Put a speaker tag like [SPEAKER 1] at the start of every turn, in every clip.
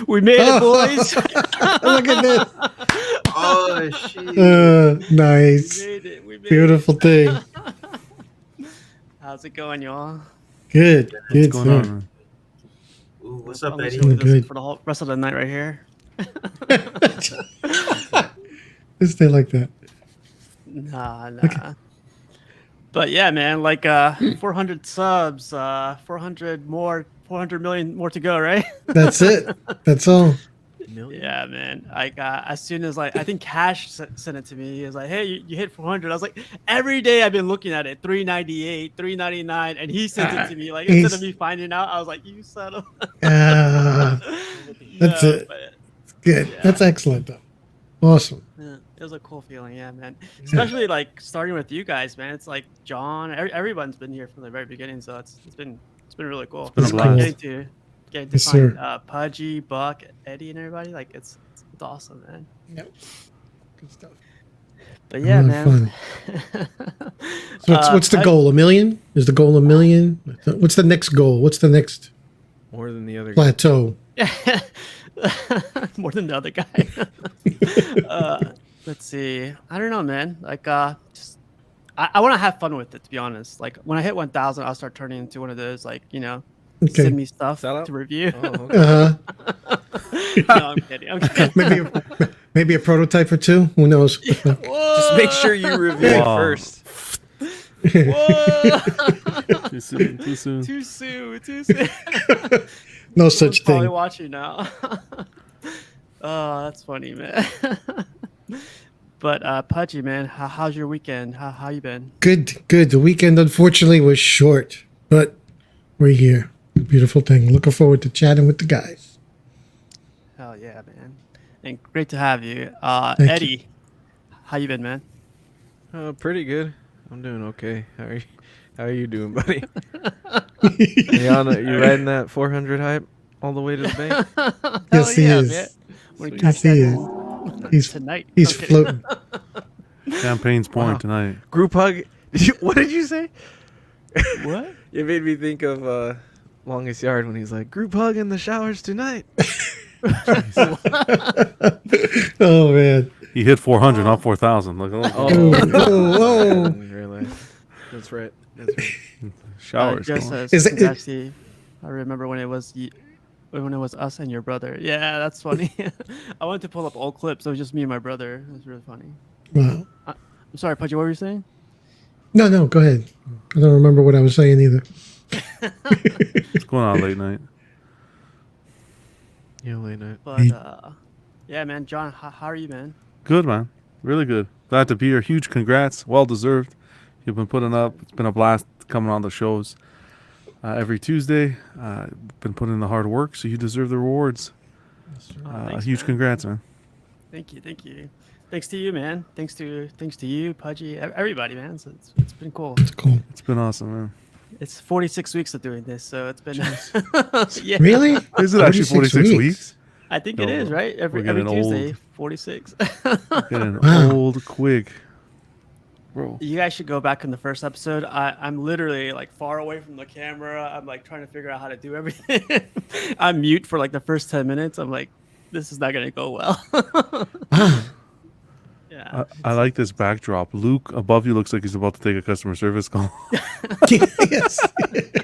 [SPEAKER 1] We made it, boys.
[SPEAKER 2] Look at this.
[SPEAKER 3] Oh shit!
[SPEAKER 2] Nice.
[SPEAKER 1] We made it. We made
[SPEAKER 2] Beautiful thing.
[SPEAKER 1] it. How's it going, y'all?
[SPEAKER 2] Good.
[SPEAKER 4] What's
[SPEAKER 2] Good,
[SPEAKER 4] going
[SPEAKER 2] sir.
[SPEAKER 4] on, man?
[SPEAKER 3] Ooh, what's up,
[SPEAKER 1] I'm just
[SPEAKER 3] Eddie?
[SPEAKER 1] gonna do
[SPEAKER 2] Good.
[SPEAKER 1] this for the whole rest of the night right here.
[SPEAKER 2] Just stay like that.
[SPEAKER 1] Nah. But yeah, man, like 400 subs, 400 million more to go, right?
[SPEAKER 2] That's it. That's all.
[SPEAKER 1] Yeah, man. Like as soon as like I think Cash sent it to me. He was like, "Hey, you hit 400." I was like, every day I've been looking at it, 398, 399, and he sent it to me. Like instead of me finding out, I was like, "You son of."
[SPEAKER 2] That's it.
[SPEAKER 1] But,
[SPEAKER 2] Good.
[SPEAKER 1] yeah.
[SPEAKER 2] That's excellent, though. Awesome.
[SPEAKER 1] yeah, it was a cool feeling, yeah, man. Especially like starting with you guys, man. It's like John. Everyone's been here from the very beginning, so it's been really cool.
[SPEAKER 4] been a
[SPEAKER 1] Like,
[SPEAKER 4] blast.
[SPEAKER 1] getting to
[SPEAKER 2] Yes,
[SPEAKER 1] find
[SPEAKER 2] sir.
[SPEAKER 1] Pudgy, Buck, Eddie, and everybody. Like it's awesome, man.
[SPEAKER 2] Yep. Good stuff.
[SPEAKER 1] But yeah,
[SPEAKER 2] A lot of
[SPEAKER 1] man.
[SPEAKER 2] So what's the goal? 1 million? Is the goal 1 million? What's the next goal? What's the next
[SPEAKER 5] More than the other guy.
[SPEAKER 2] plateau?
[SPEAKER 1] More than the other guy. Let's see. I don't know, man. Like, just I want to have fun with it. To be honest, like when I hit 1,000, I'll start turning into one of those, like
[SPEAKER 2] Okay.
[SPEAKER 1] send me stuff
[SPEAKER 5] Sellout?
[SPEAKER 1] to review.
[SPEAKER 5] Oh, okay.
[SPEAKER 2] Uh-huh.
[SPEAKER 1] No, I'm kidding. I'm kidding.
[SPEAKER 2] Maybe a prototype or two. Who knows?
[SPEAKER 5] Just make sure you review it
[SPEAKER 4] Wow.
[SPEAKER 5] first.
[SPEAKER 1] Whoa!
[SPEAKER 4] Too soon. Too soon.
[SPEAKER 1] Too soon. Too soon.
[SPEAKER 2] No
[SPEAKER 1] Someone's
[SPEAKER 2] such
[SPEAKER 1] probably
[SPEAKER 2] thing.
[SPEAKER 1] watching now. Oh, that's funny, man. But Pudgy, man, how's your weekend? How you been?
[SPEAKER 2] Good. The weekend, unfortunately, was short, but we're here. Beautiful thing. Looking forward to chatting with the guys.
[SPEAKER 1] Hell yeah, man. And great to have you.
[SPEAKER 2] Thank
[SPEAKER 1] Eddie, how you been, man?
[SPEAKER 5] Pretty good. I'm doing okay. How are you doing, buddy? You riding that 400 hype all the way to the bank?
[SPEAKER 2] Yes, he is.
[SPEAKER 1] Man. When we
[SPEAKER 2] Yes,
[SPEAKER 1] catch
[SPEAKER 2] he
[SPEAKER 1] that
[SPEAKER 2] is. He's
[SPEAKER 1] tonight.
[SPEAKER 2] He's
[SPEAKER 1] I'm kidding.
[SPEAKER 2] floating.
[SPEAKER 4] Champagne's pouring
[SPEAKER 5] Wow.
[SPEAKER 4] tonight.
[SPEAKER 5] Group hug. What did you say?
[SPEAKER 1] What?
[SPEAKER 5] It made me think of Longest Yard when he's like, group hug in the showers tonight.
[SPEAKER 2] Oh man.
[SPEAKER 4] He hit 400, not 4,000. Look, look.
[SPEAKER 5] Oh,
[SPEAKER 2] Whoa.
[SPEAKER 5] I didn't realize. That's right.
[SPEAKER 4] Showers.
[SPEAKER 1] Just
[SPEAKER 4] come on.
[SPEAKER 1] as
[SPEAKER 2] Is it-
[SPEAKER 1] actually, I remember when it was us and your brother. Yeah, that's funny. I wanted to pull up old clips. It was just me and my brother. It was really funny.
[SPEAKER 2] Wow.
[SPEAKER 1] I'm sorry, Pudgy. What were you saying?
[SPEAKER 2] No, go ahead. I don't remember what I was saying either.
[SPEAKER 4] What's going on late night?
[SPEAKER 5] Yeah, late night.
[SPEAKER 1] But yeah, man, John, how are you, man?
[SPEAKER 4] Good, man. Really good. Glad to be here. Huge congrats. Well deserved. You've been putting up. It's been a blast coming on the shows every Tuesday. Been putting in the hard work, so you deserve the rewards.
[SPEAKER 1] Thanks,
[SPEAKER 4] Huge
[SPEAKER 1] man.
[SPEAKER 4] congrats, man.
[SPEAKER 1] Thank you. Thanks to you, man. Thanks to you, Pudgy, everybody, man. So it's been cool.
[SPEAKER 2] It's cool.
[SPEAKER 4] It's been awesome, man.
[SPEAKER 1] It's 46 weeks of doing this, so it's been. Yeah.
[SPEAKER 2] Really?
[SPEAKER 4] Is it actually 46 weeks?
[SPEAKER 1] I think
[SPEAKER 4] No,
[SPEAKER 1] it is, right? Every
[SPEAKER 4] getting
[SPEAKER 1] Tuesday,
[SPEAKER 4] old.
[SPEAKER 1] 46.
[SPEAKER 4] Getting
[SPEAKER 2] Wow.
[SPEAKER 4] old quick. Bro.
[SPEAKER 1] You guys should go back in the first episode. I'm literally like far away from the camera. I'm like trying to figure out how to do everything. I'm mute for like the first 10 minutes. I'm like, this is not going to go well.
[SPEAKER 2] Wow.
[SPEAKER 1] Yeah.
[SPEAKER 4] I like this backdrop. Luke above you looks like he's about to take a customer service call.
[SPEAKER 2] Yes.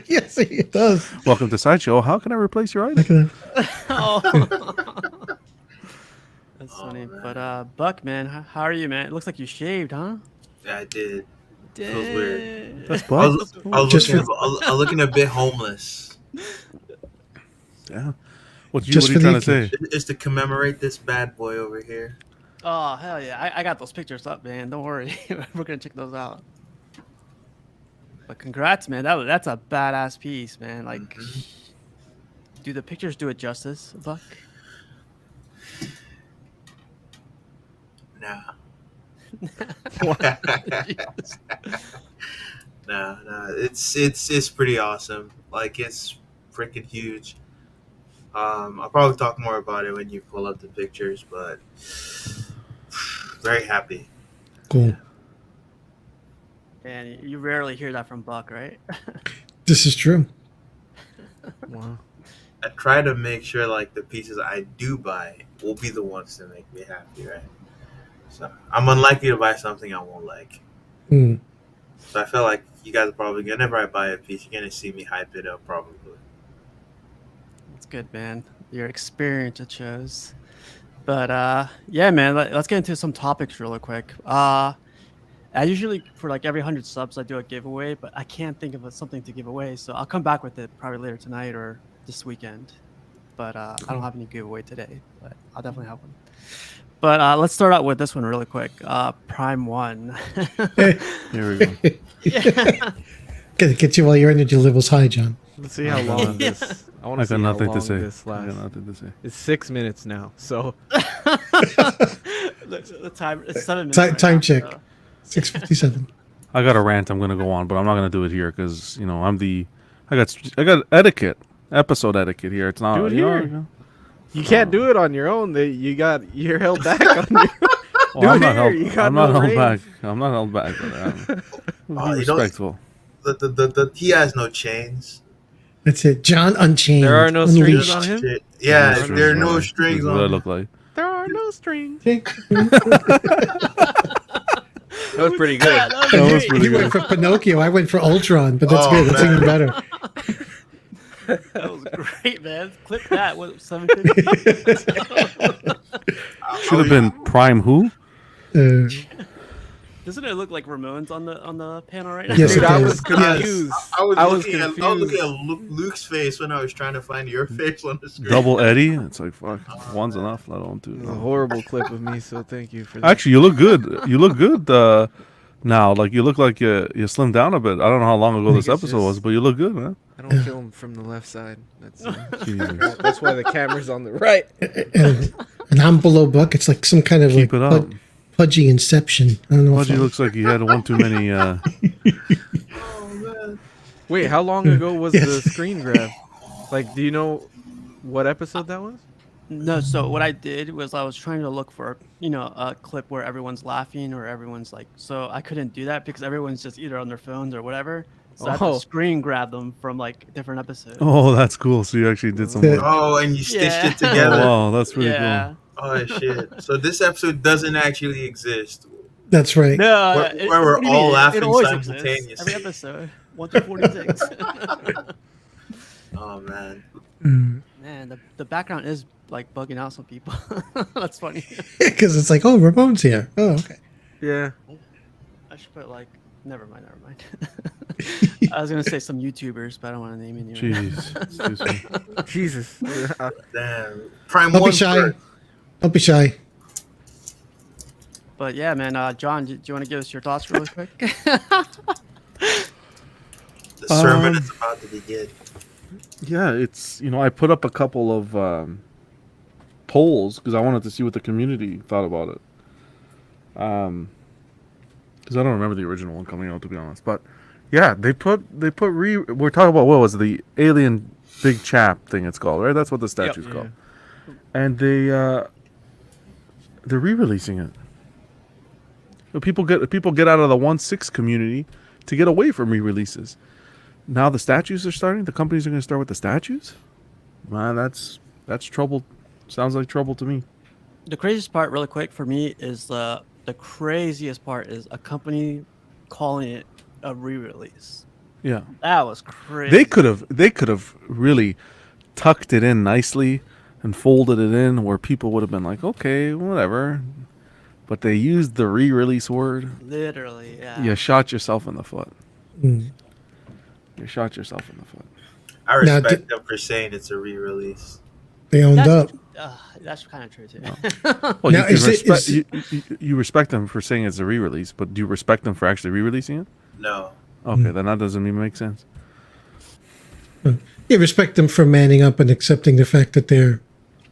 [SPEAKER 2] Yes, he does.
[SPEAKER 4] Welcome to Sideshow. How can I replace your item?
[SPEAKER 2] Look at that.
[SPEAKER 1] Oh. That's funny. But Buck, man, how are you, man? It looks like you shaved, huh?
[SPEAKER 3] Yeah, I did.
[SPEAKER 1] Feels
[SPEAKER 3] Feels weird.
[SPEAKER 4] That's
[SPEAKER 3] I
[SPEAKER 4] Buck.
[SPEAKER 3] was
[SPEAKER 2] Just
[SPEAKER 3] looking a bit homeless.
[SPEAKER 4] Yeah. What are
[SPEAKER 2] Just
[SPEAKER 4] you
[SPEAKER 2] for
[SPEAKER 4] trying
[SPEAKER 2] the
[SPEAKER 4] to say?
[SPEAKER 3] It's to commemorate this bad boy over here.
[SPEAKER 1] Oh, hell yeah. I got those pictures up, man. Don't worry. We're going to check those out. But congrats, man. That's a badass piece, man. Like, do the pictures do it justice, Buck?
[SPEAKER 3] Nah.
[SPEAKER 1] Jesus.
[SPEAKER 3] Nah. It's pretty awesome. Like it's freaking huge. I'll probably talk more about it when you pull up the pictures, but very happy.
[SPEAKER 2] Cool.
[SPEAKER 1] And you rarely hear that from Buck, right?
[SPEAKER 2] This is true.
[SPEAKER 5] Wow.
[SPEAKER 3] I try to make sure like the pieces I do buy will be the ones that make me happy, right? So I'm unlikely to buy something I won't like.
[SPEAKER 2] Hmm.
[SPEAKER 3] So I feel like you guys are probably whenever I buy a piece, you're gonna see me hype it up probably.
[SPEAKER 1] That's good, man. Your experience it shows. But yeah, man. Let's get into some topics really quick. I usually for like every 100 subs I do a giveaway, but I can't think of something to give away, so I'll come back with it probably later tonight or this weekend. But I don't have any giveaway today, but I'll definitely have one. But let's start out with this one really quick. Prime 1.
[SPEAKER 4] Here we go.
[SPEAKER 1] Yeah.
[SPEAKER 2] Gotta get you while your energy level's high, John.
[SPEAKER 5] Let's see how long this. I want
[SPEAKER 4] I
[SPEAKER 5] to see
[SPEAKER 4] got
[SPEAKER 5] how
[SPEAKER 4] nothing
[SPEAKER 5] long
[SPEAKER 4] to say.
[SPEAKER 5] this
[SPEAKER 4] I got
[SPEAKER 5] lasts.
[SPEAKER 4] nothing to say.
[SPEAKER 5] It's 6 minutes now, so
[SPEAKER 1] the time it's 7 minutes. right
[SPEAKER 2] Time
[SPEAKER 1] now,
[SPEAKER 2] check.
[SPEAKER 1] so-
[SPEAKER 2] 6:57.
[SPEAKER 4] I got a rant I'm gonna go on, but I'm not gonna do it here because I got etiquette, episode etiquette here. It's not
[SPEAKER 5] Do it
[SPEAKER 4] you know,
[SPEAKER 5] here.
[SPEAKER 4] you know.
[SPEAKER 5] you can't do it on your own. You're held back on your.
[SPEAKER 4] Well,
[SPEAKER 5] Do
[SPEAKER 4] I'm
[SPEAKER 5] it
[SPEAKER 4] not
[SPEAKER 5] here.
[SPEAKER 4] held.
[SPEAKER 5] You got
[SPEAKER 4] I'm not
[SPEAKER 5] no
[SPEAKER 4] held back.
[SPEAKER 5] range.
[SPEAKER 4] I'm not held back. Brother.
[SPEAKER 3] Oh,
[SPEAKER 4] Be
[SPEAKER 3] you don't-
[SPEAKER 4] respectful.
[SPEAKER 3] He has no chains.
[SPEAKER 2] That's it. John Unchained.
[SPEAKER 5] There are no
[SPEAKER 2] Unleashed.
[SPEAKER 5] strings on him?
[SPEAKER 3] Shit. Yeah,
[SPEAKER 4] No
[SPEAKER 3] there are no
[SPEAKER 4] brother.
[SPEAKER 3] strings
[SPEAKER 4] This is what I
[SPEAKER 3] on.
[SPEAKER 4] look like.
[SPEAKER 5] There are no strings.
[SPEAKER 2] Okay.
[SPEAKER 5] That was pretty good.
[SPEAKER 1] Yeah, that was
[SPEAKER 4] That was
[SPEAKER 1] great.
[SPEAKER 4] pretty
[SPEAKER 2] You went for Pinocchio. I went for Ultron, but that's
[SPEAKER 3] Oh,
[SPEAKER 2] good. That's
[SPEAKER 3] man.
[SPEAKER 2] even better.
[SPEAKER 1] That was great, man. Clip that. What 750?
[SPEAKER 4] Should have been Prime who?
[SPEAKER 1] Doesn't it look like Ramones on the panel right now?
[SPEAKER 2] Yes,
[SPEAKER 5] Dude,
[SPEAKER 2] it
[SPEAKER 5] I
[SPEAKER 2] does.
[SPEAKER 5] was confused.
[SPEAKER 3] I was
[SPEAKER 5] I was
[SPEAKER 3] looking at
[SPEAKER 5] confused.
[SPEAKER 3] Luke's face when I was trying to find your face on the screen.
[SPEAKER 4] Double Eddie. It's like fuck. One's enough. Let alone two.
[SPEAKER 5] It was a horrible clip of me, so thank you for that.
[SPEAKER 4] Actually, you look good. You look good now. Like you look like you slimmed down a bit. I don't know how long ago this
[SPEAKER 5] think it's
[SPEAKER 4] episode was,
[SPEAKER 5] just-
[SPEAKER 4] but you look good, man.
[SPEAKER 5] I don't film from the left side. That's
[SPEAKER 4] Jesus.
[SPEAKER 5] that's why the camera's on the right.
[SPEAKER 2] And an envelope book. It's like some kind of
[SPEAKER 4] Keep
[SPEAKER 2] like
[SPEAKER 4] it up.
[SPEAKER 2] pudgy inception. I don't know.
[SPEAKER 4] Pudgy looks like he had one too many.
[SPEAKER 3] Oh, man.
[SPEAKER 5] Wait, how long ago was
[SPEAKER 2] Yes.
[SPEAKER 5] the screen grab? Like, do you know what episode that was?
[SPEAKER 1] No, so what I did was I was trying to look for, a clip where everyone's laughing or everyone's like, so I couldn't do that because everyone's just either on their phones or whatever. So I had
[SPEAKER 5] Oh.
[SPEAKER 1] to screen grab them from like different episodes.
[SPEAKER 4] Oh, that's cool. So you actually did some
[SPEAKER 2] Yeah.
[SPEAKER 4] work.
[SPEAKER 3] Oh, and you stitched
[SPEAKER 1] Yeah.
[SPEAKER 3] it together.
[SPEAKER 4] Oh, wow, that's pretty
[SPEAKER 1] yeah.
[SPEAKER 3] Oh shit! So this episode doesn't actually exist.
[SPEAKER 2] That's right.
[SPEAKER 1] No,
[SPEAKER 3] Where we're
[SPEAKER 1] what do you
[SPEAKER 3] all
[SPEAKER 1] mean?
[SPEAKER 3] laughing
[SPEAKER 1] it always
[SPEAKER 3] simultaneously.
[SPEAKER 1] exists. Every episode, 1 to 46.
[SPEAKER 3] Oh man.
[SPEAKER 1] Man, the background is like bugging out some people. That's funny.
[SPEAKER 2] Because it's like, oh, Ramon's here. Oh, okay.
[SPEAKER 5] Yeah.
[SPEAKER 1] I should put like, never mind. I was gonna say some YouTubers, but I don't want to name any. right now.
[SPEAKER 4] Jeez. It's too soon.
[SPEAKER 5] Jesus.
[SPEAKER 3] Damn. Prime
[SPEAKER 2] Don't
[SPEAKER 3] one
[SPEAKER 2] be shy.
[SPEAKER 3] first.
[SPEAKER 2] Don't be shy.
[SPEAKER 1] But yeah, man. John, do you want to give us your thoughts really quick?
[SPEAKER 3] The sermon is about to begin.
[SPEAKER 4] Yeah, it's I put up a couple of polls because I wanted to see what the community thought about it. Because I don't remember the original one coming out, to be honest. But yeah, we're talking about what was it, the alien big chap thing it's called, right? That's what the statue's
[SPEAKER 5] Yeah.
[SPEAKER 4] called. And they're re-releasing it. People get out of the 1/6 community to get away from re-releases. Now the statues are starting. The companies are going to start with the statues. Man, that's trouble. Sounds like trouble to me.
[SPEAKER 1] The craziest part, really quick, for me is the craziest part is a company calling it a re-release.
[SPEAKER 4] Yeah,
[SPEAKER 1] That was crazy.
[SPEAKER 4] they could have really tucked it in nicely and folded it in where people would have been like, okay, whatever. But they used the re-release word.
[SPEAKER 1] Literally, yeah.
[SPEAKER 4] You shot yourself in the foot.
[SPEAKER 2] Mm.
[SPEAKER 4] You shot yourself in the foot.
[SPEAKER 3] I
[SPEAKER 2] Now,
[SPEAKER 3] respect them for saying it's a re-release.
[SPEAKER 2] They owned up.
[SPEAKER 1] That's kind of true too.
[SPEAKER 4] Well,
[SPEAKER 2] Now,
[SPEAKER 4] you,
[SPEAKER 2] is it-
[SPEAKER 4] respect,
[SPEAKER 2] is-
[SPEAKER 4] you respect them for saying it's a re-release, but do you respect them for actually re-releasing it?
[SPEAKER 3] No.
[SPEAKER 4] Okay, then that doesn't even make sense.
[SPEAKER 2] You respect them for manning up and accepting the fact that they're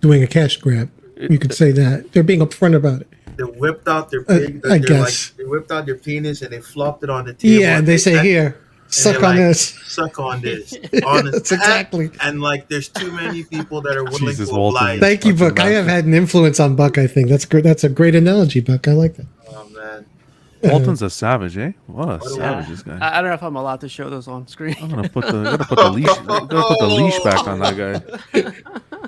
[SPEAKER 2] doing a cash grab. You could say that. They're being upfront about it.
[SPEAKER 3] They whipped out their pig.
[SPEAKER 2] I guess.
[SPEAKER 3] They whipped out their penis and they flopped it on the table.
[SPEAKER 2] Yeah, and they say, here, suck
[SPEAKER 3] they're
[SPEAKER 2] on
[SPEAKER 3] like,
[SPEAKER 2] this.
[SPEAKER 3] Suck on this. On
[SPEAKER 2] That's exactly.
[SPEAKER 3] And like, there's too many people that are willing
[SPEAKER 4] Jesus,
[SPEAKER 3] to
[SPEAKER 4] Walter.
[SPEAKER 3] oblige.
[SPEAKER 2] Thank you,
[SPEAKER 4] Fucking
[SPEAKER 2] Buck. I have
[SPEAKER 4] bastard.
[SPEAKER 2] had an influence on Buck, I think. That's good. That's a great analogy, Buck. I like that.
[SPEAKER 3] Oh man.
[SPEAKER 4] Walton's a savage, eh? What a
[SPEAKER 3] What a
[SPEAKER 4] savage
[SPEAKER 1] Yeah.
[SPEAKER 4] this guy.
[SPEAKER 1] I don't know if I'm allowed to show those on screen.
[SPEAKER 4] I'm gonna put the leash back on that guy.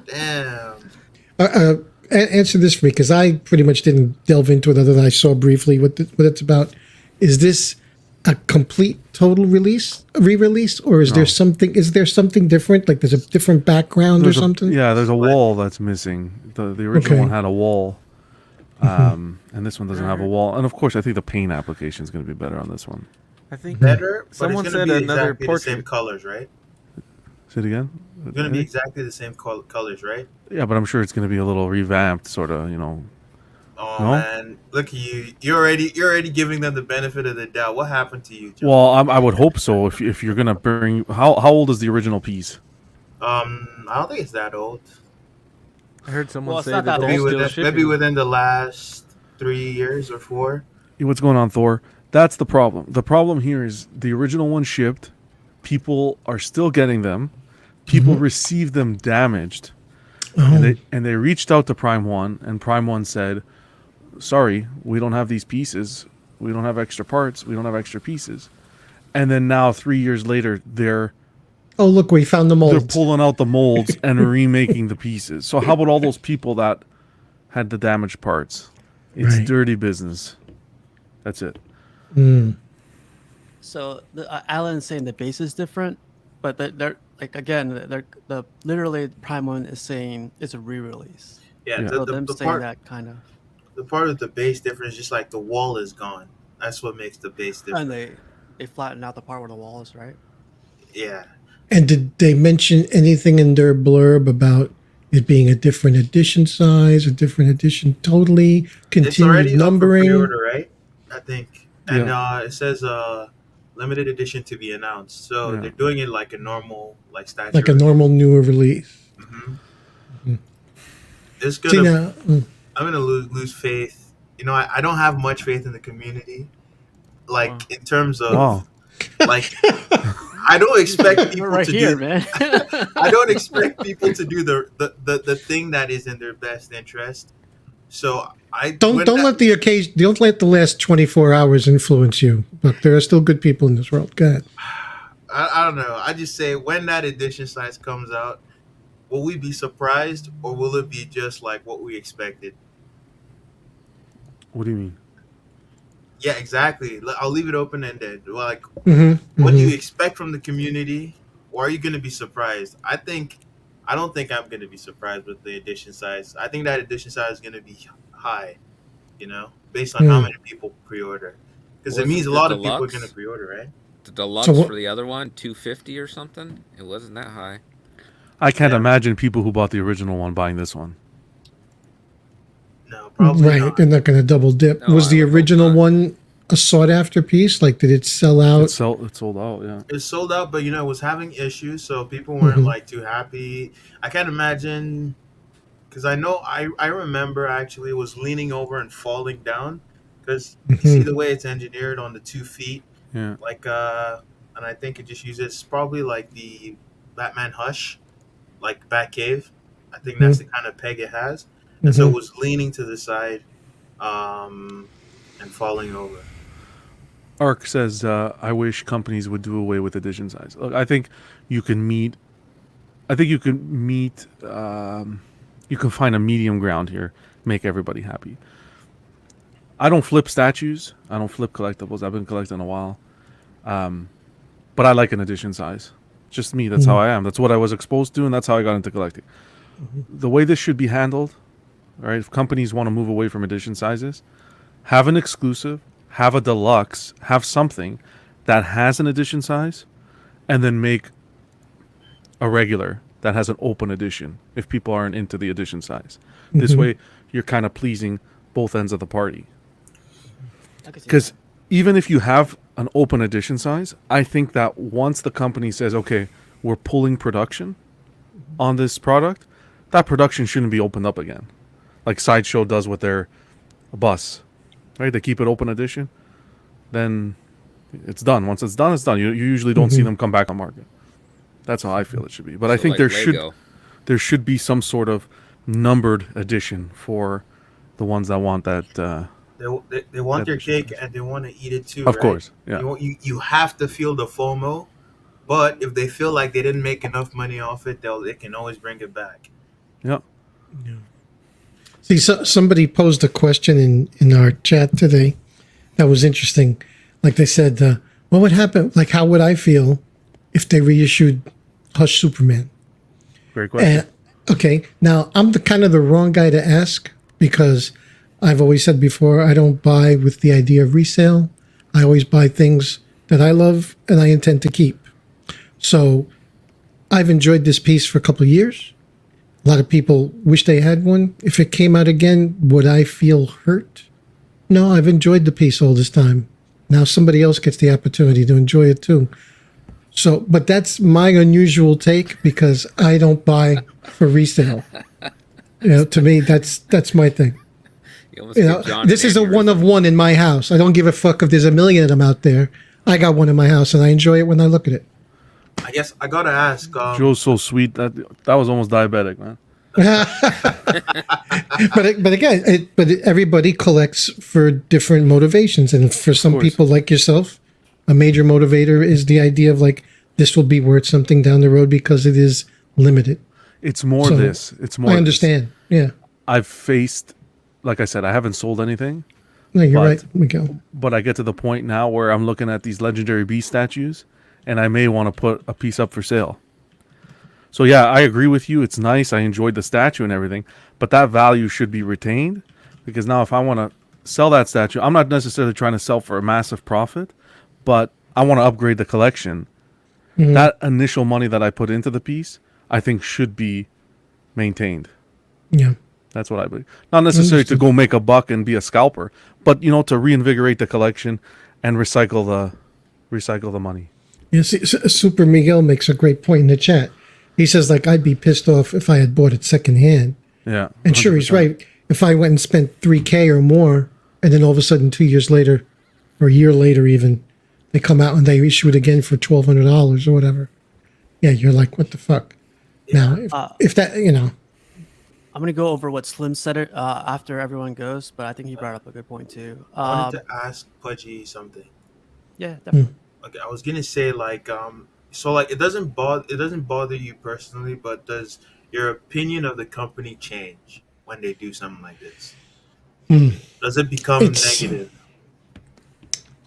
[SPEAKER 3] Damn.
[SPEAKER 2] Answer this for me, because I pretty much didn't delve into it other than I saw briefly what it's about. Is this a complete total re-release, or is there something? Is there something different? Like there's a different background or something?
[SPEAKER 4] There's a wall that's missing. The original one had a wall, and this one doesn't have a wall. And of course, I think the paint application is going to be better on this one.
[SPEAKER 5] I think
[SPEAKER 3] Better, but
[SPEAKER 5] someone
[SPEAKER 3] it's
[SPEAKER 5] said
[SPEAKER 3] gonna be
[SPEAKER 5] another
[SPEAKER 3] exactly
[SPEAKER 5] portrait.
[SPEAKER 3] the same colors, right?
[SPEAKER 4] Say it again.
[SPEAKER 3] It's gonna be exactly the same colors, right?
[SPEAKER 4] Yeah, but I'm sure it's going to be a little revamped, sort of.
[SPEAKER 3] Oh
[SPEAKER 4] No?
[SPEAKER 3] man, look at you! You're already giving them the benefit of the doubt. What happened to you, Joe?
[SPEAKER 4] Well, I would hope so. If you're going to bring, how old is the original piece?
[SPEAKER 3] I don't think it's that old.
[SPEAKER 5] I heard someone
[SPEAKER 1] Well, it's
[SPEAKER 5] say
[SPEAKER 1] not
[SPEAKER 5] that
[SPEAKER 1] that
[SPEAKER 5] they're
[SPEAKER 1] old.
[SPEAKER 5] still shipping.
[SPEAKER 3] Maybe within the last 3 years or 4.
[SPEAKER 4] What's going on, Thor? That's the problem. The problem here is the original one shipped. People are still getting them. People received them damaged. And they reached out to Prime 1, and Prime 1 said, sorry, we don't have these pieces. We don't have extra parts. We don't have extra pieces. And then now, 3 years later, they're
[SPEAKER 2] Oh, look, we found the
[SPEAKER 4] they're
[SPEAKER 2] molds.
[SPEAKER 4] pulling out the molds and remaking the pieces. So how about all those people that had the damaged parts? It's
[SPEAKER 2] Right.
[SPEAKER 4] dirty business. That's it.
[SPEAKER 1] So Alan's saying the base is different, but they're like again, the literally Prime One is saying it's a re-release.
[SPEAKER 3] Yeah,
[SPEAKER 4] Yeah.
[SPEAKER 1] So
[SPEAKER 3] the,
[SPEAKER 1] them
[SPEAKER 3] the
[SPEAKER 1] saying
[SPEAKER 3] part
[SPEAKER 1] that kind of,
[SPEAKER 3] the part of the base difference is just like the wall is gone. That's what makes the base different.
[SPEAKER 1] and they flatten out the part where the wall is, right?
[SPEAKER 3] Yeah.
[SPEAKER 2] And did they mention anything in their blurb about it being a different edition size, a different edition totally,
[SPEAKER 3] It's already
[SPEAKER 2] continued
[SPEAKER 3] up for
[SPEAKER 2] numbering?
[SPEAKER 3] pre-order, right? I think. And
[SPEAKER 4] Yeah.
[SPEAKER 3] it says limited edition to be announced. So
[SPEAKER 4] Yeah.
[SPEAKER 3] they're doing it like a normal statue.
[SPEAKER 2] Like a normal newer release.
[SPEAKER 3] It's
[SPEAKER 2] See
[SPEAKER 3] gonna
[SPEAKER 2] now,
[SPEAKER 3] I'm gonna lose faith. I don't have much faith in the community. Like
[SPEAKER 1] Wow.
[SPEAKER 3] in terms of
[SPEAKER 4] Wow.
[SPEAKER 3] like I don't expect people
[SPEAKER 1] We're right
[SPEAKER 3] to
[SPEAKER 1] here,
[SPEAKER 3] do
[SPEAKER 1] man.
[SPEAKER 3] I don't expect people to do the thing that is in their best interest. So
[SPEAKER 2] don't let the last 24 hours influence you. But there are still good people in this world. Go ahead.
[SPEAKER 3] I don't know. I just say when that edition size comes out, will we be surprised or will it be just like what we expected?
[SPEAKER 4] What do you mean?
[SPEAKER 3] Yeah, exactly. I'll leave it open ended. Like,
[SPEAKER 2] Mm-hmm.
[SPEAKER 3] what do you expect from the community, or are you going to be surprised? I don't think I'm going to be surprised with the edition size. I think that edition size is going to be high, based on how many people pre-order. Because it
[SPEAKER 6] Wasn't
[SPEAKER 3] means a
[SPEAKER 6] the
[SPEAKER 3] lot of people are
[SPEAKER 6] deluxe?
[SPEAKER 3] going to pre-order, right?
[SPEAKER 6] The deluxe
[SPEAKER 2] So what-
[SPEAKER 6] for the other one, 250 or something. It wasn't that high.
[SPEAKER 4] I can't
[SPEAKER 3] Yeah.
[SPEAKER 4] imagine people who bought the original one buying this one.
[SPEAKER 3] No, probably
[SPEAKER 2] Right.
[SPEAKER 3] not.
[SPEAKER 2] They're not going to double dip.
[SPEAKER 6] No,
[SPEAKER 2] Was
[SPEAKER 6] I
[SPEAKER 2] the
[SPEAKER 6] would hope
[SPEAKER 2] original
[SPEAKER 6] not.
[SPEAKER 2] one a sought after piece? Like, did it sell out?
[SPEAKER 4] It sold out, yeah.
[SPEAKER 3] It sold out, but it was having issues, so people weren't
[SPEAKER 2] Mhm.
[SPEAKER 3] like too happy. I can't imagine, because I know I remember actually it was leaning over and falling down, because you see the way it's engineered on the 2 feet,
[SPEAKER 4] Yeah.
[SPEAKER 3] like and I think it just uses probably like the Batman Hush, like Batcave. I think that's the kind of peg it has, and so it was leaning to the side, and falling over.
[SPEAKER 4] Ark says, I wish companies would do away with edition size. Look, I think you can meet, you can find a medium ground here, make everybody happy. I don't flip statues. I don't flip collectibles. I've been collecting a while. But I like an edition size. Just me. That's how I am. That's what I was exposed to, and that's how I got into collecting. The way this should be handled, right? If companies want to move away from edition sizes, have an exclusive, have a deluxe, have something that has an edition size, and then make a regular that has an open edition if people aren't into the edition size. This way, you're kind of pleasing both ends of the party.
[SPEAKER 1] I could see
[SPEAKER 4] Because even if you have an open edition size, I think that once the company says, okay, we're pulling production on this product, that production shouldn't be opened up again. Like Sideshow does with their bus, right? They keep it open edition, then it's done. Once it's done, it's done. You usually don't see them come back on market. That's how I feel it should be. But I
[SPEAKER 6] So
[SPEAKER 4] think
[SPEAKER 6] like
[SPEAKER 4] there
[SPEAKER 6] Lego.
[SPEAKER 4] should be some sort of numbered edition for the ones that want that
[SPEAKER 3] they want their
[SPEAKER 4] Edition
[SPEAKER 3] cake
[SPEAKER 4] size.
[SPEAKER 3] and they want to eat it too.
[SPEAKER 4] Of
[SPEAKER 3] right?
[SPEAKER 4] course, yeah.
[SPEAKER 3] You have to feel the FOMO, but if they feel like they didn't make enough money off it, they can always bring it back.
[SPEAKER 4] Yeah.
[SPEAKER 2] See, somebody posed a question in our chat today that was interesting. Like they said, what would happen? Like, how would I feel if they reissued Hush Superman?
[SPEAKER 4] Great question.
[SPEAKER 2] Okay, now I'm the kind of the wrong guy to ask because I've always said before I don't buy with the idea of resale. I always buy things that I love and I intend to keep. So I've enjoyed this piece for a couple of years. A lot of people wish they had one. If it came out again, would I feel hurt? No, I've enjoyed the piece all this time. Now somebody else gets the opportunity to enjoy it too. So, but that's my unusual take because I don't buy for resale. To me, that's my thing.
[SPEAKER 6] You almost gave John
[SPEAKER 2] This
[SPEAKER 6] an
[SPEAKER 2] is a
[SPEAKER 6] aneurysm.
[SPEAKER 2] one of one in my house. I don't give a fuck if there's a million of them out there. I got one in my house and I enjoy it when I look at it.
[SPEAKER 3] I guess I gotta ask.
[SPEAKER 4] Joe's so sweet that was almost diabetic, man.
[SPEAKER 2] but again, everybody collects for different motivations, and for some
[SPEAKER 4] course.
[SPEAKER 2] people like yourself, a major motivator is the idea of like this will be worth something down the road because it is limited.
[SPEAKER 4] It's more
[SPEAKER 2] So,
[SPEAKER 4] this. It's more.
[SPEAKER 2] I
[SPEAKER 4] this.
[SPEAKER 2] understand. Yeah,
[SPEAKER 4] I've faced, like I said, I haven't sold anything,
[SPEAKER 2] no, you're
[SPEAKER 4] But-
[SPEAKER 2] right, Miguel.
[SPEAKER 4] but I get to the point now where I'm looking at these legendary beast statues, and I may want to put a piece up for sale. So yeah, I agree with you. It's nice. I enjoyed the statue and everything, but that value should be retained because now if I want to sell that statue, I'm not necessarily trying to sell for a massive profit, but I want to upgrade the collection.
[SPEAKER 2] Mm-hmm.
[SPEAKER 4] That initial money that I put into the piece, I think should be maintained.
[SPEAKER 2] Yeah,
[SPEAKER 4] That's what I believe. Not necessarily to
[SPEAKER 2] Understood.
[SPEAKER 4] go make a buck and be a scalper, but to reinvigorate the collection and recycle the money.
[SPEAKER 2] yeah. See, Super Miguel makes a great point in the chat. He says like I'd be pissed off if I had bought it secondhand.
[SPEAKER 4] Yeah.
[SPEAKER 2] And sure, he's
[SPEAKER 4] 100%.
[SPEAKER 2] right. If I went and spent $3,000 or more, and then all of a sudden 2 years later, or a year later even, they come out and they issue it again for $1,200 or whatever. Yeah, you're like, what the fuck? Now, if that,
[SPEAKER 1] I'm gonna go over what Slim said after everyone goes, but I think he brought up a good point too.
[SPEAKER 3] I wanted to ask Pudgy something.
[SPEAKER 1] Yeah, definitely.
[SPEAKER 3] Okay, I was gonna say so it doesn't bother you personally, but does your opinion of the company change when they do something like this? Does it become
[SPEAKER 2] It's-
[SPEAKER 3] negative?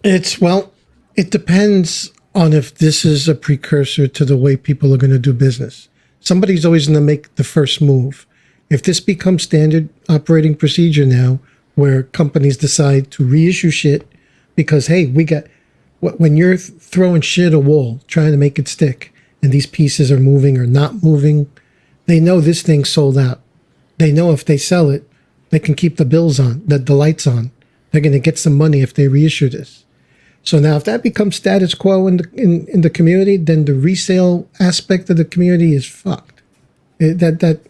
[SPEAKER 2] It depends on if this is a precursor to the way people are going to do business. Somebody's always going to make the first move. If this becomes standard operating procedure now, where companies decide to reissue shit because, hey, when you're throwing shit at a wall, trying to make it stick, and these pieces are moving or not moving, they know this thing's sold out. They know if they sell it, they can keep the bills on, the lights on. They're going to get some money if they reissue this. So now, if that becomes status quo in the community, then the resale aspect of the community is fucked. That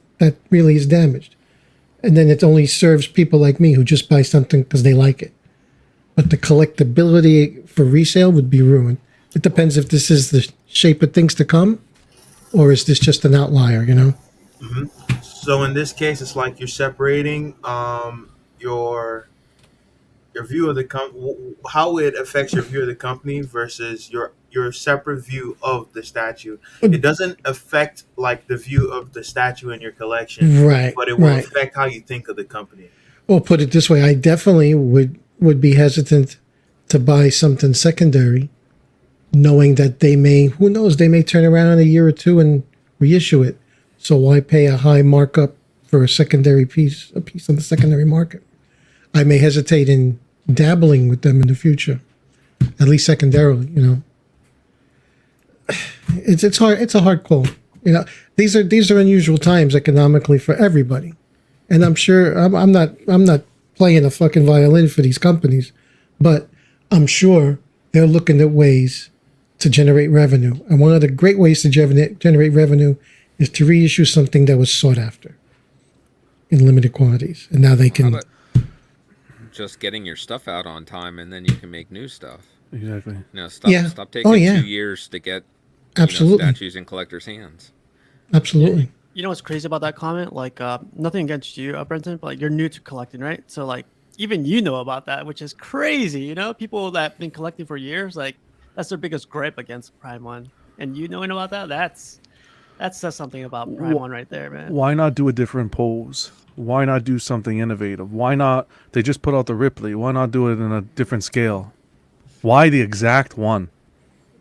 [SPEAKER 2] really is damaged, and then it only serves people like me who just buy something because they like it. But the collectability for resale would be ruined. It depends if this is the shape of things to come, or is this just an outlier?
[SPEAKER 3] So in this case, it's like you're separating your view of the how it affects your view of the company versus your separate view of the statue. It doesn't affect like the view of the statue in your collection,
[SPEAKER 2] Right,
[SPEAKER 3] but it will
[SPEAKER 2] right.
[SPEAKER 3] affect how you think of the company.
[SPEAKER 2] Well, put it this way, I definitely would be hesitant to buy something secondary, knowing that who knows, they may turn around in a year or two and reissue it. So why pay a high markup for a piece on the secondary market? I may hesitate in dabbling with them in the future, at least secondarily. It's hard. It's a hard call. These are unusual times economically for everybody, and I'm sure I'm not playing a fucking violin for these companies, but I'm sure they're looking at ways to generate revenue. And one of the great ways to generate revenue is to reissue something that was sought after in limited quantities, and now they
[SPEAKER 6] How
[SPEAKER 2] can.
[SPEAKER 6] about just getting your stuff out on time, and then you can make new stuff.
[SPEAKER 4] Exactly.
[SPEAKER 6] Stop
[SPEAKER 2] Yeah.
[SPEAKER 6] taking
[SPEAKER 2] Oh, yeah.
[SPEAKER 6] 2 years to get
[SPEAKER 2] Absolutely,
[SPEAKER 6] statues in collectors' hands.
[SPEAKER 2] absolutely.
[SPEAKER 1] You know what's crazy about that comment? Like, nothing against you, Brenton, but like you're new to collecting, right? So like even you know about that, which is crazy. You know, people that been collecting for years, like that's their biggest gripe against Prime One, and you knowing about that, that says something about Prime One right there, man.
[SPEAKER 4] Why not do a different pose? Why not do something innovative? Why not? They just put out the Ripley. Why not do it in a different scale? Why the exact one?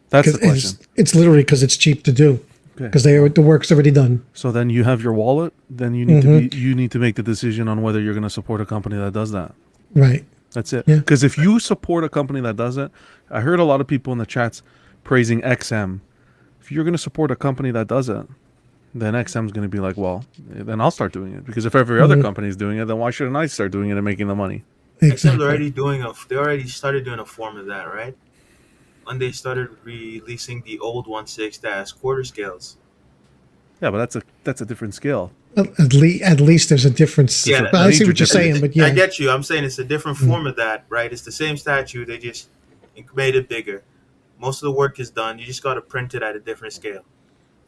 [SPEAKER 4] That's the question.
[SPEAKER 2] It's literally because it's cheap to do.
[SPEAKER 4] Okay.
[SPEAKER 2] Because the work's already done.
[SPEAKER 4] So then you have your wallet. Then you need you need to make the decision on whether you're going to support a company that does that.
[SPEAKER 2] Right.
[SPEAKER 4] That's it.
[SPEAKER 2] Yeah.
[SPEAKER 4] Because if you support a company that does it, I heard a lot of people in the chats praising XM. If you're going to support a company that does it, then XM's going to be like, well, then I'll start doing it. Because if every other company is doing it, then why shouldn't I start doing it and making the money?
[SPEAKER 3] XM's already they already started doing a form of that, right? When they started releasing the old 1/6 that has quarter scales.
[SPEAKER 4] Yeah, but that's a different scale.
[SPEAKER 2] At least there's a difference.
[SPEAKER 3] Yeah,
[SPEAKER 2] But I see what you're saying, but yeah.
[SPEAKER 3] I get you. I'm saying it's a different form of that, right? It's the same statue. They just made it bigger. Most of the work is done. You just got to print it at a different scale.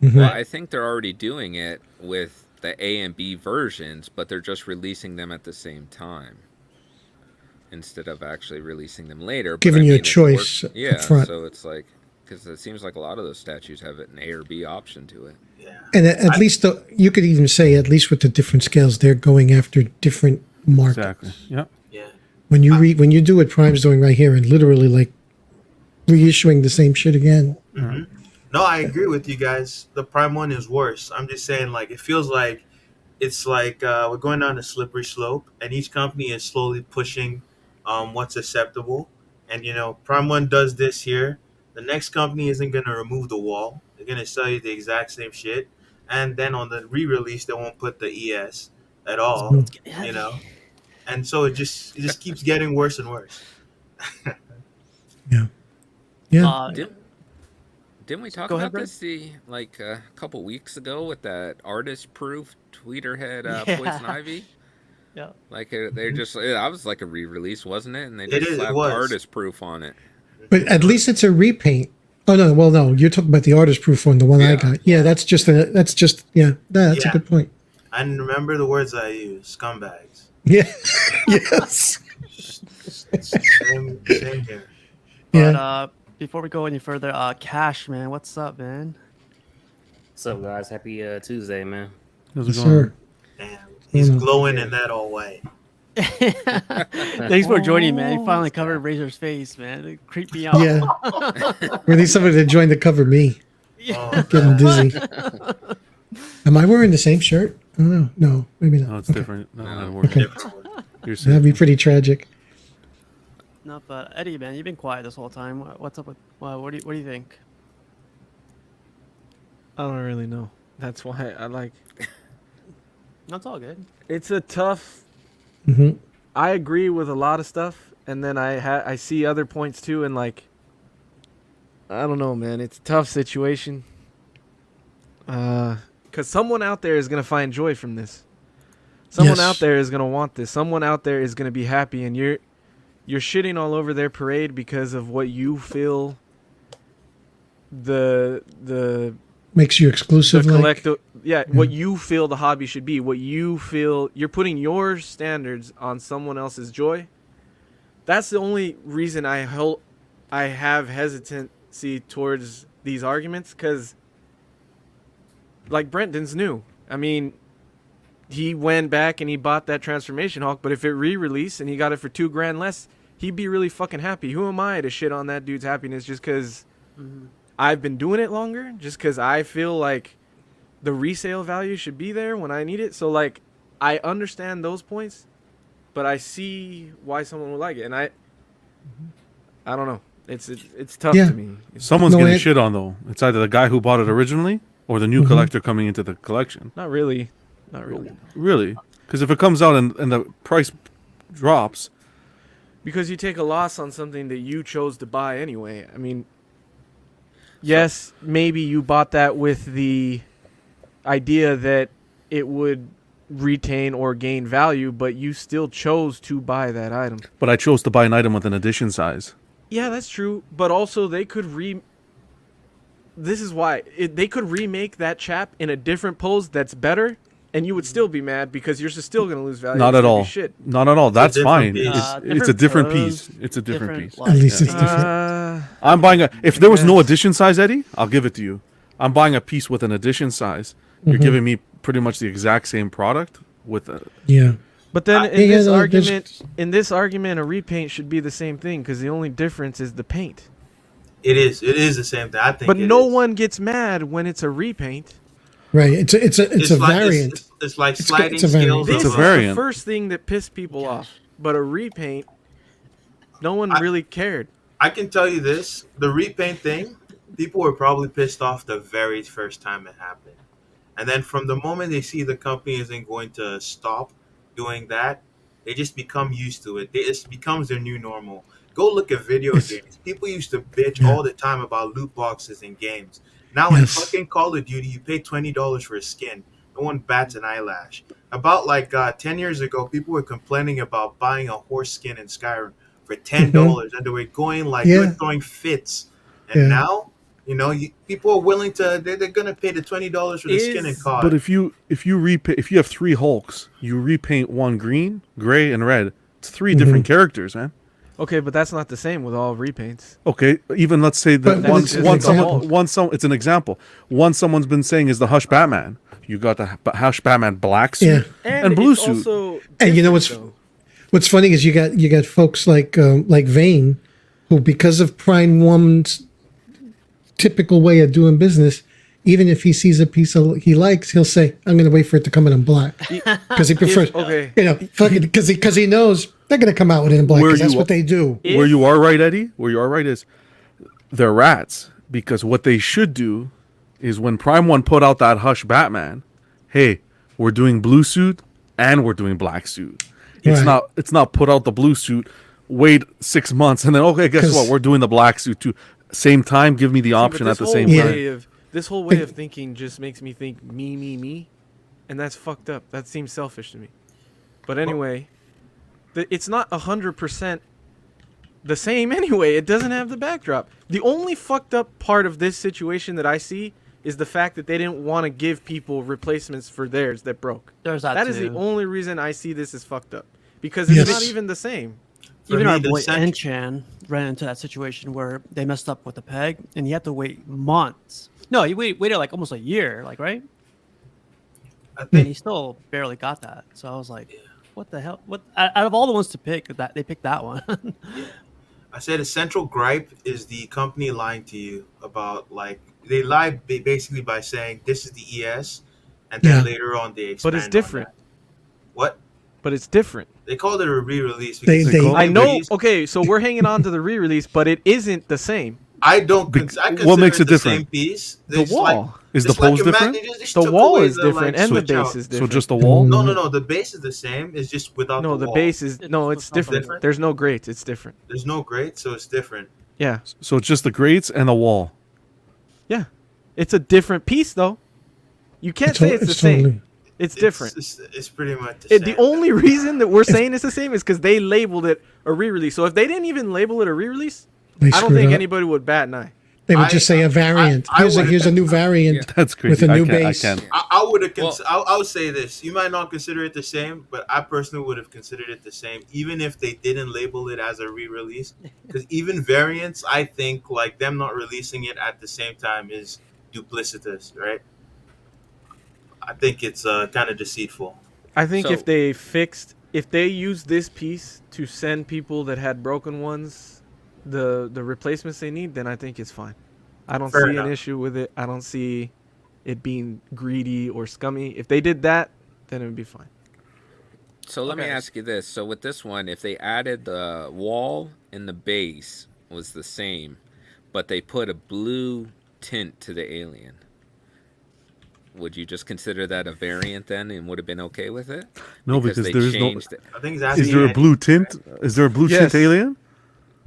[SPEAKER 6] Well, I think they're already doing it with the A and B versions, but they're just releasing them at the same time instead of actually releasing them later.
[SPEAKER 2] Giving you a choice
[SPEAKER 6] yeah,
[SPEAKER 2] up front.
[SPEAKER 6] so it's like, because it seems like a lot of those statues have an A or B option to it.
[SPEAKER 3] Yeah.
[SPEAKER 2] And at least you could even say, at least with the different scales, they're going after different markets.
[SPEAKER 4] Exactly. Yeah.
[SPEAKER 3] Yeah.
[SPEAKER 2] When you do what Prime's doing right here and literally like reissuing the same shit again.
[SPEAKER 3] Mm-hmm. No, I agree with you guys. The Prime One is worse. I'm just saying, like, it feels like it's like we're going down a slippery slope, and each company is slowly pushing what's acceptable. And, Prime One does this here. The next company isn't going to remove the wall. They're going to sell you the exact same shit. And then on the re-release, they won't put the ES at all, And so it just keeps getting worse and worse.
[SPEAKER 2] Yeah. Yeah.
[SPEAKER 6] Didn't we talk
[SPEAKER 1] Go ahead,
[SPEAKER 6] about this a couple weeks ago with that artist proof tweeter head Poison Ivy?
[SPEAKER 1] Yeah.
[SPEAKER 6] Like they just that was like a re-release, wasn't it? And they
[SPEAKER 3] It
[SPEAKER 6] just
[SPEAKER 3] is,
[SPEAKER 6] slapped
[SPEAKER 3] it was.
[SPEAKER 6] artist proof on it.
[SPEAKER 2] But at least it's a repaint. Oh no, well no, you're talking about the artist proof one, the one I got. Yeah, that's a good point.
[SPEAKER 3] And remember the words I use, scumbags.
[SPEAKER 2] Yeah. Yes.
[SPEAKER 3] Same here.
[SPEAKER 1] But before we go any further, Cash, man, what's up, man?
[SPEAKER 7] What's up, guys? Happy Tuesday, man.
[SPEAKER 4] How's it
[SPEAKER 2] Yes,
[SPEAKER 4] going?
[SPEAKER 2] sir.
[SPEAKER 3] Damn, he's glowing in that all white.
[SPEAKER 1] Thanks for joining, man. You finally covered Razor's face, man. It creeped me out.
[SPEAKER 2] Yeah. We need somebody to join to cover me.
[SPEAKER 3] Oh,
[SPEAKER 2] Getting dizzy. Am I wearing the same shirt? I don't know. No, maybe not.
[SPEAKER 4] No, it's
[SPEAKER 2] Okay.
[SPEAKER 4] different. No,
[SPEAKER 6] No.
[SPEAKER 4] no, working.
[SPEAKER 3] different one.
[SPEAKER 4] You're
[SPEAKER 2] That'd be pretty tragic.
[SPEAKER 1] No, but Eddie, man, you've been quiet this whole time. What's up with? What do you think?
[SPEAKER 5] I don't really know. That's why I like.
[SPEAKER 1] No, it's all good.
[SPEAKER 5] It's a tough.
[SPEAKER 2] hmm
[SPEAKER 5] I agree with a lot of stuff, and then I see other points too, and like. I don't know, man. It's a tough situation. Because someone out there is gonna find joy from this. Someone
[SPEAKER 2] Yes.
[SPEAKER 5] out there is gonna want this. Someone out there is gonna be happy, and you're shitting all over their parade because of what you feel. The
[SPEAKER 2] Makes you exclusive. Like,
[SPEAKER 5] collective, what you feel the hobby should be, what you feel you're putting your standards on someone else's joy. That's the only reason I have hesitancy towards these arguments, because like Brenton's new. I mean, he went back and he bought that Transformation Hulk, but if it re-released and he got it for $2,000 less, he'd be really fucking happy. Who am I to shit on that dude's happiness just because I've been doing it longer, just because I feel like the resale value should be there when I need it? So like, I understand those points, but I see why someone would like it, and I don't know. It's tough
[SPEAKER 2] Yeah.
[SPEAKER 5] to me.
[SPEAKER 4] Someone's
[SPEAKER 2] No,
[SPEAKER 4] getting
[SPEAKER 2] it-
[SPEAKER 4] shit on though. It's either the guy who bought it originally or the new collector coming into the collection.
[SPEAKER 5] Not really. Not really.
[SPEAKER 4] Really? Because if it comes out and the price drops,
[SPEAKER 5] Because you take a loss on something that you chose to buy anyway. I mean, yes, maybe you bought that with the idea that it would retain or gain value, but you still chose to buy that item.
[SPEAKER 4] but I chose to buy an item with an edition size.
[SPEAKER 5] Yeah, that's true. But also, they could This is why they could remake that chap in a different pose that's better, and you would still be mad because yours is still going to lose value.
[SPEAKER 4] Not
[SPEAKER 5] It's
[SPEAKER 4] at
[SPEAKER 5] gonna be
[SPEAKER 4] all.
[SPEAKER 5] Shit.
[SPEAKER 4] Not at all. That's
[SPEAKER 3] different
[SPEAKER 4] fine.
[SPEAKER 3] piece.
[SPEAKER 4] It's a different
[SPEAKER 1] pros,
[SPEAKER 4] piece. It's a different piece.
[SPEAKER 1] like,
[SPEAKER 2] At least it's
[SPEAKER 1] yeah.
[SPEAKER 2] different.
[SPEAKER 4] I'm buying a. If there was no
[SPEAKER 5] Yes.
[SPEAKER 4] edition size, Eddie, I'll give it to you. I'm buying a piece with an edition size. You're giving me pretty much the exact same product with a.
[SPEAKER 2] Yeah.
[SPEAKER 5] But then in
[SPEAKER 2] Yeah,
[SPEAKER 5] this
[SPEAKER 2] no,
[SPEAKER 5] argument, a repaint should be the same thing because the only difference is the paint.
[SPEAKER 3] It is the same thing. I think.
[SPEAKER 5] But
[SPEAKER 3] it
[SPEAKER 5] no
[SPEAKER 3] is.
[SPEAKER 5] one gets mad when it's a repaint.
[SPEAKER 2] Right. It's a
[SPEAKER 3] like,
[SPEAKER 2] variant.
[SPEAKER 3] It's like
[SPEAKER 2] It's
[SPEAKER 3] sliding
[SPEAKER 2] a variant.
[SPEAKER 3] scales.
[SPEAKER 4] It's
[SPEAKER 5] This
[SPEAKER 4] a
[SPEAKER 3] of,
[SPEAKER 5] is
[SPEAKER 4] variant.
[SPEAKER 5] the first thing that pissed people off. But a repaint, no one really cared.
[SPEAKER 3] I can tell you this: the repaint thing, people were probably pissed off the very first time it happened, and then from the moment they see the company isn't going to stop doing that, they just become used to it. It becomes their new normal. Go look at video games. People used to bitch all the time about loot boxes in games. Now in
[SPEAKER 2] Yes.
[SPEAKER 3] fucking Call of Duty, you pay $20 for a skin. No one bats an eyelash. About 10 years ago, people were complaining about buying a horse skin in Skyrim for $10, and they were going they were throwing fits. And
[SPEAKER 2] Yeah.
[SPEAKER 3] now, people are willing to. They're gonna pay the $20 for the skin in COD.
[SPEAKER 4] But if you repaint, if you have 3 Hulks, you repaint one green, gray, and red. It's 3 different characters, man.
[SPEAKER 5] Okay, but that's not the same with all repaints.
[SPEAKER 4] Okay, even let's say that
[SPEAKER 2] But it's an example.
[SPEAKER 4] it's an example. One someone's been saying is the Hush Batman. You got the Hush Batman black suit and blue
[SPEAKER 5] it's
[SPEAKER 4] suit.
[SPEAKER 5] also
[SPEAKER 2] And you know
[SPEAKER 5] different,
[SPEAKER 2] what's funny is you got folks like Vane, who because of Prime One's typical way of doing business, even if he sees a piece he likes, he'll say, "I'm going to wait for it to come in black," because he prefers.
[SPEAKER 5] okay.
[SPEAKER 2] Because he knows they're going to come out with it in black.
[SPEAKER 4] Where
[SPEAKER 2] Because that's
[SPEAKER 4] you-
[SPEAKER 2] what they do.
[SPEAKER 4] Where you are right, Eddie, where you are right is they're rats. Because what they should do is when Prime One put out that Hush Batman, hey, we're doing blue suit and we're doing black suit.
[SPEAKER 2] Right.
[SPEAKER 4] It's not put out the blue suit, wait 6 months, and then okay, guess
[SPEAKER 2] 'Cause-
[SPEAKER 4] what? We're doing the black suit too. Same time, give me the
[SPEAKER 5] But
[SPEAKER 4] option at
[SPEAKER 5] this
[SPEAKER 4] the same
[SPEAKER 5] whole
[SPEAKER 4] time.
[SPEAKER 5] way this whole way of thinking just makes me think me, and that's fucked up. That seems selfish to me. But anyway, it's not 100% the same anyway. It doesn't have the backdrop. The only fucked up part of this situation that I see is the fact that they didn't want to give people replacements for theirs that broke.
[SPEAKER 1] There's that
[SPEAKER 5] That is the
[SPEAKER 1] too.
[SPEAKER 5] only reason I see this as fucked up. Because it's
[SPEAKER 2] Yes.
[SPEAKER 5] not even the same.
[SPEAKER 3] For
[SPEAKER 1] Even
[SPEAKER 3] me,
[SPEAKER 1] our
[SPEAKER 3] the
[SPEAKER 1] boy
[SPEAKER 3] cent-
[SPEAKER 1] Enchan ran into that situation where they messed up with the peg, and he had to wait months. No, he waited like almost a year, right?
[SPEAKER 3] I
[SPEAKER 1] And
[SPEAKER 3] think
[SPEAKER 1] he still barely got that. So I was like, "What the hell? What?" Out of all the ones to pick, they picked that one.
[SPEAKER 3] I said a central gripe is the company lying to you about they lie basically by saying this is the ES, and then
[SPEAKER 2] Yeah.
[SPEAKER 3] later on they expand.
[SPEAKER 5] But it's
[SPEAKER 3] on
[SPEAKER 5] different.
[SPEAKER 3] that. What?
[SPEAKER 5] But it's different.
[SPEAKER 3] They called it a re-release.
[SPEAKER 2] They-
[SPEAKER 3] because
[SPEAKER 2] they-
[SPEAKER 3] the
[SPEAKER 5] I know.
[SPEAKER 3] re-release-
[SPEAKER 5] Okay, so we're hanging on to the re-release, but it isn't the same.
[SPEAKER 3] I don't.
[SPEAKER 4] Bec-
[SPEAKER 3] I
[SPEAKER 4] what
[SPEAKER 3] consider
[SPEAKER 4] makes it
[SPEAKER 3] the
[SPEAKER 4] different?
[SPEAKER 3] Same piece.
[SPEAKER 5] The
[SPEAKER 3] It's
[SPEAKER 5] wall.
[SPEAKER 4] Is the
[SPEAKER 3] it's like
[SPEAKER 4] pose
[SPEAKER 3] imagine
[SPEAKER 4] different?
[SPEAKER 3] they just
[SPEAKER 5] The
[SPEAKER 3] took
[SPEAKER 5] wall
[SPEAKER 3] away
[SPEAKER 5] is
[SPEAKER 3] the,
[SPEAKER 5] different, and the
[SPEAKER 3] switch out.
[SPEAKER 5] base is
[SPEAKER 4] So
[SPEAKER 5] different.
[SPEAKER 4] just the wall?
[SPEAKER 3] No. The base is the same. It's just without
[SPEAKER 5] No,
[SPEAKER 3] the
[SPEAKER 5] the
[SPEAKER 3] wall.
[SPEAKER 5] base is
[SPEAKER 1] It's
[SPEAKER 5] no. It's
[SPEAKER 1] not
[SPEAKER 5] different.
[SPEAKER 3] different?
[SPEAKER 5] There's no grates. It's different.
[SPEAKER 3] There's no grate, so it's different.
[SPEAKER 5] Yeah,
[SPEAKER 4] So it's just the grates and the wall.
[SPEAKER 5] yeah. It's a different piece, though. You can't say it's the same.
[SPEAKER 2] totally-
[SPEAKER 5] It's different.
[SPEAKER 3] It's pretty much the same.
[SPEAKER 5] The only reason that we're saying it's the same is because they labeled it a re-release. So if they didn't even label it a re-release,
[SPEAKER 2] They
[SPEAKER 5] I don't
[SPEAKER 2] screwed
[SPEAKER 5] think
[SPEAKER 2] up.
[SPEAKER 5] anybody would bat an eye.
[SPEAKER 2] They would
[SPEAKER 3] I-
[SPEAKER 2] just say a variant.
[SPEAKER 3] I would've-
[SPEAKER 2] Here's a new variant
[SPEAKER 4] That's crazy.
[SPEAKER 2] with a new
[SPEAKER 4] I can't,
[SPEAKER 2] base.
[SPEAKER 4] I can't.
[SPEAKER 3] I would have.
[SPEAKER 6] Well-
[SPEAKER 3] I would say this. You might not consider it the same, but I personally would have considered it the same, even if they didn't label it as a re-release. Because even variants, I think, like them not releasing it at the same time is duplicitous, right? I think it's kind of deceitful.
[SPEAKER 5] I think
[SPEAKER 6] So-
[SPEAKER 5] if they used this piece to send people that had broken ones the replacements they need, then I think it's fine. I don't
[SPEAKER 3] Fair
[SPEAKER 5] see
[SPEAKER 3] enough.
[SPEAKER 5] an issue with it. I don't see it being greedy or scummy. If they did that, then it would be fine.
[SPEAKER 6] So let me
[SPEAKER 1] Okay.
[SPEAKER 6] ask you this. So with this one, if they added the wall and the base was the same, but they put a blue tint to the alien, would you just consider that a variant then and would have been okay with it?
[SPEAKER 4] No, because
[SPEAKER 6] they
[SPEAKER 4] there is no.
[SPEAKER 6] changed it.
[SPEAKER 3] I think it's
[SPEAKER 4] Is
[SPEAKER 3] asking
[SPEAKER 4] there a
[SPEAKER 3] Eddie,
[SPEAKER 4] blue tint? Is there a blue
[SPEAKER 5] Yes.
[SPEAKER 4] tint alien?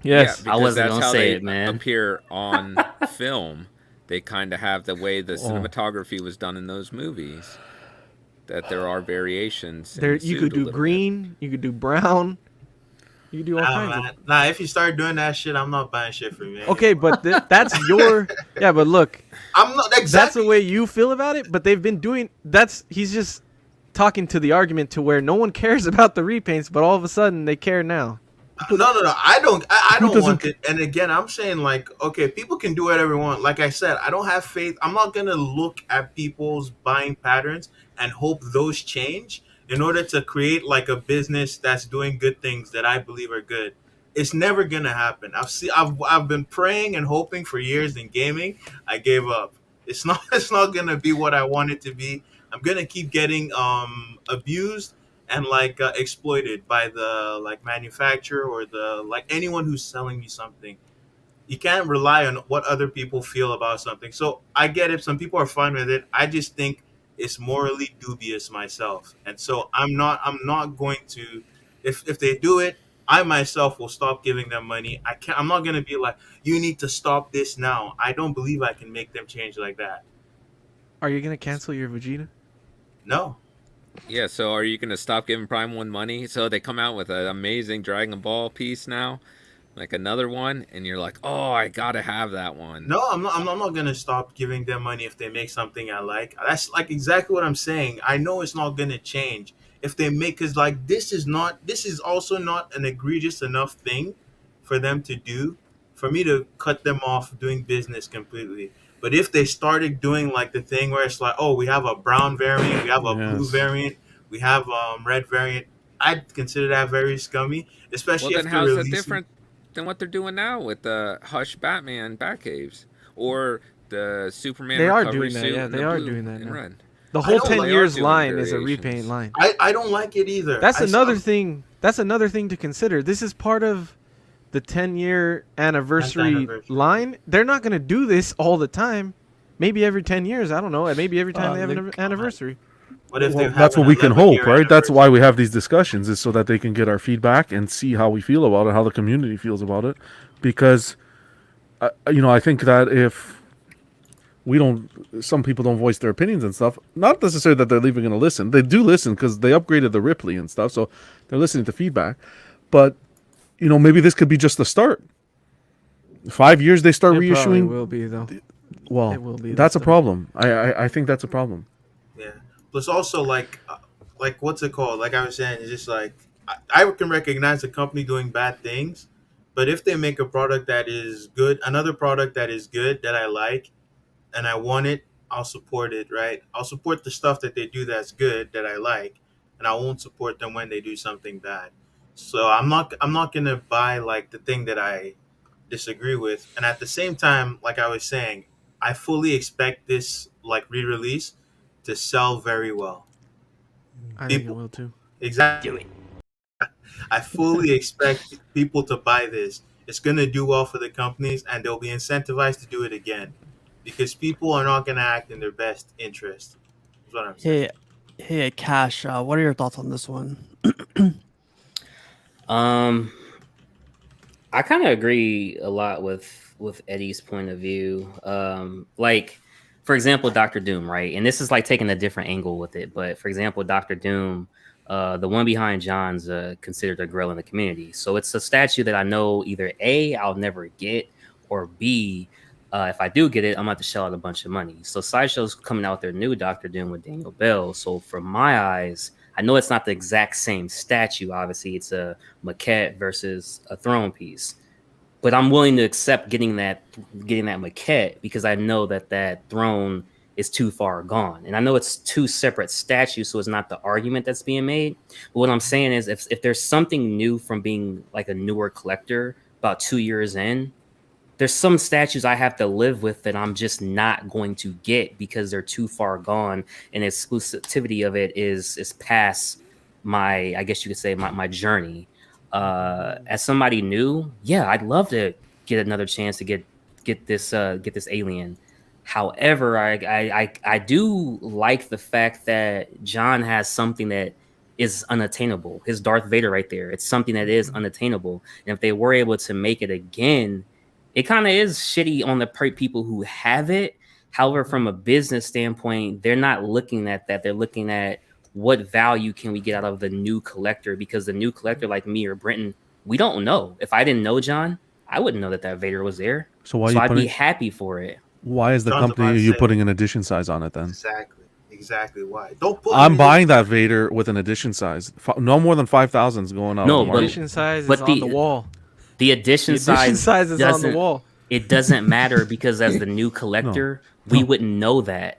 [SPEAKER 5] Yes.
[SPEAKER 6] Yeah,
[SPEAKER 7] I
[SPEAKER 6] because
[SPEAKER 7] wasn't
[SPEAKER 6] that's
[SPEAKER 7] gonna
[SPEAKER 6] how
[SPEAKER 7] say
[SPEAKER 6] they
[SPEAKER 7] it, man.
[SPEAKER 6] appear on film. They kind of have the way the cinematography was done in those movies. That there are variations. in
[SPEAKER 5] There,
[SPEAKER 6] the
[SPEAKER 5] you
[SPEAKER 6] suit
[SPEAKER 5] could
[SPEAKER 6] a
[SPEAKER 5] do
[SPEAKER 6] little bit.
[SPEAKER 5] green. You could do brown. You could do all kinds of.
[SPEAKER 3] Nah, if you start doing that shit, I'm not buying shit from you.
[SPEAKER 5] Okay, but that's your. Yeah, but look,
[SPEAKER 3] I'm not exactly.
[SPEAKER 5] that's the way you feel about it. But they've been doing. He's just talking to the argument to where no one cares about the repaints, but all of a sudden they care now.
[SPEAKER 3] No. I don't. I
[SPEAKER 4] Who
[SPEAKER 3] don't
[SPEAKER 4] doesn't
[SPEAKER 3] want it. And again, I'm saying like, okay, people can do whatever they want. Like I said, I don't have faith. I'm not gonna look at people's buying patterns and hope those change in order to create like a business that's doing good things that I believe are good. It's never gonna happen. I've been praying and hoping for years in gaming. I gave up. It's not. It's not gonna be what I want it to be. I'm gonna keep getting abused and like exploited by the like manufacturer or the like anyone who's selling me something. You can't rely on what other people feel about something. So I get it. Some people are fine with it. I just think it's morally dubious myself, and so I'm not going to. If they do it, I myself will stop giving them money. I can't. I'm not gonna be like, you need to stop this now. I don't believe I can make them change like that.
[SPEAKER 5] Are you gonna cancel your Vegeta?
[SPEAKER 3] No.
[SPEAKER 6] Yeah, so are you going to stop giving Prime 1 money? So they come out with an amazing Dragon Ball piece now, like another one, and you're like, oh, I got to have that one.
[SPEAKER 3] No, I'm not gonna stop giving them money if they make something I like. That's like exactly what I'm saying. I know it's not gonna change if they make, because like this is not. This is also not an egregious enough thing for them to do for me to cut them off doing business completely. But if they started doing like the thing where it's like, oh, we have a brown variant, we have a blue
[SPEAKER 4] Yes.
[SPEAKER 3] variant, we have red variant, I'd consider that very scummy,
[SPEAKER 6] Well,
[SPEAKER 3] especially
[SPEAKER 6] then
[SPEAKER 3] if they're
[SPEAKER 6] how's that
[SPEAKER 3] releasing.
[SPEAKER 6] different than what they're doing now with the Hush Batman Batcaves or the Superman
[SPEAKER 5] They are
[SPEAKER 6] recovery
[SPEAKER 5] doing that,
[SPEAKER 6] suit
[SPEAKER 5] yeah,
[SPEAKER 6] in
[SPEAKER 5] they
[SPEAKER 6] the
[SPEAKER 5] are
[SPEAKER 6] blue
[SPEAKER 5] doing that
[SPEAKER 6] and
[SPEAKER 5] now.
[SPEAKER 6] red?
[SPEAKER 5] The
[SPEAKER 3] I
[SPEAKER 5] whole
[SPEAKER 3] don't
[SPEAKER 5] 10
[SPEAKER 3] like
[SPEAKER 5] years
[SPEAKER 6] doing
[SPEAKER 5] line is a
[SPEAKER 6] variations.
[SPEAKER 5] repaint line.
[SPEAKER 3] I don't like it either.
[SPEAKER 5] That's
[SPEAKER 3] I
[SPEAKER 5] another
[SPEAKER 3] saw-
[SPEAKER 5] thing. That's another thing to consider. This is part of the 10-year anniversary
[SPEAKER 3] Anniversary.
[SPEAKER 5] line. They're not going to do this all the time. Maybe every 10 years. I don't know. Maybe every time they have an anniversary.
[SPEAKER 3] What if
[SPEAKER 4] Well,
[SPEAKER 3] they
[SPEAKER 4] that's
[SPEAKER 3] have
[SPEAKER 4] what
[SPEAKER 3] an
[SPEAKER 4] we can
[SPEAKER 3] 11-year
[SPEAKER 4] hope, right? That's why
[SPEAKER 3] anniversary?
[SPEAKER 4] we have these discussions, is so that they can get our feedback and see how we feel about it, how the community feels about it. Because, I think that if some people don't voice their opinions and stuff, not necessarily that they're even going to listen. They do listen because they upgraded the Ripley and stuff, so they're listening to feedback. But, maybe this could be just the start. 5 years they start
[SPEAKER 5] It probably
[SPEAKER 4] reissuing.
[SPEAKER 5] will be, though.
[SPEAKER 4] Well,
[SPEAKER 5] It will be
[SPEAKER 4] that's a
[SPEAKER 5] this time.
[SPEAKER 4] problem. I think that's a problem.
[SPEAKER 3] Yeah. Plus, also like what's it called? Like I was saying, it's just like I can recognize a company doing bad things, but if they make a product that is good, another product that is good that I like, and I want it, I'll support it. Right? I'll support the stuff that they do that's good that I like, and I won't support them when they do something bad. So I'm not gonna buy like the thing that I disagree with, and at the same time, like I was saying, I fully expect this like re-release to sell very well.
[SPEAKER 5] I think it
[SPEAKER 3] People
[SPEAKER 5] will, too.
[SPEAKER 3] exactly. I fully expect people to buy this. It's gonna do well for the companies, and they'll be incentivized to do it again, because people are not gonna act in their best interest. That's what I'm saying.
[SPEAKER 1] Hey, Cash. What are your thoughts on this one?
[SPEAKER 7] I kind of agree a lot with Eddie's point of view. Like, for example, Doctor Doom, right? And this is like taking a different angle with it. But for example, Doctor Doom, the one behind John's considered a grill in the community. So it's a statue that I know either A, I'll never get, or B, if I do get it, I'm going to have to shell out a bunch of money. So Sideshow's coming out with their new Doctor Doom with Daniel Bell. So from my eyes, I know it's not the exact same statue. Obviously, it's a maquette versus a throne piece. But I'm willing to accept getting that maquette because I know that throne is too far gone. And I know it's two separate statues, so it's not the argument that's being made. But what I'm saying is if there's something new from being like a newer collector about 2 years in, there's some statues I have to live with that I'm just not going to get because they're too far gone, and exclusivity of it is past my, I guess you could say, my journey. As somebody new, yeah, I'd love to get another chance to get this alien. However, I do like the fact that John has something that is unattainable. His Darth Vader right there. It's something that is unattainable. And if they were able to make it again, it kind of is shitty on the people who have it. However, from a business standpoint, they're not looking at that. They're looking at what value can we get out of the new collector, because the new collector like me or Brenton, we don't know. If I didn't know John, I wouldn't know that Vader was there.
[SPEAKER 4] So why
[SPEAKER 7] So
[SPEAKER 4] are you
[SPEAKER 7] I'd be
[SPEAKER 4] putting?
[SPEAKER 7] happy for it.
[SPEAKER 4] Why is the
[SPEAKER 3] John's
[SPEAKER 4] company
[SPEAKER 3] about to
[SPEAKER 4] you
[SPEAKER 3] say-
[SPEAKER 4] putting an edition size on it then?
[SPEAKER 3] Exactly. exactly why. Don't put.
[SPEAKER 4] I'm buying that Vader with an edition size. No more than 5,000 is going out.
[SPEAKER 7] No,
[SPEAKER 4] on the
[SPEAKER 7] but-
[SPEAKER 4] market.
[SPEAKER 5] Edition size
[SPEAKER 7] but
[SPEAKER 5] is on the wall.
[SPEAKER 7] The edition
[SPEAKER 5] The edition size is on the
[SPEAKER 7] doesn't-
[SPEAKER 5] wall.
[SPEAKER 7] It doesn't matter because as the new collector, we wouldn't know that.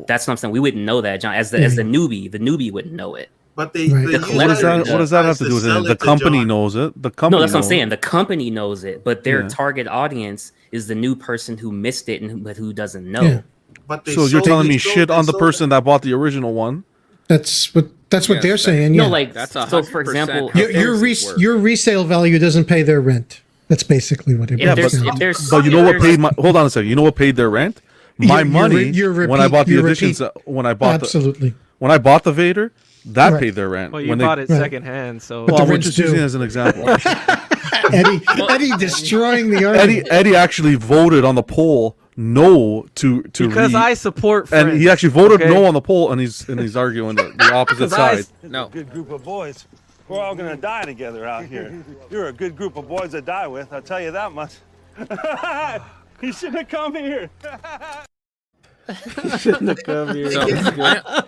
[SPEAKER 7] That's what I'm saying. We wouldn't know that, John. As the newbie wouldn't know it.
[SPEAKER 3] But they,
[SPEAKER 2] Right.
[SPEAKER 3] they
[SPEAKER 2] The
[SPEAKER 3] use
[SPEAKER 7] What
[SPEAKER 4] What
[SPEAKER 3] that
[SPEAKER 4] does that, what does that have to do with
[SPEAKER 3] sell
[SPEAKER 4] it? The
[SPEAKER 3] to
[SPEAKER 4] company
[SPEAKER 3] John.
[SPEAKER 4] knows it. The
[SPEAKER 7] No,
[SPEAKER 4] company.
[SPEAKER 7] that's what I'm
[SPEAKER 4] knows
[SPEAKER 7] saying.
[SPEAKER 4] it.
[SPEAKER 7] The company knows it, but their
[SPEAKER 4] Yeah.
[SPEAKER 7] target audience is the new person who missed it and who doesn't know.
[SPEAKER 2] Yeah.
[SPEAKER 3] But they
[SPEAKER 4] So you're
[SPEAKER 3] sold-
[SPEAKER 4] telling
[SPEAKER 3] they
[SPEAKER 4] me
[SPEAKER 3] sold-
[SPEAKER 4] shit
[SPEAKER 3] they
[SPEAKER 4] on the
[SPEAKER 3] sold
[SPEAKER 4] person that bought the original one?
[SPEAKER 2] That's what
[SPEAKER 6] Yes,
[SPEAKER 2] they're
[SPEAKER 6] that-
[SPEAKER 2] saying.
[SPEAKER 7] No,
[SPEAKER 2] Yeah.
[SPEAKER 7] like
[SPEAKER 6] That's
[SPEAKER 7] so. For
[SPEAKER 6] 100%
[SPEAKER 7] example,
[SPEAKER 6] how
[SPEAKER 2] your
[SPEAKER 6] Pharisees work.
[SPEAKER 2] your resale value doesn't pay their rent. That's basically what it
[SPEAKER 7] if there's,
[SPEAKER 2] boils down
[SPEAKER 7] if
[SPEAKER 2] to.
[SPEAKER 7] there's,
[SPEAKER 4] But you know what
[SPEAKER 7] if
[SPEAKER 4] paid my? Hold on a second. You know what paid their rent? My
[SPEAKER 2] Your
[SPEAKER 4] money when I bought the
[SPEAKER 2] your
[SPEAKER 4] editions. When I bought
[SPEAKER 2] Absolutely.
[SPEAKER 4] when I bought the Vader, that
[SPEAKER 2] Right.
[SPEAKER 4] paid their rent.
[SPEAKER 5] Well, you
[SPEAKER 4] when
[SPEAKER 5] bought it
[SPEAKER 2] Right.
[SPEAKER 5] secondhand, so
[SPEAKER 2] But
[SPEAKER 4] Well,
[SPEAKER 2] the
[SPEAKER 4] we're
[SPEAKER 2] rent's
[SPEAKER 4] just using
[SPEAKER 2] due.
[SPEAKER 4] it as an example.
[SPEAKER 2] Eddie destroying the argument.
[SPEAKER 4] Eddie actually voted on the poll no to
[SPEAKER 5] because
[SPEAKER 4] read,
[SPEAKER 5] I support friends,
[SPEAKER 4] and he actually voted
[SPEAKER 5] okay?
[SPEAKER 4] no on the poll, and he's arguing the opposite
[SPEAKER 5] 'Cause I-
[SPEAKER 4] side.
[SPEAKER 6] No.
[SPEAKER 8] Good group of boys. We're all gonna die together out here. You're a good group of boys to die with, I'll tell you that much. You shouldn't have come here.
[SPEAKER 5] Shouldn't have come here.
[SPEAKER 6] So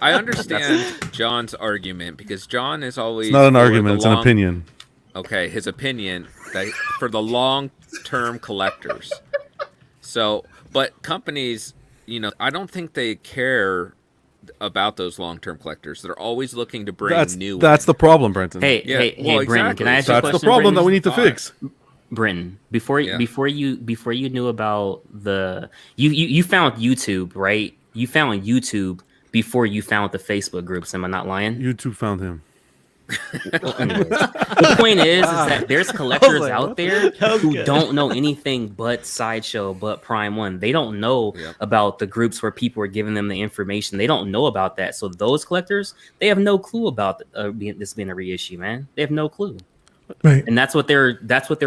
[SPEAKER 6] I understand John's argument because John is always
[SPEAKER 4] It's not an
[SPEAKER 6] for the
[SPEAKER 4] argument; it's an
[SPEAKER 6] long-
[SPEAKER 4] opinion.
[SPEAKER 6] Okay, his opinion that for the long-term collectors. So, but companies, I don't think they care about those long-term collectors. They're always looking to bring new.
[SPEAKER 4] That's the problem, Brenton.
[SPEAKER 7] hey,
[SPEAKER 6] Yeah,
[SPEAKER 7] hey,
[SPEAKER 6] well,
[SPEAKER 7] Brendan,
[SPEAKER 6] exactly.
[SPEAKER 7] can I ask you a
[SPEAKER 4] That's
[SPEAKER 7] question?
[SPEAKER 4] the problem that
[SPEAKER 7] Brendan?
[SPEAKER 4] we need to
[SPEAKER 6] Alright.
[SPEAKER 4] fix.
[SPEAKER 7] Brendan, before
[SPEAKER 6] Yeah.
[SPEAKER 7] before you knew about the you found YouTube, right? You found YouTube before you found the Facebook groups. Am I not lying?
[SPEAKER 4] YouTube found him.
[SPEAKER 7] Anyways, the point is that there's collectors
[SPEAKER 5] like,
[SPEAKER 7] out
[SPEAKER 5] what?
[SPEAKER 7] there
[SPEAKER 1] That was
[SPEAKER 7] who
[SPEAKER 1] good.
[SPEAKER 7] don't know anything but Sideshow, but Prime One. They don't know
[SPEAKER 6] Yep.
[SPEAKER 7] about the groups where people are giving them the information. They don't know about that. So those collectors, they have no clue about this being a reissue, man. They have no clue,
[SPEAKER 2] Right.
[SPEAKER 7] and that's what they're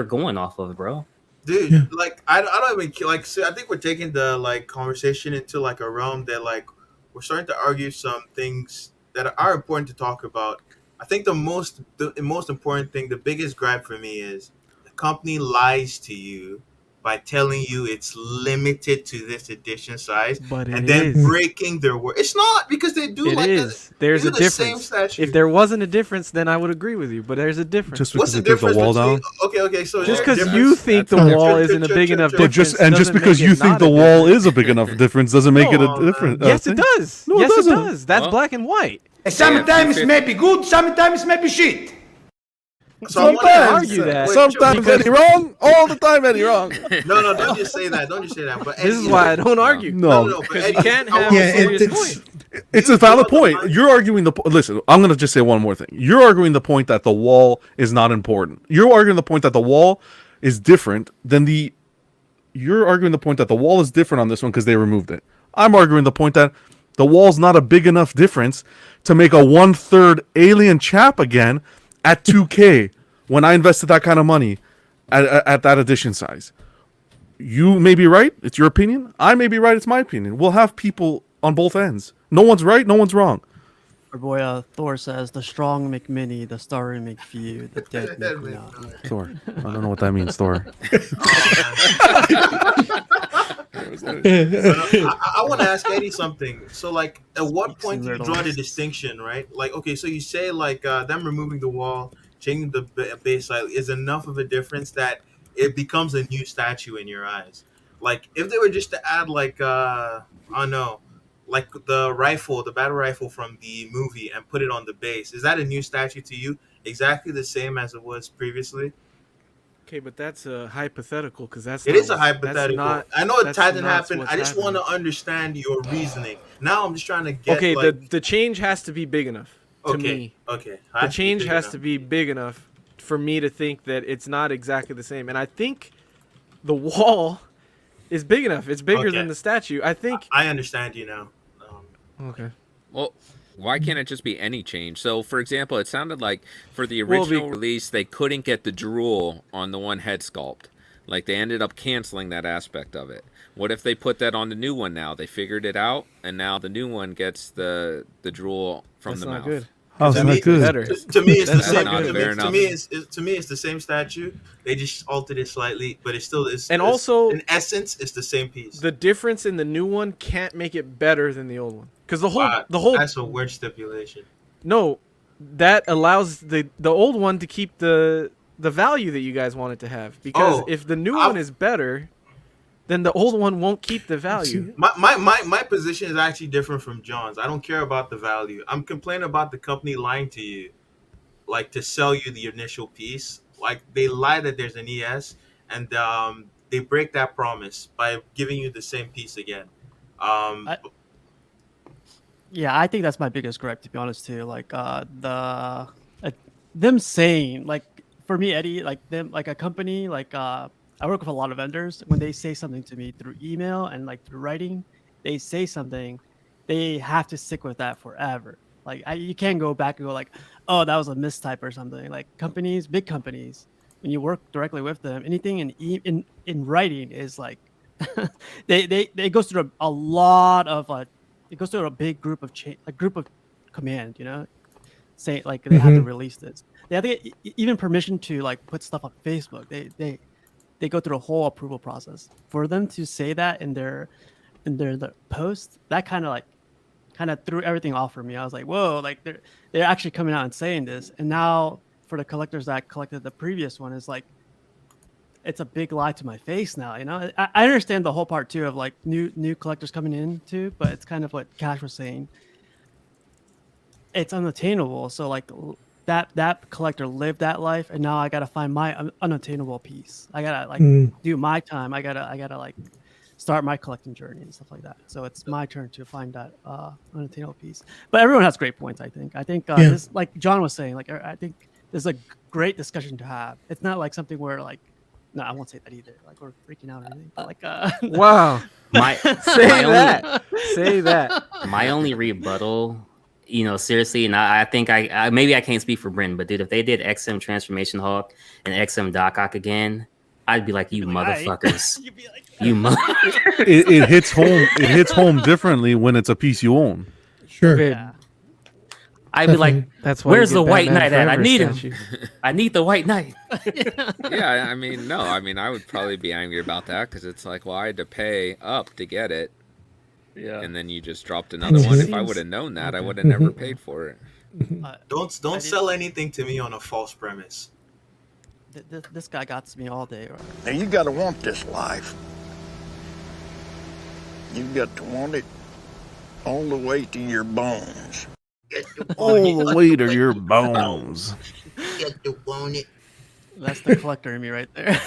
[SPEAKER 7] going off of, bro.
[SPEAKER 3] Dude,
[SPEAKER 2] Yeah.
[SPEAKER 3] like I don't even like. See, I think we're taking the conversation into a realm that we're starting to argue some things that are important to talk about. I think the most important thing, the biggest gripe for me is the company lies to you by telling you it's limited to this edition size,
[SPEAKER 5] But
[SPEAKER 3] and
[SPEAKER 5] it
[SPEAKER 3] then
[SPEAKER 5] is.
[SPEAKER 3] breaking their word. It's not because they do
[SPEAKER 5] It is. There's
[SPEAKER 3] do
[SPEAKER 5] a
[SPEAKER 3] the same
[SPEAKER 5] difference.
[SPEAKER 3] statue.
[SPEAKER 5] If there wasn't a difference, then I would agree with you. But there's a difference.
[SPEAKER 4] Just
[SPEAKER 3] What's
[SPEAKER 4] because
[SPEAKER 3] the
[SPEAKER 4] they took the
[SPEAKER 3] difference
[SPEAKER 4] wall
[SPEAKER 3] between?
[SPEAKER 4] down.
[SPEAKER 3] Okay, so
[SPEAKER 5] just
[SPEAKER 3] there's
[SPEAKER 5] because
[SPEAKER 3] a
[SPEAKER 5] you
[SPEAKER 3] difference.
[SPEAKER 5] think the
[SPEAKER 6] That's
[SPEAKER 5] wall
[SPEAKER 3] different.
[SPEAKER 5] isn't a big enough
[SPEAKER 3] But
[SPEAKER 5] difference,
[SPEAKER 4] Just
[SPEAKER 5] doesn't
[SPEAKER 4] because
[SPEAKER 5] make
[SPEAKER 4] you
[SPEAKER 5] it
[SPEAKER 4] think
[SPEAKER 5] not
[SPEAKER 4] the
[SPEAKER 5] a
[SPEAKER 4] wall
[SPEAKER 5] difference.
[SPEAKER 4] is a big enough difference doesn't make it
[SPEAKER 3] Come
[SPEAKER 4] a
[SPEAKER 3] on,
[SPEAKER 4] different.
[SPEAKER 5] Yes, it
[SPEAKER 4] thing.
[SPEAKER 5] does.
[SPEAKER 4] No, it
[SPEAKER 5] Yes, it
[SPEAKER 4] doesn't.
[SPEAKER 5] does. That's
[SPEAKER 6] Well-
[SPEAKER 5] black and white.
[SPEAKER 9] Sometimes it may be good, sometimes it may be shit.
[SPEAKER 3] So I wanna
[SPEAKER 4] Sometimes,
[SPEAKER 5] argue that.
[SPEAKER 3] wait,
[SPEAKER 4] sometimes
[SPEAKER 3] because-
[SPEAKER 4] Eddie wrong, all the time Eddie wrong.
[SPEAKER 3] No, don't just say that. Don't just say that. But
[SPEAKER 5] This is
[SPEAKER 3] Eddie-
[SPEAKER 5] why I don't argue.
[SPEAKER 4] No,
[SPEAKER 3] but
[SPEAKER 5] Because
[SPEAKER 3] Eddie,
[SPEAKER 5] you can't
[SPEAKER 3] I
[SPEAKER 5] have
[SPEAKER 3] want-
[SPEAKER 2] Yeah,
[SPEAKER 5] a serious
[SPEAKER 2] it's-
[SPEAKER 5] point.
[SPEAKER 4] it's a valid point. You're arguing the listen. I'm going to just say one more thing. You're arguing the point that the wall is not important. You're arguing the point that the wall is different than the. You're arguing the point that the wall is different on this one because they removed it. I'm arguing the point that the wall's not a big enough difference to make a 1/3 alien chap again at 2K when I invested that kind of money at that edition size. You may be right. It's your opinion. I may be right. It's my opinion. We'll have people on both ends. No one's right. No one's wrong.
[SPEAKER 1] Our boy Thor says, "The strong make many, the starry make few, the dead make none."
[SPEAKER 4] Thor. I don't know what that means, Thor.
[SPEAKER 3] I want to ask Eddie something. So, at what
[SPEAKER 1] Speaks
[SPEAKER 3] point
[SPEAKER 1] in
[SPEAKER 3] do you
[SPEAKER 1] riddles.
[SPEAKER 3] draw the distinction, right? Okay, so you say them removing the wall, changing the base size is enough of a difference that it becomes a new statue in your eyes. If they were just to add I don't know, the rifle, the battle rifle from the movie, and put it on the base, is that a new statue to you? Exactly the same as it was previously.
[SPEAKER 5] Okay, but that's a hypothetical because that's
[SPEAKER 3] It
[SPEAKER 5] not
[SPEAKER 3] is a
[SPEAKER 5] what's-
[SPEAKER 3] hypothetical.
[SPEAKER 5] That's not,
[SPEAKER 3] I know it
[SPEAKER 5] that's
[SPEAKER 3] hasn't
[SPEAKER 5] not
[SPEAKER 3] happened.
[SPEAKER 5] what's
[SPEAKER 3] I just want to
[SPEAKER 5] happening.
[SPEAKER 3] understand your reasoning. Now I'm just trying to get.
[SPEAKER 5] Okay, the change has to be big enough to me.
[SPEAKER 3] Okay.
[SPEAKER 5] The change has to be big enough for me to think that it's not exactly the same. And I think the wall is big enough. It's bigger
[SPEAKER 3] Okay.
[SPEAKER 5] than the statue. I think.
[SPEAKER 3] I understand you now.
[SPEAKER 5] Okay.
[SPEAKER 6] Well, why can't it just be any change? So, for example, it sounded like for the
[SPEAKER 5] Well,
[SPEAKER 6] original release, they couldn't get the drool on the one head sculpt. Like, they ended up canceling that aspect of it. What if they put that on the new one now? They figured it out, and now the new one gets the drool from
[SPEAKER 5] That's
[SPEAKER 6] the
[SPEAKER 5] not
[SPEAKER 6] mouth.
[SPEAKER 5] good.
[SPEAKER 4] How's
[SPEAKER 3] To
[SPEAKER 4] that
[SPEAKER 3] me,
[SPEAKER 4] good?
[SPEAKER 5] Better.
[SPEAKER 3] to me, it's the
[SPEAKER 5] That's
[SPEAKER 3] same.
[SPEAKER 6] not
[SPEAKER 3] To
[SPEAKER 6] fair
[SPEAKER 3] me, to
[SPEAKER 6] enough.
[SPEAKER 3] me, to me, it's the same statue. They just altered it slightly, but it's still.
[SPEAKER 5] And also,
[SPEAKER 3] in essence, it's the same piece.
[SPEAKER 5] the difference in the new one can't make it better than the old one, because the whole
[SPEAKER 3] That's a weird stipulation.
[SPEAKER 5] no, that allows the old one to keep the value that you guys want it to have. Because if the new one is better, then the old one won't keep the value.
[SPEAKER 3] My position is actually different from John's. I don't care about the value. I'm complaining about the company lying to you, like to sell you the initial piece. Like they lie that there's an ES, and they break that promise by giving you the same piece again.
[SPEAKER 1] Yeah, I think that's my biggest gripe, to be honest, too. Like them saying, like, for me, Eddie, like them, like a company, like I work with a lot of vendors. When they say something to me through email and like through writing, they say something, they have to stick with that forever. Like you can't go back and go like, oh, that was a mistype or something. Like companies, big companies, when you work directly with them, anything in writing is like, they goes through a lot of it goes through a big group of group of command, you know, say like they have to release this. They have to get even permission to like put stuff on Facebook. They go through a whole approval process. For them to say that in their the post, that kind of threw everything off for me. I was like, whoa, like they're actually coming out and saying this. And now for the collectors that collected the previous one, is like, it's a big lie to my face now. You know, I understand the whole part too of like new collectors coming in too, but it's kind of what Cash was saying. It's unattainable. So like that collector lived that life, and now I gotta find my unattainable piece. I gotta like do my time. I gotta like start my collecting journey and stuff like that. So it's my turn to find that unattainable piece. But everyone has great points. I think this, like John was saying, like I think there's a great discussion to have. It's not like something where like, no, I won't say that either. Like we're freaking out or anything. But like
[SPEAKER 5] Wow. Say that.
[SPEAKER 7] My only rebuttal, you know, seriously, and I think I maybe I can't speak for Bryn, but dude, if they did XM Transformation Hawk and XM Doc Ock again, I'd be like, you motherfuckers.
[SPEAKER 1] you'd be like,
[SPEAKER 7] You
[SPEAKER 4] It hits home. It hits home differently when it's a piece you own.
[SPEAKER 2] Sure.
[SPEAKER 1] yeah.
[SPEAKER 7] I'd be like,
[SPEAKER 5] That's why
[SPEAKER 7] where's
[SPEAKER 5] you
[SPEAKER 7] the
[SPEAKER 5] get
[SPEAKER 7] White
[SPEAKER 5] Batman
[SPEAKER 7] Knight at? I
[SPEAKER 5] Forever
[SPEAKER 7] need him.
[SPEAKER 5] statue.
[SPEAKER 7] I need the White Knight.
[SPEAKER 6] Yeah, I mean, no, I mean, I would probably be angry about that because it's like, well, I had to pay up to get it,
[SPEAKER 7] Yeah.
[SPEAKER 6] and then you just dropped another one. If I would have known that, I would have never paid for it.
[SPEAKER 3] Don't sell anything to me on a false premise.
[SPEAKER 1] This guy got to me all day. Right?
[SPEAKER 9] Now you gotta want this life. You got to want it all the way to your bones.
[SPEAKER 4] All the way to your bones.
[SPEAKER 3] Get to want it.
[SPEAKER 1] That's the collector in me right there.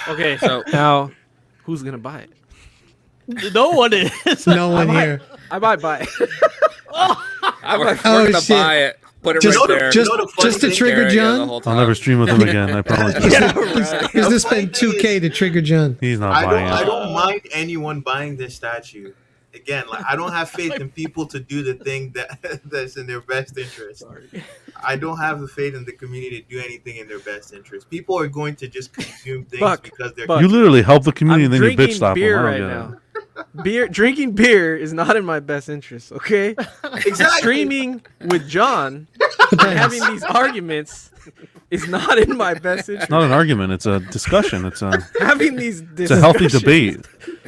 [SPEAKER 5] Okay,
[SPEAKER 6] So
[SPEAKER 5] now who's gonna buy it?
[SPEAKER 1] No one is.
[SPEAKER 2] No one here.
[SPEAKER 5] I might buy it.
[SPEAKER 6] we're
[SPEAKER 2] Oh,
[SPEAKER 6] gonna
[SPEAKER 2] shit.
[SPEAKER 6] buy it. Put it
[SPEAKER 2] Just-
[SPEAKER 6] right there.
[SPEAKER 2] just-
[SPEAKER 3] You know the funny
[SPEAKER 2] just to
[SPEAKER 3] thing?
[SPEAKER 2] trigger
[SPEAKER 6] There you go
[SPEAKER 2] John?
[SPEAKER 6] the whole
[SPEAKER 4] I'll
[SPEAKER 6] time.
[SPEAKER 4] never stream with him again. I promise.
[SPEAKER 2] Is this spend 2K to trigger John?
[SPEAKER 4] He's not
[SPEAKER 3] I
[SPEAKER 4] buying it.
[SPEAKER 3] don't mind anyone buying this statue. Again, like I don't have faith in people to do the thing that's in their best interest.
[SPEAKER 1] Sorry.
[SPEAKER 3] I don't have the faith in the community to do anything in their best interest. People are going to just consume things
[SPEAKER 5] Buck,
[SPEAKER 3] because they're.
[SPEAKER 5] Buck.
[SPEAKER 4] You literally help the community,
[SPEAKER 5] I'm
[SPEAKER 4] and then you bitch
[SPEAKER 5] drinking
[SPEAKER 4] stop
[SPEAKER 5] beer
[SPEAKER 4] them. I
[SPEAKER 5] right
[SPEAKER 4] don't get it.
[SPEAKER 5] now. Drinking beer is not in my best interest. Okay,
[SPEAKER 3] Exactly.
[SPEAKER 5] streaming with John and having these arguments is not in my best interest.
[SPEAKER 4] It's not an argument. It's a discussion. It's
[SPEAKER 5] Having these
[SPEAKER 4] a healthy debate.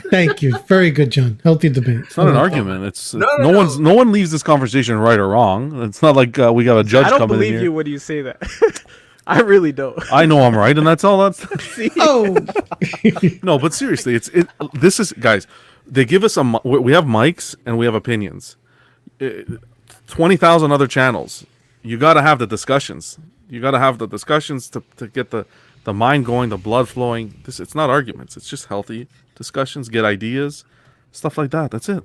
[SPEAKER 2] Thank you. Very good, John. Healthy debate.
[SPEAKER 4] It's not an argument. It's
[SPEAKER 3] No,
[SPEAKER 4] no one leaves this conversation right or wrong. It's not like we got a judge
[SPEAKER 5] I don't
[SPEAKER 4] coming in
[SPEAKER 5] believe
[SPEAKER 4] here.
[SPEAKER 5] you when you say that. I really don't.
[SPEAKER 4] I know I'm right, and that's all. That's
[SPEAKER 2] Oh,
[SPEAKER 4] no, but seriously, this is guys. They give us we have mics and we have opinions. 20,000 other channels. You got to have the discussions. You got to have the discussions to get the mind going, the blood flowing. It's not arguments. It's just healthy discussions, get ideas, stuff like that. That's it.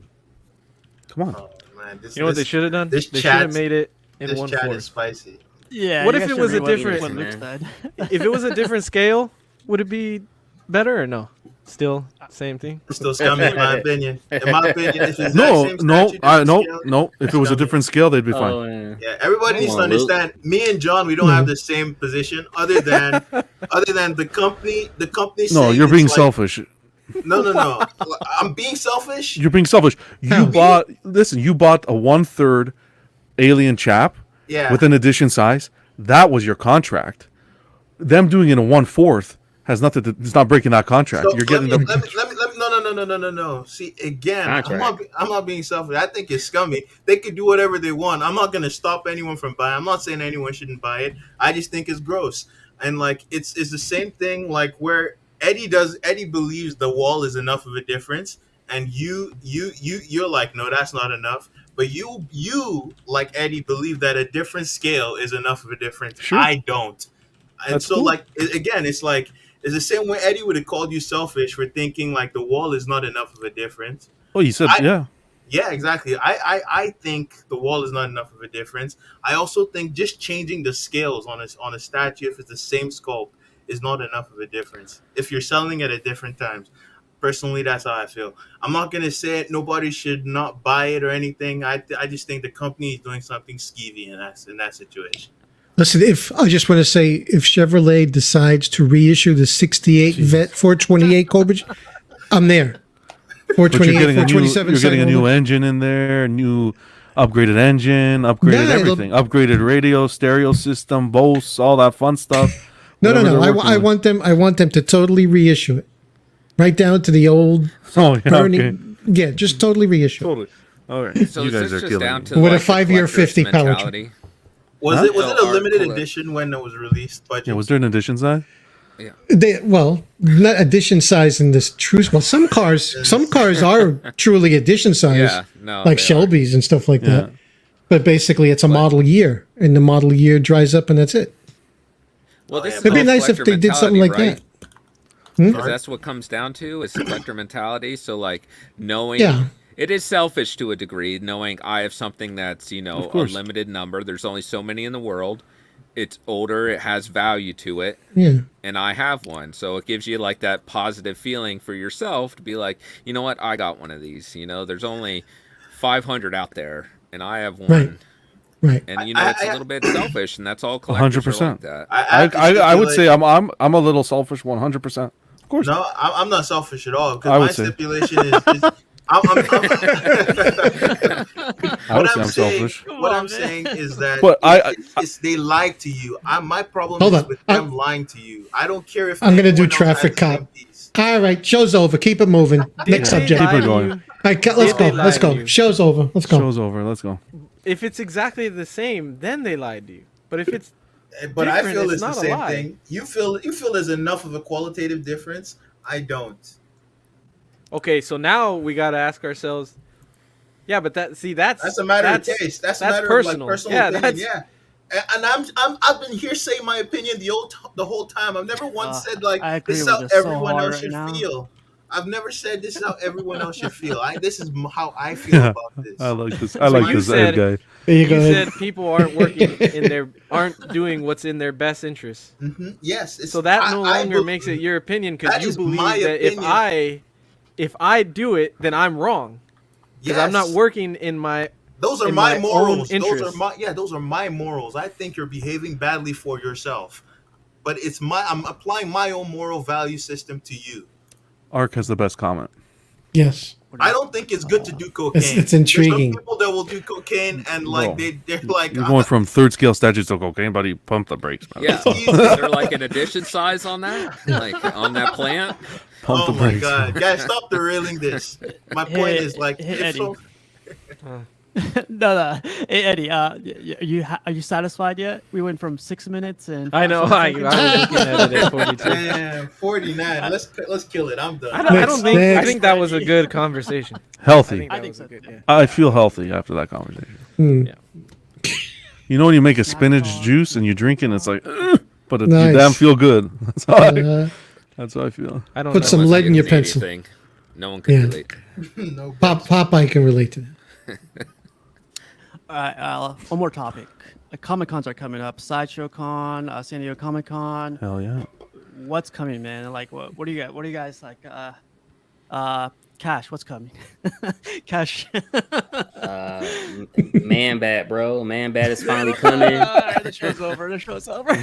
[SPEAKER 4] Come on.
[SPEAKER 3] Oh, man,
[SPEAKER 5] You know what they should have done? They
[SPEAKER 3] this
[SPEAKER 5] should have
[SPEAKER 3] chat's-
[SPEAKER 5] made it in
[SPEAKER 3] This chat
[SPEAKER 5] 1/4.
[SPEAKER 3] is spicy.
[SPEAKER 1] Yeah.
[SPEAKER 5] What
[SPEAKER 1] you
[SPEAKER 5] if
[SPEAKER 1] guys
[SPEAKER 5] it was
[SPEAKER 1] should
[SPEAKER 5] a
[SPEAKER 1] read
[SPEAKER 5] different-
[SPEAKER 1] what Luke
[SPEAKER 7] Man.
[SPEAKER 1] said.
[SPEAKER 5] If it was a different scale, would it be better or no? Still same thing.
[SPEAKER 3] It's still scummy, in my opinion. In my opinion, it's the exact
[SPEAKER 4] No,
[SPEAKER 3] same
[SPEAKER 4] no,
[SPEAKER 3] statue, different scale.
[SPEAKER 4] no. If it was a different scale, they'd be fine.
[SPEAKER 7] Oh, yeah.
[SPEAKER 3] Yeah, everybody needs to
[SPEAKER 7] Come on, Luke.
[SPEAKER 3] understand. Me and John, we don't have the same position. Other than the company. The company.
[SPEAKER 4] No,
[SPEAKER 3] saying
[SPEAKER 4] you're
[SPEAKER 3] it's
[SPEAKER 4] being
[SPEAKER 3] like-
[SPEAKER 4] selfish.
[SPEAKER 3] No. I'm being selfish.
[SPEAKER 4] You're being selfish. You bought a 1/3 alien chap
[SPEAKER 3] Yeah.
[SPEAKER 4] with an edition size, that was your contract. Them doing it in 1/4 has nothing to. It's not breaking that contract.
[SPEAKER 3] So
[SPEAKER 4] You're getting
[SPEAKER 3] let me,
[SPEAKER 4] them.
[SPEAKER 3] let me, no. See, again,
[SPEAKER 7] Contract.
[SPEAKER 3] I'm not being selfish. I think it's scummy. They could do whatever they want. I'm not gonna stop anyone from buying. I'm not saying anyone shouldn't buy it. I just think it's gross. And like it's the same thing like where Eddie believes the wall is enough of a difference, and you're like, no, that's not enough. But you like Eddie believe that a different scale is enough of a difference.
[SPEAKER 4] Sure.
[SPEAKER 3] I don't. And
[SPEAKER 4] That's
[SPEAKER 3] so
[SPEAKER 4] cool.
[SPEAKER 3] like again, it's like it's the same way Eddie would have called you selfish for thinking like the wall is not enough of a difference.
[SPEAKER 4] Oh, you said yeah.
[SPEAKER 3] Yeah, exactly. I think the wall is not enough of a difference. I also think just changing the scales on a statue if it's the same sculpt is not enough of a difference. If you're selling it at different times. Personally, that's how I feel. I'm not gonna say it. Nobody should not buy it or anything. I just think the company is doing something skeevy in that situation.
[SPEAKER 2] Listen, if I just want to say, if Chevrolet decides to reissue the '68 Vet 428 Cobra, I'm there.
[SPEAKER 4] But you're
[SPEAKER 2] 428,
[SPEAKER 4] getting a new,
[SPEAKER 2] 427.
[SPEAKER 4] you're getting a new
[SPEAKER 2] Sagamore.
[SPEAKER 4] engine in there, a new upgraded engine, upgraded
[SPEAKER 2] Yeah, it'll-
[SPEAKER 4] everything, upgraded radio, stereo system, Bose, all that fun stuff.
[SPEAKER 2] No.
[SPEAKER 4] Whatever they're
[SPEAKER 2] I
[SPEAKER 4] working with.
[SPEAKER 2] want them to totally reissue it, right down to the old
[SPEAKER 4] Oh, yeah,
[SPEAKER 2] Bernie.
[SPEAKER 4] okay.
[SPEAKER 2] Yeah, just totally reissue. it.
[SPEAKER 4] Totally. All right.
[SPEAKER 6] So
[SPEAKER 4] you
[SPEAKER 6] is
[SPEAKER 4] guys
[SPEAKER 6] this
[SPEAKER 4] are
[SPEAKER 6] just
[SPEAKER 4] killing
[SPEAKER 6] down
[SPEAKER 4] me.
[SPEAKER 6] to
[SPEAKER 2] With a
[SPEAKER 6] like, the
[SPEAKER 2] 5-year,
[SPEAKER 6] collector's
[SPEAKER 2] 50 power
[SPEAKER 6] mentality?
[SPEAKER 3] Was
[SPEAKER 4] Huh?
[SPEAKER 3] it a
[SPEAKER 6] Art
[SPEAKER 3] limited
[SPEAKER 6] collect-
[SPEAKER 3] edition when it was released? Budget?
[SPEAKER 4] Yeah, was there an edition side?
[SPEAKER 2] Not edition size in this true. Well, some cars are truly edition size,
[SPEAKER 6] Yeah, no,
[SPEAKER 2] like
[SPEAKER 6] they
[SPEAKER 2] Shelby's and stuff like
[SPEAKER 4] Yeah.
[SPEAKER 2] that. But basically, it's a model year, and the model year dries up, and that's it.
[SPEAKER 6] Well, this is
[SPEAKER 2] It'd be
[SPEAKER 6] the
[SPEAKER 2] nice if
[SPEAKER 6] collector
[SPEAKER 2] they did something like
[SPEAKER 6] mentality,
[SPEAKER 2] that.
[SPEAKER 6] right? 'Cause that's what comes down to is collector mentality. So like knowing
[SPEAKER 2] Yeah.
[SPEAKER 6] it is selfish to a degree, knowing I have something that's, you know,
[SPEAKER 4] Of
[SPEAKER 6] a
[SPEAKER 4] course.
[SPEAKER 6] limited number. There's only so many in the world. It's older, it has value to it,
[SPEAKER 2] Yeah.
[SPEAKER 6] and I have one. So it gives you like that positive feeling for yourself to be like, you know what, I got one of these. You know, there's only 500 out there, and I have one.
[SPEAKER 2] Right. Right.
[SPEAKER 6] And you know, it's a little bit selfish, and that's all collectors
[SPEAKER 4] 100%.
[SPEAKER 6] are like that.
[SPEAKER 4] I would say I'm a little selfish 100%. Of course.
[SPEAKER 3] No, I'm not selfish at all.
[SPEAKER 4] I
[SPEAKER 3] Because
[SPEAKER 4] would
[SPEAKER 3] my
[SPEAKER 4] say.
[SPEAKER 3] stipulation is I'm
[SPEAKER 4] I would say I'm selfish.
[SPEAKER 3] what I'm saying is that
[SPEAKER 4] But
[SPEAKER 3] it's they lied to you. My problem
[SPEAKER 2] Hold
[SPEAKER 3] is
[SPEAKER 2] on.
[SPEAKER 3] with them lying to you. I don't care if
[SPEAKER 2] I'm gonna do
[SPEAKER 3] anyone else
[SPEAKER 2] traffic
[SPEAKER 3] has the same
[SPEAKER 2] cop.
[SPEAKER 3] piece.
[SPEAKER 2] All right, show's over. Keep it moving. Next
[SPEAKER 5] they
[SPEAKER 2] subject.
[SPEAKER 5] lie
[SPEAKER 4] Keep it
[SPEAKER 5] to
[SPEAKER 4] going.
[SPEAKER 5] you?
[SPEAKER 2] All right, let's
[SPEAKER 5] Did
[SPEAKER 2] go.
[SPEAKER 5] they
[SPEAKER 2] Let's
[SPEAKER 5] lie
[SPEAKER 2] go.
[SPEAKER 5] to you?
[SPEAKER 2] Show's over. Let's go.
[SPEAKER 4] Show's over. Let's go.
[SPEAKER 5] If it's exactly the same, then they lied to you. But if it's
[SPEAKER 3] But I
[SPEAKER 5] different,
[SPEAKER 3] feel
[SPEAKER 5] it's
[SPEAKER 3] it's the
[SPEAKER 5] not a
[SPEAKER 3] same
[SPEAKER 5] lie.
[SPEAKER 3] thing. You feel there's enough of a qualitative difference. I don't.
[SPEAKER 5] okay, so now we got to ask ourselves. Yeah, but that's
[SPEAKER 3] That's a matter of taste. That's a matter
[SPEAKER 5] personal.
[SPEAKER 3] of like personal
[SPEAKER 5] Yeah,
[SPEAKER 3] opinion.
[SPEAKER 5] that's-
[SPEAKER 3] Yeah. And I've been here saying my opinion the whole time. I've never once said like
[SPEAKER 1] I agree
[SPEAKER 3] this is
[SPEAKER 1] with
[SPEAKER 3] how
[SPEAKER 1] this so
[SPEAKER 3] everyone
[SPEAKER 1] hard
[SPEAKER 3] else
[SPEAKER 1] right
[SPEAKER 3] should
[SPEAKER 1] now.
[SPEAKER 3] feel. I've never said this is how everyone else should feel. This is how I feel about this.
[SPEAKER 4] I like this. I like
[SPEAKER 5] you
[SPEAKER 4] this
[SPEAKER 5] said-
[SPEAKER 4] Ed guy.
[SPEAKER 2] There you
[SPEAKER 5] You
[SPEAKER 2] go.
[SPEAKER 5] said people aren't working aren't doing what's in their best interest.
[SPEAKER 3] Yes. It's,
[SPEAKER 5] So that
[SPEAKER 3] I-
[SPEAKER 5] no
[SPEAKER 3] I
[SPEAKER 5] longer
[SPEAKER 3] bel-
[SPEAKER 5] makes it your opinion because
[SPEAKER 3] That
[SPEAKER 5] you
[SPEAKER 3] is
[SPEAKER 5] believe
[SPEAKER 3] my
[SPEAKER 5] that
[SPEAKER 3] opinion.
[SPEAKER 5] if I do it, then I'm wrong because I'm not
[SPEAKER 3] Yes.
[SPEAKER 5] working in my.
[SPEAKER 3] Those are
[SPEAKER 5] in
[SPEAKER 3] my
[SPEAKER 5] my
[SPEAKER 3] morals.
[SPEAKER 5] own
[SPEAKER 3] Those are
[SPEAKER 5] interest.
[SPEAKER 3] those are my morals. I think you're behaving badly for yourself. But I'm applying my own moral value system to you.
[SPEAKER 4] Ark has the best comment.
[SPEAKER 2] Yes.
[SPEAKER 3] I don't think it's good to do cocaine.
[SPEAKER 2] It's intriguing.
[SPEAKER 3] There's some people that will do cocaine and like
[SPEAKER 4] Bro,
[SPEAKER 3] they're like
[SPEAKER 4] You're going from third scale statutes to cocaine, buddy. Pump the brakes, man.
[SPEAKER 6] Yeah,
[SPEAKER 3] It's easy.
[SPEAKER 6] is there like an edition size on that? Like on that plant?
[SPEAKER 4] Pump
[SPEAKER 3] oh
[SPEAKER 4] the
[SPEAKER 3] my
[SPEAKER 4] brakes.
[SPEAKER 3] god, guys, stop derailing this. My point
[SPEAKER 1] Hey,
[SPEAKER 3] is like
[SPEAKER 1] hey,
[SPEAKER 3] if
[SPEAKER 1] Eddie.
[SPEAKER 3] so,
[SPEAKER 1] No. Hey Eddie, are you satisfied yet? We went from 6 minutes and
[SPEAKER 5] I know.
[SPEAKER 1] 5
[SPEAKER 5] I
[SPEAKER 1] seconds.
[SPEAKER 5] was looking at it at 42.
[SPEAKER 3] damn, 49. Let's kill it. I'm done.
[SPEAKER 5] I don't think. I
[SPEAKER 2] Next.
[SPEAKER 5] think that was a good conversation.
[SPEAKER 4] Healthy.
[SPEAKER 5] that
[SPEAKER 1] think
[SPEAKER 5] was a
[SPEAKER 1] so,
[SPEAKER 5] good.
[SPEAKER 1] too.
[SPEAKER 5] Yeah.
[SPEAKER 4] I feel healthy after that conversation.
[SPEAKER 2] Hmm.
[SPEAKER 4] You know when you make a spinach juice and you drink it, and it's like, "Ugh," but you
[SPEAKER 2] Nice.
[SPEAKER 4] damn feel good. That's how I feel.
[SPEAKER 5] I don't
[SPEAKER 2] Put
[SPEAKER 5] know.
[SPEAKER 2] some
[SPEAKER 6] Unless
[SPEAKER 2] lead in
[SPEAKER 6] you
[SPEAKER 2] your
[SPEAKER 6] get the
[SPEAKER 2] pencil.
[SPEAKER 6] thing. No one can
[SPEAKER 2] Yeah.
[SPEAKER 6] relate.
[SPEAKER 3] No,
[SPEAKER 2] Popeye can relate to that.
[SPEAKER 1] All right, one more topic. Comic Cons are coming up. Sideshow Con, San Diego Comic Con.
[SPEAKER 4] Hell yeah.
[SPEAKER 1] What's coming, man? Like, what do you got? What do you guys like? Cash, what's coming? Cash.
[SPEAKER 7] Man Bat, bro. Man Bat is finally coming.
[SPEAKER 1] The show's over. The show's over.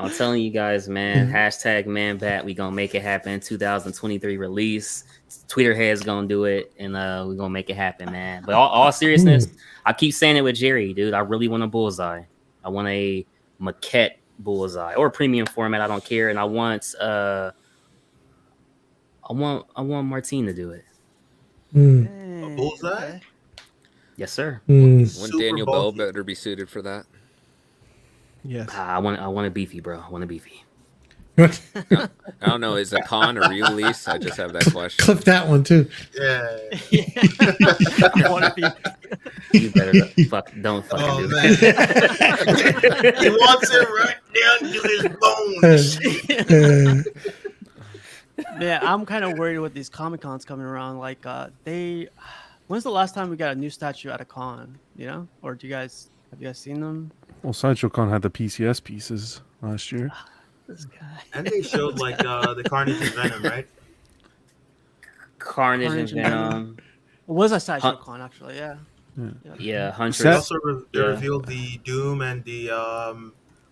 [SPEAKER 7] I'm telling you guys, man. Hashtag man bat. We gonna make it happen. 2023 release. Twitter head's gonna do it, and we're gonna make it happen, man. But all seriousness, I keep saying it with Jerry, dude. I really want a bullseye. I want a maquette bullseye or premium format. I don't care, and I want Martine to do it.
[SPEAKER 3] A bullseye?
[SPEAKER 1] Okay.
[SPEAKER 7] Yes, sir.
[SPEAKER 6] Wouldn't
[SPEAKER 3] Super
[SPEAKER 6] Daniel Bell
[SPEAKER 3] bulky.
[SPEAKER 6] better be suited for that?
[SPEAKER 5] Yes.
[SPEAKER 7] I want a beefy, bro. I want a beefy.
[SPEAKER 6] I don't know. Is it con or re-release? I just have that question.
[SPEAKER 2] Clip that one too.
[SPEAKER 3] Yeah.
[SPEAKER 1] I want to be.
[SPEAKER 7] You better don't fucking
[SPEAKER 3] Oh
[SPEAKER 7] do
[SPEAKER 3] man.
[SPEAKER 7] it.
[SPEAKER 3] He wants it right down to his bones.
[SPEAKER 1] Yeah, I'm kind of worried with these Comic Cons coming around. Like, when's the last time we got a new statue at a con? You know, or have you guys seen them?
[SPEAKER 4] Well, Sideshow Con had the PCS pieces last year.
[SPEAKER 1] This guy.
[SPEAKER 3] And they showed like the Carnage and Venom, right?
[SPEAKER 7] Carnage and
[SPEAKER 1] and
[SPEAKER 7] Venom.
[SPEAKER 1] It was a sideshow con actually, yeah.
[SPEAKER 7] Yeah, Huntress.
[SPEAKER 3] They also they
[SPEAKER 7] Yeah.
[SPEAKER 3] revealed the Doom and the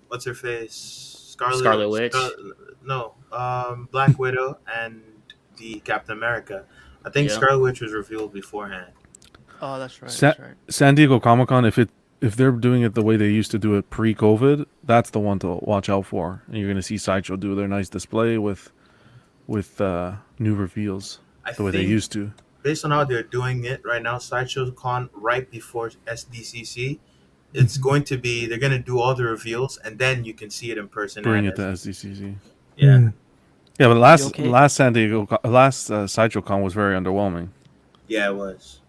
[SPEAKER 3] what's her face?
[SPEAKER 7] Scarlet Witch.
[SPEAKER 3] Black Widow and the Captain America. I think
[SPEAKER 7] Yeah.
[SPEAKER 3] Scarlet Witch was revealed beforehand.
[SPEAKER 1] Oh, that's right.
[SPEAKER 4] Sa-
[SPEAKER 1] That's right.
[SPEAKER 4] San Diego Comic Con, if they're doing it the way they used to do it pre-COVID, that's the one to watch out for. And you're going to see Sideshow do their nice display with new reveals the way they used to.
[SPEAKER 3] Based on how they're doing it right now, Sideshow Con right before SDCC, it's going to be they're going to do all the reveals and then you can see it in person.
[SPEAKER 4] Bring
[SPEAKER 3] right
[SPEAKER 4] it to
[SPEAKER 3] at
[SPEAKER 4] SDCC.
[SPEAKER 3] Yeah.
[SPEAKER 4] Yeah, but
[SPEAKER 1] okay?
[SPEAKER 4] last Sideshow Con was very underwhelming.
[SPEAKER 3] Yeah, it was.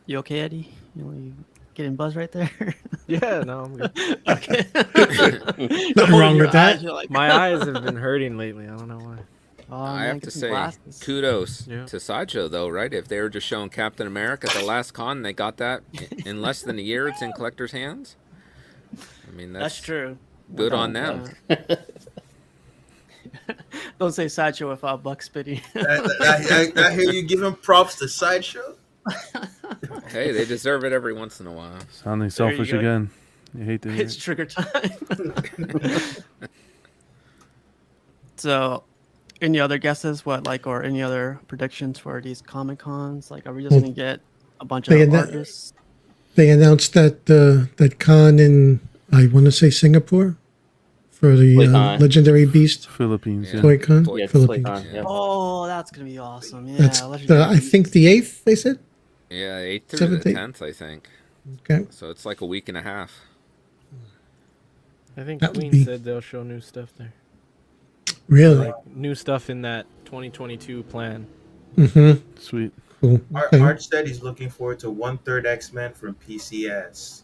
[SPEAKER 1] You okay, Eddie? You getting buzzed right there?
[SPEAKER 5] Yeah, no, I'm good.
[SPEAKER 1] Okay.
[SPEAKER 2] Nothing wrong with that.
[SPEAKER 5] My eyes have been hurting lately. I don't know why.
[SPEAKER 1] Oh,
[SPEAKER 6] I
[SPEAKER 1] man,
[SPEAKER 6] have
[SPEAKER 1] get
[SPEAKER 6] to
[SPEAKER 1] some
[SPEAKER 6] say,
[SPEAKER 1] glasses.
[SPEAKER 6] kudos
[SPEAKER 5] Yeah.
[SPEAKER 6] to Sideshow, though, right? If they were just showing Captain America at the last con, they got that in less than a year. It's in collectors' hands. I mean,
[SPEAKER 1] That's true.
[SPEAKER 6] good on them.
[SPEAKER 1] Don't say sideshow without buck spitting.
[SPEAKER 3] I hear you giving props to Sideshow.
[SPEAKER 6] Hey, they deserve it every once in a while.
[SPEAKER 4] Sounding selfish
[SPEAKER 1] go.
[SPEAKER 4] again. You hate to hear
[SPEAKER 1] It's
[SPEAKER 4] it.
[SPEAKER 1] trigger time. So, any other guesses? Or any other predictions for these Comic Cons? Like, are we just
[SPEAKER 2] Well,
[SPEAKER 1] gonna get a bunch
[SPEAKER 2] they
[SPEAKER 1] of
[SPEAKER 2] anno-
[SPEAKER 1] artists?
[SPEAKER 2] They announced that that con in, I want to say, Singapore for the
[SPEAKER 7] Toy-Con.
[SPEAKER 2] Legendary Beast
[SPEAKER 4] Philippines, yeah.
[SPEAKER 2] Toy Con.
[SPEAKER 7] Yeah,
[SPEAKER 2] Philippines.
[SPEAKER 7] Toy-Con, yeah.
[SPEAKER 1] Oh, that's gonna be awesome. Yeah,
[SPEAKER 2] That's
[SPEAKER 1] Legendary
[SPEAKER 2] I think the 8th. They said.
[SPEAKER 6] Yeah, 8th through the
[SPEAKER 2] 17th.
[SPEAKER 6] 10th, I think.
[SPEAKER 2] Okay.
[SPEAKER 6] So it's like a week and a half.
[SPEAKER 5] I think
[SPEAKER 2] That would
[SPEAKER 5] Queen
[SPEAKER 2] be-
[SPEAKER 5] said they'll show new stuff there.
[SPEAKER 2] Really.
[SPEAKER 5] Like new stuff in that 2022 plan.
[SPEAKER 2] Mm-hmm.
[SPEAKER 4] Sweet.
[SPEAKER 2] Cool. Okay.
[SPEAKER 3] Art said he's looking forward to 1/3 X-Men from PCS.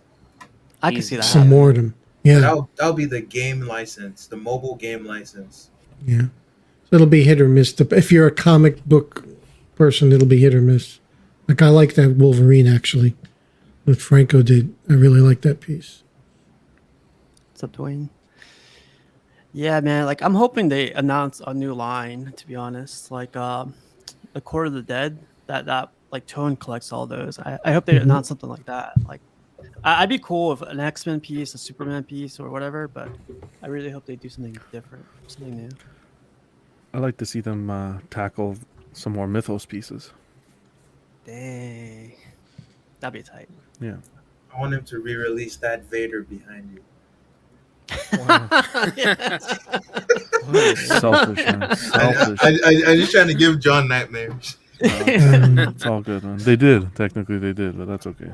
[SPEAKER 1] I can see that.
[SPEAKER 2] Some more of them. Yeah.
[SPEAKER 3] That'll be the game license, the mobile game license.
[SPEAKER 2] Yeah. So it'll be hit or miss. If you're a comic book person, it'll be hit or miss. Like, I like that Wolverine, actually. What Franco did. I really like that piece.
[SPEAKER 1] What's up, Dwayne? Yeah, man. Like, I'm hoping they announce a new line. To be honest, like the Court of the Dead. That like Tone collects all those. I hope they announce something like that. Like, I'd be cool with an X-Men piece, a Superman piece, or whatever. But I really hope they do something different, something new.
[SPEAKER 4] I'd like to see them tackle some more Mythos pieces.
[SPEAKER 1] Dang, that'd be tight.
[SPEAKER 4] Yeah.
[SPEAKER 3] I want him to re-release that Vader behind you.
[SPEAKER 4] Selfish, man. Selfish.
[SPEAKER 3] I just trying to give John nightmares.
[SPEAKER 4] It's all good, man. They did. Technically, they did, but that's okay.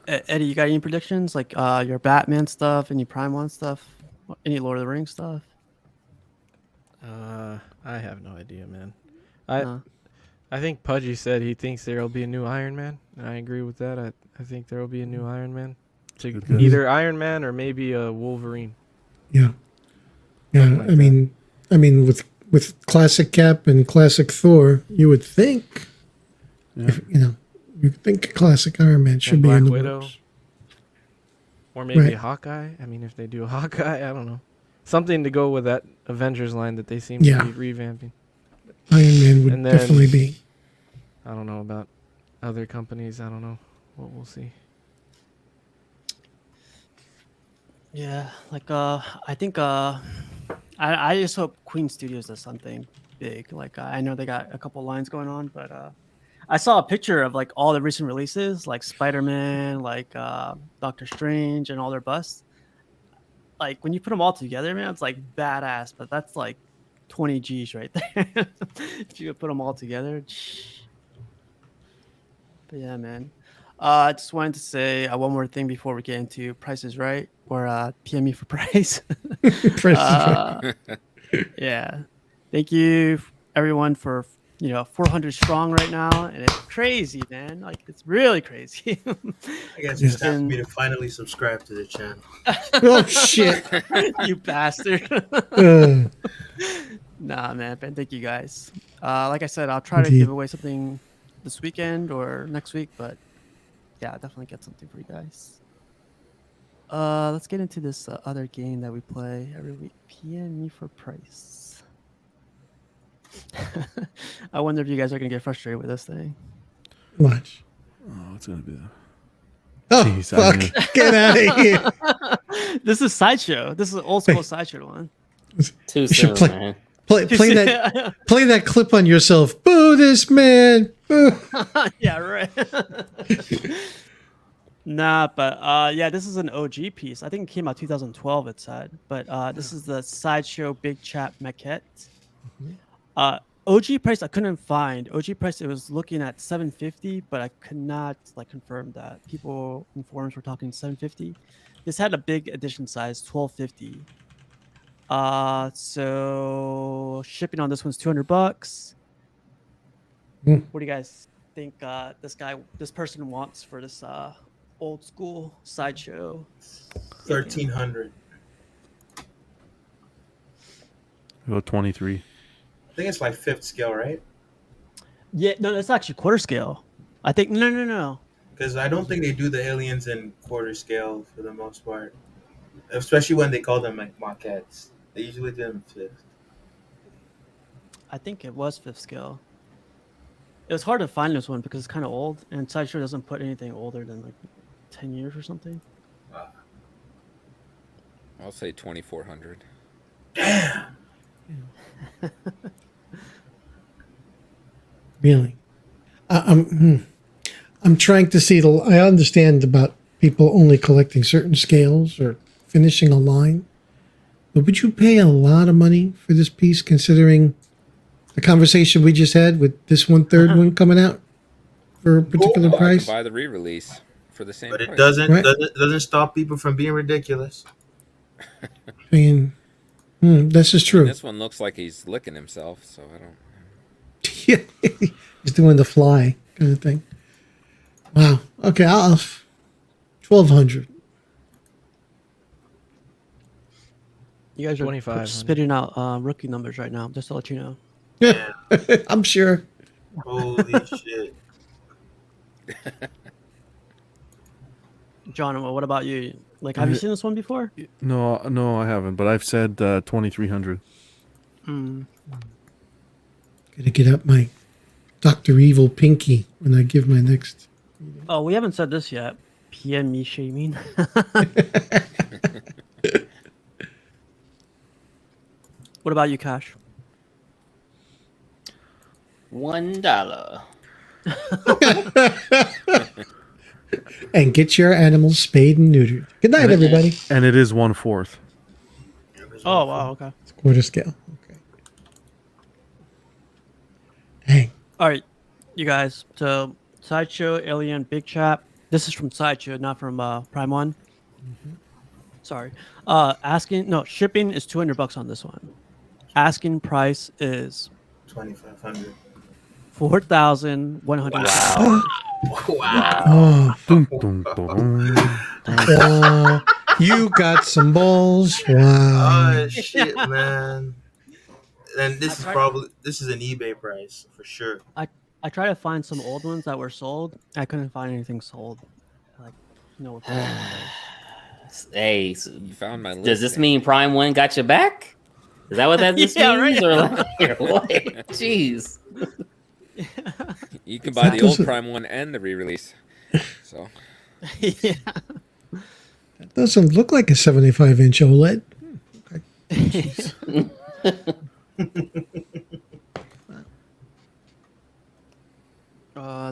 [SPEAKER 1] Eddie, you got any predictions? Like your Batman stuff, any Prime One stuff, any Lord of the Rings stuff?
[SPEAKER 5] I have no idea, man.
[SPEAKER 1] No.
[SPEAKER 5] I think Pudgy said he thinks there will be a new Iron Man, and I agree with that. I think there will be a new Iron Man.
[SPEAKER 4] Good guess.
[SPEAKER 5] Either Iron Man or maybe a Wolverine.
[SPEAKER 2] Yeah. Yeah.
[SPEAKER 5] Like
[SPEAKER 2] I mean, with classic Cap and classic Thor, you would think,
[SPEAKER 4] Yeah.
[SPEAKER 2] you think classic Iron Man should
[SPEAKER 5] And
[SPEAKER 2] be
[SPEAKER 5] Black
[SPEAKER 2] in the
[SPEAKER 5] Widow.
[SPEAKER 2] works.
[SPEAKER 5] Or maybe
[SPEAKER 2] Right.
[SPEAKER 5] a Hawkeye. I mean, if they do a Hawkeye, I don't know. Something to go with that Avengers line that they seem
[SPEAKER 2] Yeah.
[SPEAKER 5] to be revamping.
[SPEAKER 2] Iron Man would
[SPEAKER 5] And then-
[SPEAKER 2] definitely be.
[SPEAKER 5] I don't know about other companies. I don't know. We'll see.
[SPEAKER 1] Yeah, like I think I just hope Queen Studios does something big. Like I know they got a couple lines going on, but I saw a picture of like all the recent releases, like Spider-Man, like Doctor Strange, and all their busts. Like when you put them all together, man, it's like badass. But that's like 20 G's right there. If you could put them all together. But yeah, man. I just wanted to say one more thing before we get into Price is Right or PME for Price.
[SPEAKER 2] Price is Right.
[SPEAKER 1] Yeah. Thank you, everyone, for 400 strong right now, and it's crazy, man. Like it's really crazy.
[SPEAKER 3] I guess it's time for me to finally subscribe to the channel.
[SPEAKER 2] Oh shit!
[SPEAKER 1] You bastard.
[SPEAKER 2] Uh,
[SPEAKER 1] Nah, man. Thank you guys. Like I said, I'll try to
[SPEAKER 2] Indeed.
[SPEAKER 1] give away something this weekend or next week, but yeah, I'll definitely get something for you guys. Let's get into this other game that we play every week. PM me for Price. I wonder if you guys are gonna get frustrated with this thing.
[SPEAKER 2] Watch.
[SPEAKER 4] Oh, it's gonna be that.
[SPEAKER 2] Oh
[SPEAKER 4] Jeez, I
[SPEAKER 2] fuck!
[SPEAKER 4] knew it.
[SPEAKER 2] Get out of here!
[SPEAKER 1] This is Sideshow. This is an old school Sideshow one.
[SPEAKER 7] Too
[SPEAKER 2] You should
[SPEAKER 7] soon,
[SPEAKER 2] play,
[SPEAKER 7] man.
[SPEAKER 2] play that. Play that clip on yourself. Boo this man. Boo.
[SPEAKER 1] Yeah, right. Nah, but yeah, this is an OG piece. I think it came out 2012. It said, but this is the Sideshow Big Chap maquette. OG price I couldn't find. OG price it was looking at 750, but I could not like confirm that. People in forums were talking 750. This had a big edition size, 1250. So shipping on this one's $200.
[SPEAKER 2] Hmm.
[SPEAKER 1] What do you guys think this person wants for this old school Sideshow?
[SPEAKER 3] 1,300.
[SPEAKER 4] About 23.
[SPEAKER 3] I think it's like 5th scale, right?
[SPEAKER 1] Yeah, no, that's actually quarter scale. I think no.
[SPEAKER 3] Because I don't think they do the aliens in quarter scale for the most part, especially when they call them like maquettes. They usually do them in 5th.
[SPEAKER 1] I think it was 5th scale. It was hard to find this one because it's kind of old, and Sideshow doesn't put anything older than like 10 years or something.
[SPEAKER 6] I'll say 2,400.
[SPEAKER 3] Damn.
[SPEAKER 2] Really? I'm trying to see the. I understand about people only collecting certain scales or finishing a line, but would you pay a lot of money for this piece, considering the conversation we just had with this 1/3 one coming out for a particular
[SPEAKER 6] I could
[SPEAKER 2] price?
[SPEAKER 6] buy the re-release for the same
[SPEAKER 3] But
[SPEAKER 6] price.
[SPEAKER 3] it doesn't
[SPEAKER 2] Right.
[SPEAKER 3] doesn't stop people from being ridiculous.
[SPEAKER 2] I mean, this is true.
[SPEAKER 6] This one looks like he's licking himself, so I don't.
[SPEAKER 2] Yeah, he's doing the fly kind of thing. Wow. Okay, I'll 1,200.
[SPEAKER 1] You guys are
[SPEAKER 5] 2,500.
[SPEAKER 1] spitting out rookie numbers right now, just to let you know.
[SPEAKER 2] Yeah, I'm sure.
[SPEAKER 3] Holy shit.
[SPEAKER 1] John, what about you? Like, have you seen this one before?
[SPEAKER 4] No, I haven't. But I've said 2,300.
[SPEAKER 1] Mm.
[SPEAKER 2] Gotta get up my Dr. Evil pinky when I give my next.
[SPEAKER 1] Oh, we haven't said this yet. PM me shaming. What about you, Cash?
[SPEAKER 7] $1.
[SPEAKER 2] And get your animals spayed and neutered. Good night, everybody.
[SPEAKER 4] And it is 1/4.
[SPEAKER 1] Oh, wow, okay.
[SPEAKER 2] It's quarter scale. Okay. Dang.
[SPEAKER 1] All right, you guys. So, Sideshow, Alien, Big Chap. This is from Sideshow, not from Prime One. Sorry. Shipping is $200 on this one. Asking price is
[SPEAKER 3] 2,500.
[SPEAKER 1] $4,100.
[SPEAKER 2] Oh,
[SPEAKER 4] Dun, dun, dun.
[SPEAKER 2] wow. You got some balls. Wow.
[SPEAKER 3] Oh shit, man. And this is an eBay price for sure.
[SPEAKER 1] I tried to find some old ones that were sold. I couldn't find anything sold. Like, what
[SPEAKER 7] Hey, so
[SPEAKER 6] You found my list.
[SPEAKER 7] does this mean Prime One got your back? Is that what that just
[SPEAKER 1] Yeah,
[SPEAKER 7] means?
[SPEAKER 1] right.
[SPEAKER 7] Or like, what? Jeez.
[SPEAKER 6] You can buy the
[SPEAKER 2] That
[SPEAKER 6] old
[SPEAKER 2] doesn't-
[SPEAKER 6] Prime one and the re-release. So
[SPEAKER 1] yeah.
[SPEAKER 2] That doesn't look like a 75-inch OLED.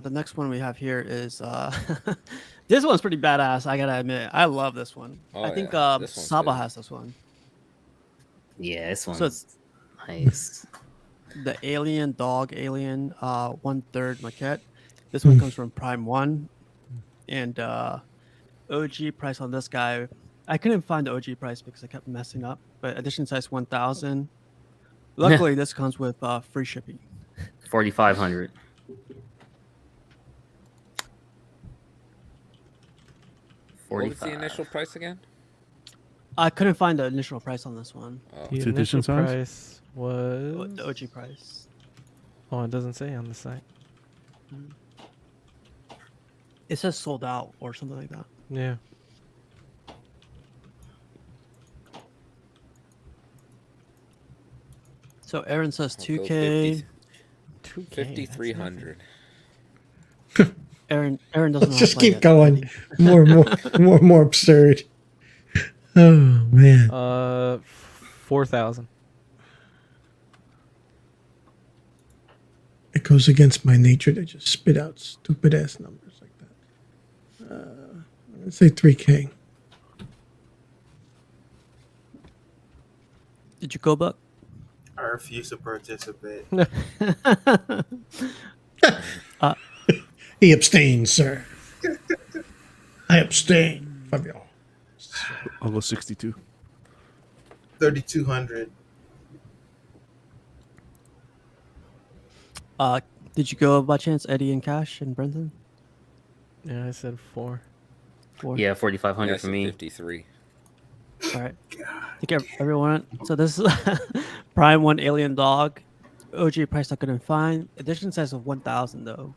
[SPEAKER 1] The next one we have here is this one's pretty badass. I gotta admit, I love this one.
[SPEAKER 6] Oh,
[SPEAKER 1] I think
[SPEAKER 6] yeah. This one's
[SPEAKER 1] Saba
[SPEAKER 6] good.
[SPEAKER 1] has this one.
[SPEAKER 7] Yeah, this
[SPEAKER 1] So
[SPEAKER 7] one's
[SPEAKER 1] it's
[SPEAKER 7] nice.
[SPEAKER 1] the Alien Dog Alien 1/3 maquette. This one comes from Prime One, and OG price on this guy. I couldn't find the OG price because I kept messing up. But edition size 1,000. Luckily, this comes with free shipping.
[SPEAKER 7] 4,500.
[SPEAKER 6] What was the initial price again?
[SPEAKER 1] I couldn't find the initial price on this one.
[SPEAKER 6] Oh,
[SPEAKER 5] The
[SPEAKER 4] What's the edition
[SPEAKER 5] initial
[SPEAKER 4] size?
[SPEAKER 5] price was.
[SPEAKER 1] The OG price.
[SPEAKER 5] Oh, it doesn't say on the site.
[SPEAKER 1] It says sold out or something like that.
[SPEAKER 5] Yeah.
[SPEAKER 1] So Aaron says
[SPEAKER 6] I'll go
[SPEAKER 1] 2K.
[SPEAKER 5] 2K.
[SPEAKER 6] 5,300.
[SPEAKER 1] Aaron doesn't know.
[SPEAKER 2] Let's
[SPEAKER 1] how to
[SPEAKER 2] just
[SPEAKER 1] play
[SPEAKER 2] keep
[SPEAKER 1] it.
[SPEAKER 2] going. More absurd. Oh man.
[SPEAKER 5] 4,000.
[SPEAKER 2] It goes against my nature to just spit out stupid ass numbers like that. Let's say 3K.
[SPEAKER 1] Did you go, Buck?
[SPEAKER 3] I refuse to participate.
[SPEAKER 2] He abstains, sir. I abstain, Fabio.
[SPEAKER 4] I'll go 62.
[SPEAKER 3] 3,200.
[SPEAKER 1] Did you go by chance, Eddie and Cash and Brendan?
[SPEAKER 5] Yeah, I said 4.
[SPEAKER 7] Yeah, 4,500
[SPEAKER 6] Yes,
[SPEAKER 7] for me.
[SPEAKER 6] 53.
[SPEAKER 1] All right. I think everyone. So this is Prime One Alien Dog. OG price I couldn't find. Edition size of 1,000 though.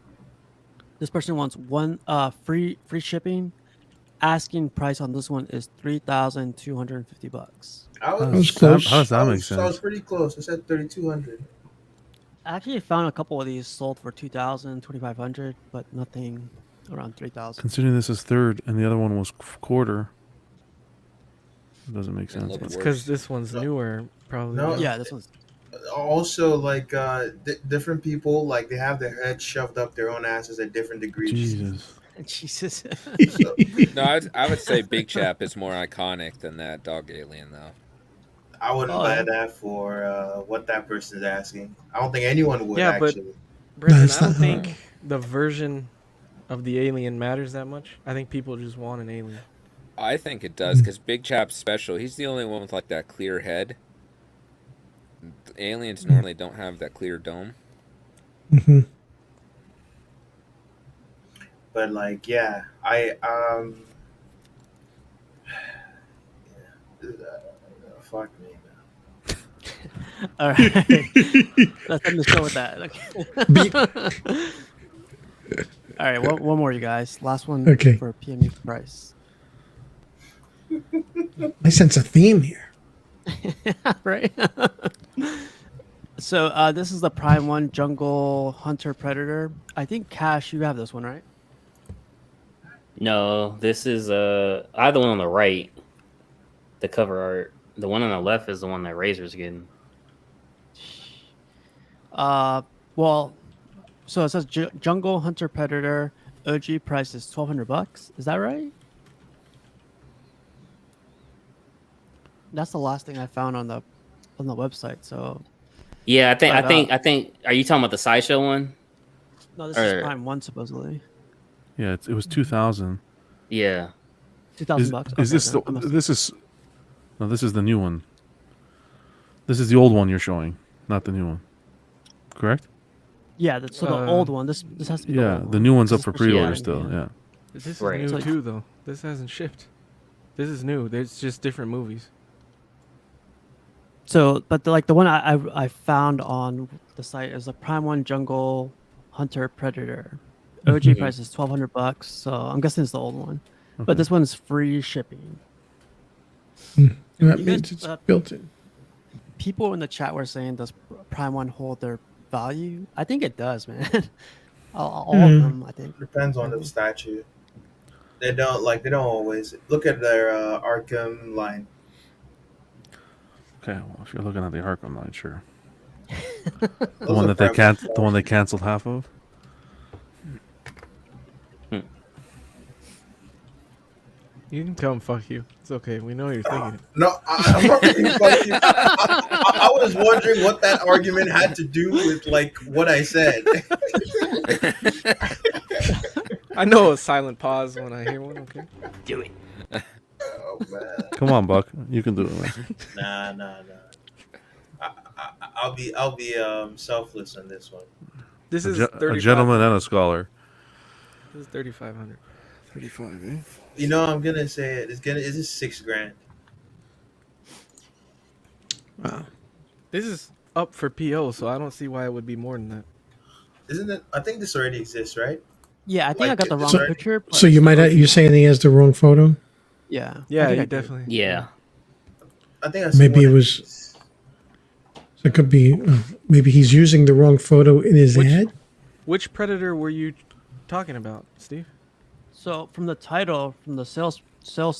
[SPEAKER 1] This person wants one free shipping. Asking price on this one is $3,250.
[SPEAKER 3] I
[SPEAKER 2] was
[SPEAKER 3] was
[SPEAKER 2] close.
[SPEAKER 4] How does that
[SPEAKER 3] I
[SPEAKER 4] make
[SPEAKER 3] was, I was
[SPEAKER 4] sense?
[SPEAKER 3] pretty close. I said 3,200.
[SPEAKER 1] I actually found a couple of these sold for 2,000, 2,500, but nothing around 3,000.
[SPEAKER 4] Considering this is third and the other one was quarter, it doesn't make sense.
[SPEAKER 6] look
[SPEAKER 4] but-
[SPEAKER 5] It's
[SPEAKER 6] worse.
[SPEAKER 5] because this one's newer, probably.
[SPEAKER 3] No.
[SPEAKER 1] Yeah, this one's.
[SPEAKER 3] Also, like different people, like they have their heads shoved up their own asses at different degrees.
[SPEAKER 4] Jesus.
[SPEAKER 1] Jesus.
[SPEAKER 6] No, I would say Big Chap is more iconic than that dog alien, though.
[SPEAKER 3] I wouldn't
[SPEAKER 1] Oh,
[SPEAKER 3] buy
[SPEAKER 1] yeah.
[SPEAKER 3] that for what that person is asking. I don't think anyone would
[SPEAKER 5] Yeah, but-
[SPEAKER 3] actually.
[SPEAKER 5] Brendan,
[SPEAKER 2] it's
[SPEAKER 5] I don't
[SPEAKER 2] not-
[SPEAKER 5] think the version of the alien matters that much. I think people just want an alien.
[SPEAKER 6] I think it does because Big Chap's special. He's the only one with like that clear head. Aliens normally don't have that clear dome.
[SPEAKER 2] Mhm.
[SPEAKER 3] But like, yeah, fuck me.
[SPEAKER 1] All right. Let's end the show with that. Okay. All right. One more, you guys. Last one
[SPEAKER 2] Okay.
[SPEAKER 1] for PMU price.
[SPEAKER 2] I sense a theme here.
[SPEAKER 1] Right. So this is the Prime One Jungle Hunter Predator. I think Cash, you have this one, right?
[SPEAKER 7] No, this is I have the one on the right, the cover art. The one on the left is the one that Razor's getting.
[SPEAKER 1] Well, so it says Jungle Hunter Predator. OG price is $1,200. Is that right? That's the last thing I found on the website. So
[SPEAKER 7] Yeah,
[SPEAKER 1] But,
[SPEAKER 7] I think. Are you talking about the sideshow one?
[SPEAKER 1] no, this is
[SPEAKER 7] Or-
[SPEAKER 1] Prime One supposedly.
[SPEAKER 4] Yeah, it was 2,000.
[SPEAKER 7] Yeah.
[SPEAKER 1] $2,000.
[SPEAKER 4] Is this the, this is no, this is the new one. This is the old one you're showing, not the new one. Correct?
[SPEAKER 1] Yeah, so the old one. This has to be.
[SPEAKER 4] Yeah,
[SPEAKER 1] the, old
[SPEAKER 4] the
[SPEAKER 1] one.
[SPEAKER 4] new one's up
[SPEAKER 1] This
[SPEAKER 4] for
[SPEAKER 1] is supposed to be
[SPEAKER 4] pre-order
[SPEAKER 1] the
[SPEAKER 4] still.
[SPEAKER 1] one,
[SPEAKER 4] Yeah.
[SPEAKER 5] This is
[SPEAKER 7] Right.
[SPEAKER 5] new
[SPEAKER 1] So-
[SPEAKER 5] too, though. This hasn't shipped. This is new. There's just different movies.
[SPEAKER 1] So, but the one I found on the site is a Prime One Jungle Hunter Predator. OG price is $1,200. So I'm guessing it's the old one.
[SPEAKER 4] Okay.
[SPEAKER 1] But this one's free shipping.
[SPEAKER 2] That
[SPEAKER 1] You
[SPEAKER 2] means
[SPEAKER 1] guys,
[SPEAKER 2] it's built in.
[SPEAKER 1] People in the chat were saying, does Prime One hold their value? I think it does, man. All of them, I think.
[SPEAKER 3] Depends on the statue. They don't like. They don't always look at their Arkham line.
[SPEAKER 4] Okay, well, if you're looking at the Arkham line, sure. The
[SPEAKER 3] Those
[SPEAKER 4] one
[SPEAKER 3] are
[SPEAKER 4] that they
[SPEAKER 3] prime
[SPEAKER 4] can't, the one they canceled half of.
[SPEAKER 5] You can tell him fuck you. It's okay. We know you're thinking it.
[SPEAKER 3] No, I'm not thinking fuck you. I was wondering what that argument had to do with like what I said.
[SPEAKER 5] I know a silent pause when I hear one. Okay.
[SPEAKER 7] Do it.
[SPEAKER 3] Oh man.
[SPEAKER 4] Come on, Buck. You can do it, man.
[SPEAKER 3] Nah. I'll be selfless on this one.
[SPEAKER 5] This is
[SPEAKER 4] A gentleman and a scholar.
[SPEAKER 5] This is 3,500.
[SPEAKER 4] 35, eh?
[SPEAKER 3] You know, I'm gonna say it. It's $6,000.
[SPEAKER 2] Wow.
[SPEAKER 5] This is up for PO, so I don't see why it would be more than that.
[SPEAKER 3] Isn't it? I think this already exists, right?
[SPEAKER 1] Yeah, I think
[SPEAKER 3] Like,
[SPEAKER 1] I got the wrong
[SPEAKER 3] so-
[SPEAKER 1] picture. but
[SPEAKER 2] So you might you're saying he has the wrong photo?
[SPEAKER 1] Yeah. I
[SPEAKER 5] Yeah,
[SPEAKER 1] think
[SPEAKER 5] you
[SPEAKER 1] I do.
[SPEAKER 5] definitely.
[SPEAKER 7] Yeah.
[SPEAKER 3] I think I see
[SPEAKER 2] Maybe
[SPEAKER 3] one
[SPEAKER 2] it
[SPEAKER 3] of
[SPEAKER 2] was-
[SPEAKER 3] these.
[SPEAKER 2] So it could be maybe he's using the wrong photo in his ad.
[SPEAKER 5] Which predator were you talking about, Steve?
[SPEAKER 1] So from the title, from the sales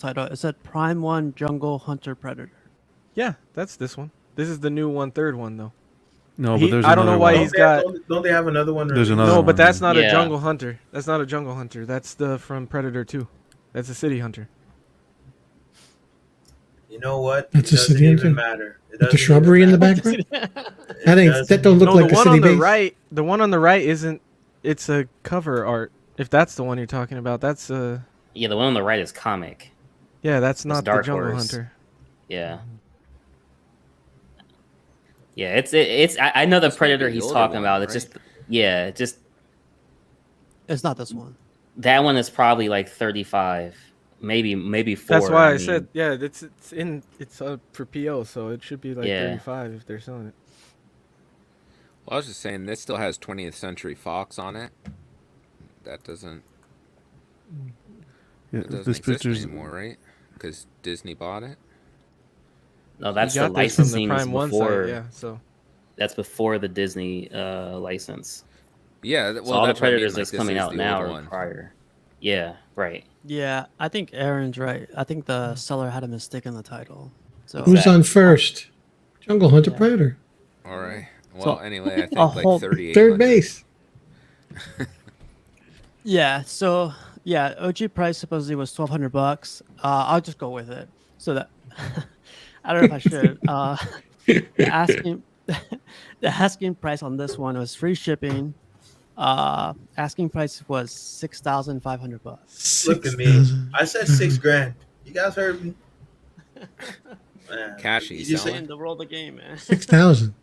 [SPEAKER 1] title, it said Prime 1 Jungle Hunter Predator.
[SPEAKER 5] Yeah, that's this one. This is the new 1/3 one though.
[SPEAKER 4] No,
[SPEAKER 5] He-
[SPEAKER 4] but there's
[SPEAKER 5] I don't know
[SPEAKER 4] another
[SPEAKER 5] why
[SPEAKER 4] one.
[SPEAKER 5] he's got.
[SPEAKER 3] Don't they have another one?
[SPEAKER 4] There's
[SPEAKER 3] released?
[SPEAKER 4] another
[SPEAKER 5] No,
[SPEAKER 4] one,
[SPEAKER 5] but that's
[SPEAKER 4] yeah.
[SPEAKER 5] not a
[SPEAKER 7] Yeah.
[SPEAKER 5] jungle hunter. That's not a jungle hunter. That's the from Predator 2. That's a city hunter.
[SPEAKER 3] You know what?
[SPEAKER 2] That's
[SPEAKER 3] it
[SPEAKER 2] a
[SPEAKER 3] doesn't
[SPEAKER 2] city
[SPEAKER 3] even
[SPEAKER 2] hunter?
[SPEAKER 3] matter. It
[SPEAKER 2] The
[SPEAKER 3] doesn't
[SPEAKER 2] shrubbery in
[SPEAKER 3] even
[SPEAKER 2] the
[SPEAKER 3] matter.
[SPEAKER 2] background. That ain't.
[SPEAKER 3] doesn't
[SPEAKER 2] That don't look
[SPEAKER 5] No,
[SPEAKER 2] like
[SPEAKER 5] the
[SPEAKER 2] a
[SPEAKER 5] one
[SPEAKER 2] city
[SPEAKER 5] on the
[SPEAKER 2] base.
[SPEAKER 5] right. The one on the right isn't. It's a cover art. If that's the one you're talking about, that's
[SPEAKER 7] Yeah, the one on the right is comic.
[SPEAKER 5] yeah, that's not the
[SPEAKER 7] Dark
[SPEAKER 5] jungle
[SPEAKER 7] Horse.
[SPEAKER 5] hunter.
[SPEAKER 7] Yeah. Yeah, it's I know the
[SPEAKER 6] This might
[SPEAKER 7] predator
[SPEAKER 6] be the
[SPEAKER 7] he's
[SPEAKER 6] older
[SPEAKER 7] talking
[SPEAKER 6] one,
[SPEAKER 7] about. It's
[SPEAKER 6] right?
[SPEAKER 7] just yeah, just
[SPEAKER 1] It's not this one.
[SPEAKER 7] that one is probably like 35, maybe 4.
[SPEAKER 5] That's why I
[SPEAKER 7] mean,
[SPEAKER 5] said yeah. It's up for PO, so it should be like
[SPEAKER 7] Yeah.
[SPEAKER 5] 35 if they're selling it.
[SPEAKER 6] Well, I was just saying this still has 20th Century Fox on it. That doesn't.
[SPEAKER 4] Yeah,
[SPEAKER 6] It doesn't
[SPEAKER 4] this
[SPEAKER 6] exist
[SPEAKER 4] picture's
[SPEAKER 6] anymore, right? Because Disney bought it.
[SPEAKER 7] no, that's
[SPEAKER 5] You
[SPEAKER 7] the
[SPEAKER 5] got this from the
[SPEAKER 7] licensing is
[SPEAKER 5] Prime One
[SPEAKER 7] before.
[SPEAKER 5] site, yeah. So
[SPEAKER 7] That's before the Disney license.
[SPEAKER 6] Yeah, well,
[SPEAKER 7] So all the
[SPEAKER 6] that's what I mean,
[SPEAKER 7] predators
[SPEAKER 6] like,
[SPEAKER 7] that's
[SPEAKER 6] this
[SPEAKER 7] coming
[SPEAKER 6] is
[SPEAKER 7] out
[SPEAKER 6] the
[SPEAKER 7] now
[SPEAKER 6] old
[SPEAKER 7] are
[SPEAKER 6] one.
[SPEAKER 7] prior. Yeah, right.
[SPEAKER 1] Yeah, I think Aaron's right. I think the seller had a mistake in the title. So
[SPEAKER 2] Who's on first? Jungle Hunter Predator.
[SPEAKER 6] All right. Well,
[SPEAKER 1] So,
[SPEAKER 6] anyway, I think
[SPEAKER 1] a
[SPEAKER 6] like
[SPEAKER 1] whole
[SPEAKER 6] 38.
[SPEAKER 2] Third base.
[SPEAKER 1] yeah, so yeah, OG price supposedly was $1,200. I'll just go with it. So that I don't know if I should. The asking the asking price on this one was free shipping. Asking price was $6,500.
[SPEAKER 3] Look at me. I said $6,000. You guys heard me. Man,
[SPEAKER 6] Cashy
[SPEAKER 3] you just-
[SPEAKER 6] selling.
[SPEAKER 1] In the world of the game, man.
[SPEAKER 2] 6,000.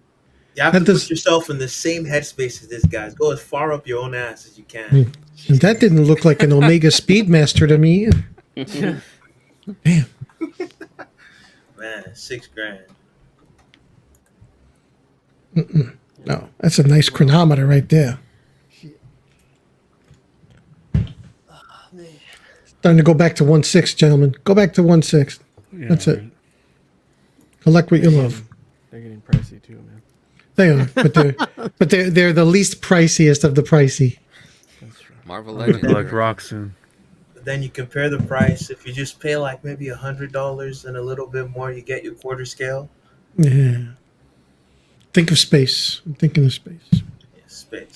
[SPEAKER 3] You have
[SPEAKER 2] That
[SPEAKER 3] to
[SPEAKER 2] does-
[SPEAKER 3] put yourself in the same headspace as this guy. Go as far up your own ass as you can.
[SPEAKER 2] And that didn't look like an Omega Speedmaster to me. Damn.
[SPEAKER 3] Man, $6,000.
[SPEAKER 2] No, that's a nice chronometer right there. Starting to go back to 1/6, gentlemen. Go back to 1/6.
[SPEAKER 4] Yeah,
[SPEAKER 2] That's it. Collect what you love.
[SPEAKER 5] they're getting pricey too, man.
[SPEAKER 2] They are, but they're the least priciest of the pricey.
[SPEAKER 6] Marvel
[SPEAKER 4] Like
[SPEAKER 6] Legends.
[SPEAKER 4] rock soon.
[SPEAKER 3] But then you compare the price. If you just pay like maybe $100 and a little bit more, you get your quarter scale.
[SPEAKER 2] Yeah. Think of space. I'm thinking of space.
[SPEAKER 3] Yeah, space.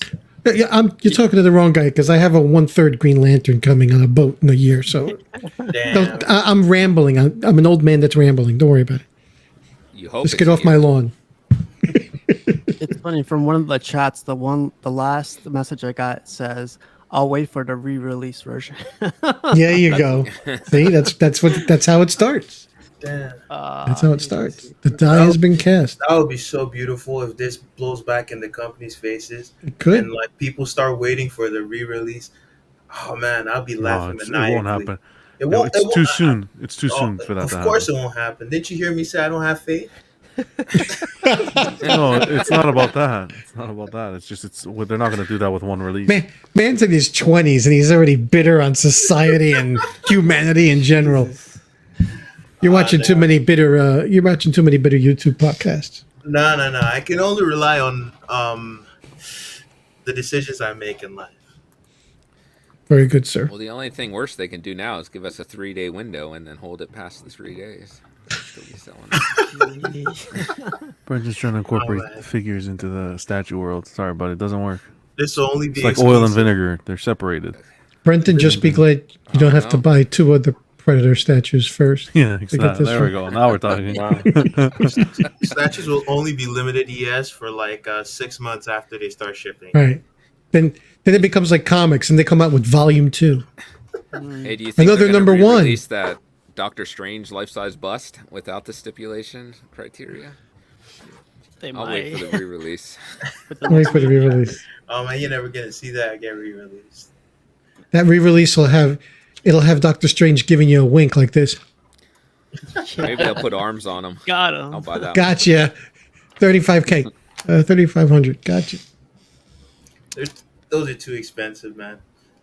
[SPEAKER 2] Yeah, you're talking to the wrong guy because I have a 1/3 Green Lantern coming on a boat in a year. So
[SPEAKER 3] Damn.
[SPEAKER 2] I'm rambling. I'm an old man that's rambling. Don't worry about it.
[SPEAKER 6] You hope
[SPEAKER 2] Just
[SPEAKER 6] it's
[SPEAKER 2] get off
[SPEAKER 6] a
[SPEAKER 2] my
[SPEAKER 6] year.
[SPEAKER 2] lawn.
[SPEAKER 1] It's funny from one of the chats. The last message I got says, "I'll wait for the re-release version."
[SPEAKER 2] There you go. See, that's how it starts.
[SPEAKER 3] Damn.
[SPEAKER 2] That's how it starts. The die has been cast.
[SPEAKER 3] That would be so beautiful if this blows back in the company's faces
[SPEAKER 2] It could.
[SPEAKER 3] and like people start waiting for the re-release. Oh man, I'll be
[SPEAKER 4] No,
[SPEAKER 3] laughing
[SPEAKER 4] it
[SPEAKER 3] maniacally.
[SPEAKER 4] won't happen.
[SPEAKER 3] It
[SPEAKER 4] No,
[SPEAKER 3] won't.
[SPEAKER 4] it's too soon. It's too soon for that
[SPEAKER 3] Of
[SPEAKER 4] to
[SPEAKER 3] course,
[SPEAKER 4] happen.
[SPEAKER 3] it won't happen. Didn't you hear me say I don't have faith?
[SPEAKER 4] No, it's not about that. It's not about that. It's just they're not going to do that with one release.
[SPEAKER 2] Man's in his 20s and he's already bitter on society and humanity in general. You're watching too many bitter. You're watching too many bitter YouTube podcasts.
[SPEAKER 3] No. I can only rely on the decisions I make in life.
[SPEAKER 2] Very good, sir.
[SPEAKER 6] Well, the only thing worse they can do now is give us a 3-day window and then hold it past the 3 days. Still be selling it.
[SPEAKER 4] Brendan's trying to incorporate
[SPEAKER 3] man.
[SPEAKER 4] figures into the statue world. Sorry, but it doesn't work.
[SPEAKER 3] This will only be
[SPEAKER 4] It's like oil and
[SPEAKER 3] exclusive.
[SPEAKER 4] vinegar. They're separated.
[SPEAKER 2] Brenton, just be glad you don't have to
[SPEAKER 6] no.
[SPEAKER 2] buy 2 other Predator statues first.
[SPEAKER 4] Yeah,
[SPEAKER 2] get
[SPEAKER 4] exactly.
[SPEAKER 2] this
[SPEAKER 4] There we
[SPEAKER 2] right.
[SPEAKER 4] go. Now we're talking.
[SPEAKER 3] Statues will only be limited ES for like 6 months after they start shipping.
[SPEAKER 2] Right. Then it becomes like comics, and they come out with volume 2.
[SPEAKER 6] Hey, do you think
[SPEAKER 2] Another
[SPEAKER 6] they're gonna
[SPEAKER 2] number 1.
[SPEAKER 6] re-release that Doctor Strange life-size bust without the stipulation criteria?
[SPEAKER 1] They
[SPEAKER 6] I'll wait
[SPEAKER 1] might.
[SPEAKER 6] for the re-release.
[SPEAKER 2] Wait for the re-release.
[SPEAKER 3] Oh man, you're never gonna see that get re-released.
[SPEAKER 2] That re-release will have Doctor Strange giving you a wink like this.
[SPEAKER 6] Maybe they'll put arms on them.
[SPEAKER 1] Got
[SPEAKER 6] I'll
[SPEAKER 1] him.
[SPEAKER 6] buy that.
[SPEAKER 2] Gotcha. 35K. 3,500. Gotcha.
[SPEAKER 3] Those are too expensive, man.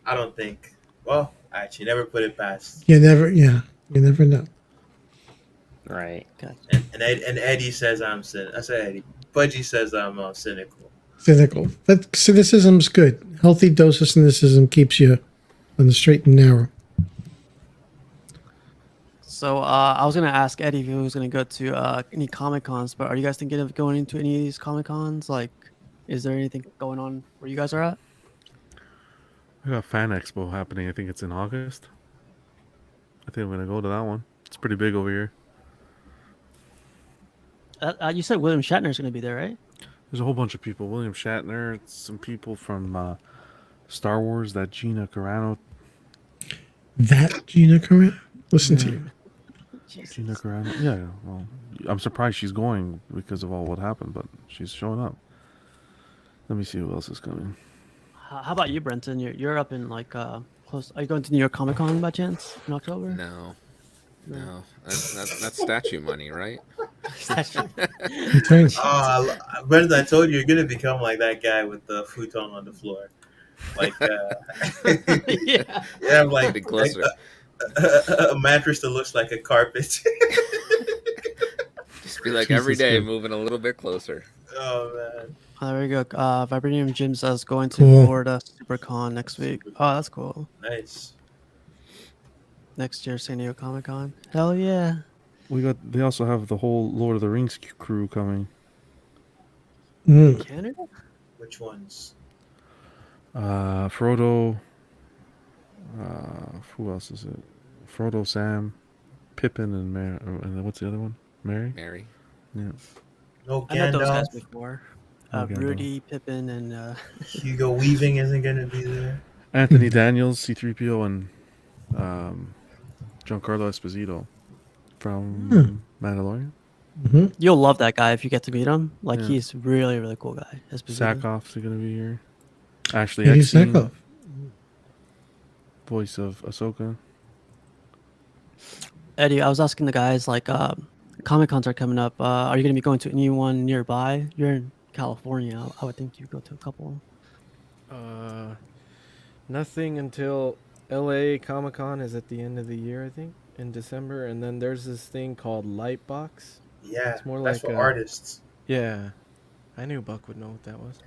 [SPEAKER 3] I don't think. Well, actually, never put it past.
[SPEAKER 2] You never know.
[SPEAKER 7] Right.
[SPEAKER 3] And Eddie says I'm cynical. I said Eddie. Budgie says I'm cynical.
[SPEAKER 2] Cynical. But cynicism's good. Healthy dose of cynicism keeps you on the straight and narrow.
[SPEAKER 1] So I was gonna ask Eddie if he was gonna go to any Comic Cons, but are you guys thinking of going into any of these Comic Cons? Like, is there anything going on where you guys are at?
[SPEAKER 4] We got Fan Expo happening. I think it's in August. I think I'm gonna go to that one. It's pretty big over here.
[SPEAKER 1] You said William Shatner's gonna be there, right?
[SPEAKER 4] There's a whole bunch of people. William Shatner, some people from Star Wars. That Gina Carano.
[SPEAKER 2] That Gina Carano? Listen to you.
[SPEAKER 4] Gina Carano. Yeah. Well, I'm surprised she's going because of all what happened, but she's showing up. Let me see who else is coming.
[SPEAKER 1] How about you, Brenton? You're up in like close. Are you going to New York Comic Con by chance in October?
[SPEAKER 6] No. That's statue money, right?
[SPEAKER 3] Brendan, I told you you're gonna become like that guy with the futon on the floor. Like, yeah, like,
[SPEAKER 6] Getting closer.
[SPEAKER 3] a mattress that looks like a carpet.
[SPEAKER 6] Just be like every day moving a little bit closer.
[SPEAKER 3] Oh man.
[SPEAKER 1] There we go. Vibranium Jim says going to
[SPEAKER 2] Cool.
[SPEAKER 1] Florida SuperCon next week. Oh, that's cool.
[SPEAKER 3] Nice.
[SPEAKER 1] Next year, San Diego Comic Con. Hell yeah.
[SPEAKER 4] They also have the whole Lord of the Rings crew coming.
[SPEAKER 1] Canada?
[SPEAKER 3] Which ones?
[SPEAKER 4] Frodo. Who else is it? Frodo, Sam, Pippin, and Mary. And what's the other one? Mary. Yeah.
[SPEAKER 3] No
[SPEAKER 1] I met those guys
[SPEAKER 3] Gandalf.
[SPEAKER 1] before.
[SPEAKER 4] No Gandalf.
[SPEAKER 1] Rudy, Pippin, and
[SPEAKER 3] Hugo Weaving isn't gonna be there.
[SPEAKER 4] Anthony Daniels, C-3PO, and Giancarlo Esposito from Mandalorian.
[SPEAKER 1] you'll love that guy if you get to meet him. Like
[SPEAKER 4] Yeah.
[SPEAKER 1] he's really, really cool guy. Esposito.
[SPEAKER 4] Sackhoff's going to be here. Ashley
[SPEAKER 2] Eddie
[SPEAKER 4] Eckstein,
[SPEAKER 2] Sackhoff.
[SPEAKER 4] voice of Ahsoka.
[SPEAKER 1] Eddie, I was asking the guys like Comic Cons are coming up. Are you gonna be going to anyone nearby? You're in California. I would think you'd go to a couple.
[SPEAKER 5] Nothing until LA Comic Con is at the end of the year, I think, in December, and then there's this thing called Lightbox.
[SPEAKER 3] Yeah,
[SPEAKER 5] It's more
[SPEAKER 3] that's
[SPEAKER 5] like
[SPEAKER 3] for
[SPEAKER 5] a-
[SPEAKER 3] artists.
[SPEAKER 5] Yeah, I knew Buck would know what that was.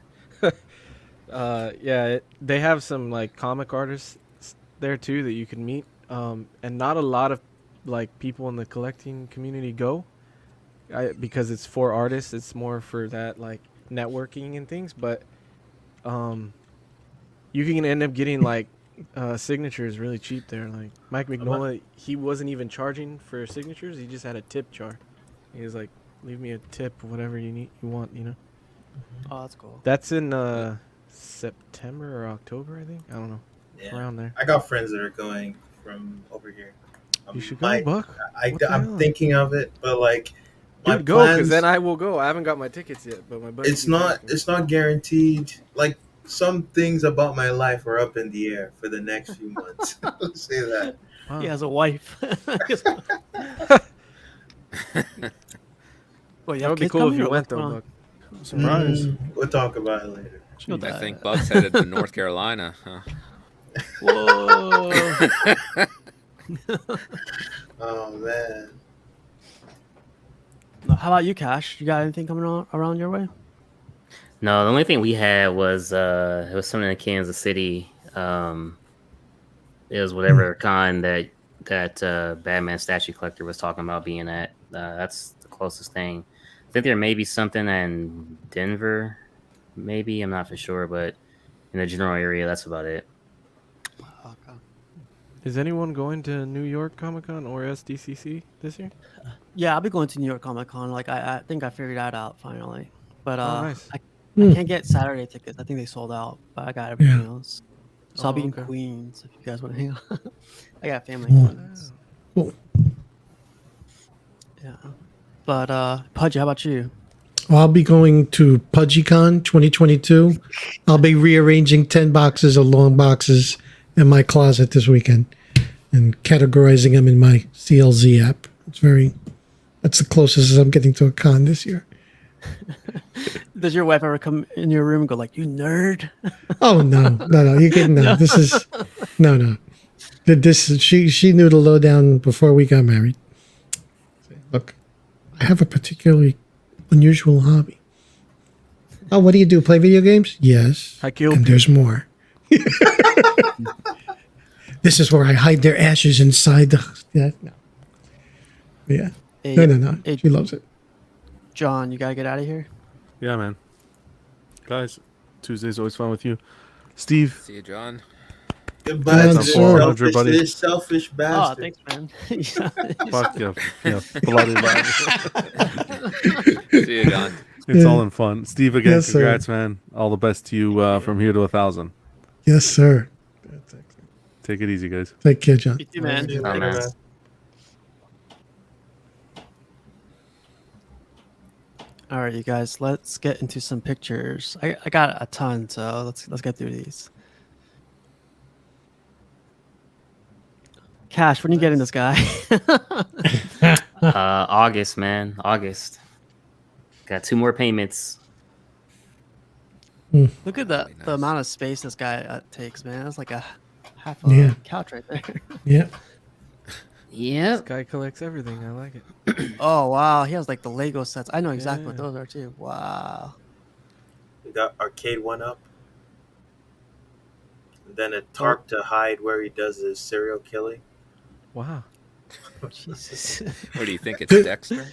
[SPEAKER 5] They have some like comic artists there too that you can meet, and not a lot of like people in the collecting community go, because it's for artists. It's more for that like networking and things, but you can end up getting like signatures really cheap there. Like Mike Mignola, he wasn't even charging for signatures. He just had a tip jar. He was like, "Leave me a tip, whatever you want, you know."
[SPEAKER 1] Oh, that's cool.
[SPEAKER 5] That's in September or October, I think. I don't know,
[SPEAKER 3] Yeah.
[SPEAKER 5] around there.
[SPEAKER 3] I got friends that are going from over here.
[SPEAKER 5] You should go,
[SPEAKER 3] my-
[SPEAKER 5] Buck. What the
[SPEAKER 3] I'm
[SPEAKER 5] hell?
[SPEAKER 3] thinking of it, but like, my
[SPEAKER 5] Dude, go, because
[SPEAKER 3] plans-
[SPEAKER 5] then I will go. I haven't got my tickets yet, but my buddy.
[SPEAKER 3] it's not guaranteed. Like, some things about my life are up in the air for the next few months. Let's say that.
[SPEAKER 1] He has a wife. Well,
[SPEAKER 5] That would be cool if you went though, Buck.
[SPEAKER 4] Surprise.
[SPEAKER 3] We'll talk about it later.
[SPEAKER 6] I think Buck's headed to North Carolina. Huh?
[SPEAKER 1] Whoa.
[SPEAKER 3] Oh man.
[SPEAKER 1] How about you, Cash? You got anything coming around your way?
[SPEAKER 7] No, the only thing we had was it was something in Kansas City. It was whatever con that Batman statue collector was talking about being at. That's the closest thing. I think there may be something in Denver, maybe. I'm not for sure, but in the general area, that's about it.
[SPEAKER 1] Okay.
[SPEAKER 5] Is anyone going to New York Comic Con or SDCC this year?
[SPEAKER 1] Yeah, I'll be going to New York Comic Con. Like I think I figured that out finally. But
[SPEAKER 5] nice.
[SPEAKER 1] I
[SPEAKER 2] Hmm.
[SPEAKER 1] can't get Saturday tickets. I think they sold out. But I got everything
[SPEAKER 2] Yeah.
[SPEAKER 1] else. So I'll be in
[SPEAKER 5] okay.
[SPEAKER 1] Queens if you guys want to hang out. I got family in
[SPEAKER 2] Hmm.
[SPEAKER 1] Queens.
[SPEAKER 2] Cool.
[SPEAKER 1] Yeah. But Pudge, how about you?
[SPEAKER 2] I'll be going to PudgyCon 2022. I'll be rearranging 10 boxes of long boxes in my closet this weekend and categorizing them in my CLZ app. That's the closest as I'm getting to a con this year.
[SPEAKER 1] Does your wife ever come in your room and go like, "You nerd"?
[SPEAKER 2] Oh no! You can no. This is no. She knew the lowdown before we got married. Look, I have a particularly unusual hobby. Oh, what do you do? Play video games? Yes.
[SPEAKER 5] I killed
[SPEAKER 2] And there's more. This is where I hide their ashes inside the. Yeah. No. Yeah.
[SPEAKER 1] Hey,
[SPEAKER 2] No.
[SPEAKER 1] hey,
[SPEAKER 2] She loves it.
[SPEAKER 1] John, you gotta get out of here.
[SPEAKER 4] Yeah, man. Guys, Tuesday's always fun with you. Steve,
[SPEAKER 6] See you, John.
[SPEAKER 3] Goodbye to
[SPEAKER 2] Thanks,
[SPEAKER 3] this
[SPEAKER 2] sir.
[SPEAKER 3] selfish,
[SPEAKER 4] buddy.
[SPEAKER 3] this selfish
[SPEAKER 1] Oh,
[SPEAKER 3] bastard.
[SPEAKER 1] thanks, man.
[SPEAKER 4] fuck you. Yeah, bloody bad.
[SPEAKER 6] See you, John.
[SPEAKER 4] It's
[SPEAKER 2] Yeah.
[SPEAKER 4] all in fun. Steve, again,
[SPEAKER 2] Yes, sir.
[SPEAKER 4] congrats, man. All the best to you from here to 1,000.
[SPEAKER 2] Yes, sir.
[SPEAKER 4] Take it easy, guys.
[SPEAKER 2] Take care, John.
[SPEAKER 1] You too, man.
[SPEAKER 3] See you
[SPEAKER 7] Oh,
[SPEAKER 3] later,
[SPEAKER 7] man.
[SPEAKER 3] man.
[SPEAKER 1] All right, you guys, let's get into some pictures. I got a ton, so let's get through these. Cash, when you getting this guy?
[SPEAKER 7] August, man. August. Got 2 more payments.
[SPEAKER 1] Look at the
[SPEAKER 6] Really nice.
[SPEAKER 1] amount of space this guy takes, man. That's like a half a
[SPEAKER 2] Yeah.
[SPEAKER 1] couch right there.
[SPEAKER 2] Yeah.
[SPEAKER 5] This
[SPEAKER 7] Yep.
[SPEAKER 5] guy collects everything. I like it.
[SPEAKER 1] Oh wow, he has like the Lego sets. I know exactly what
[SPEAKER 5] Yeah.
[SPEAKER 1] those are too. Wow.
[SPEAKER 3] We got arcade one up. And then a tarp to hide where he does his serial killing.
[SPEAKER 5] Wow.
[SPEAKER 1] Jesus.
[SPEAKER 6] What do you think? It's Dexter?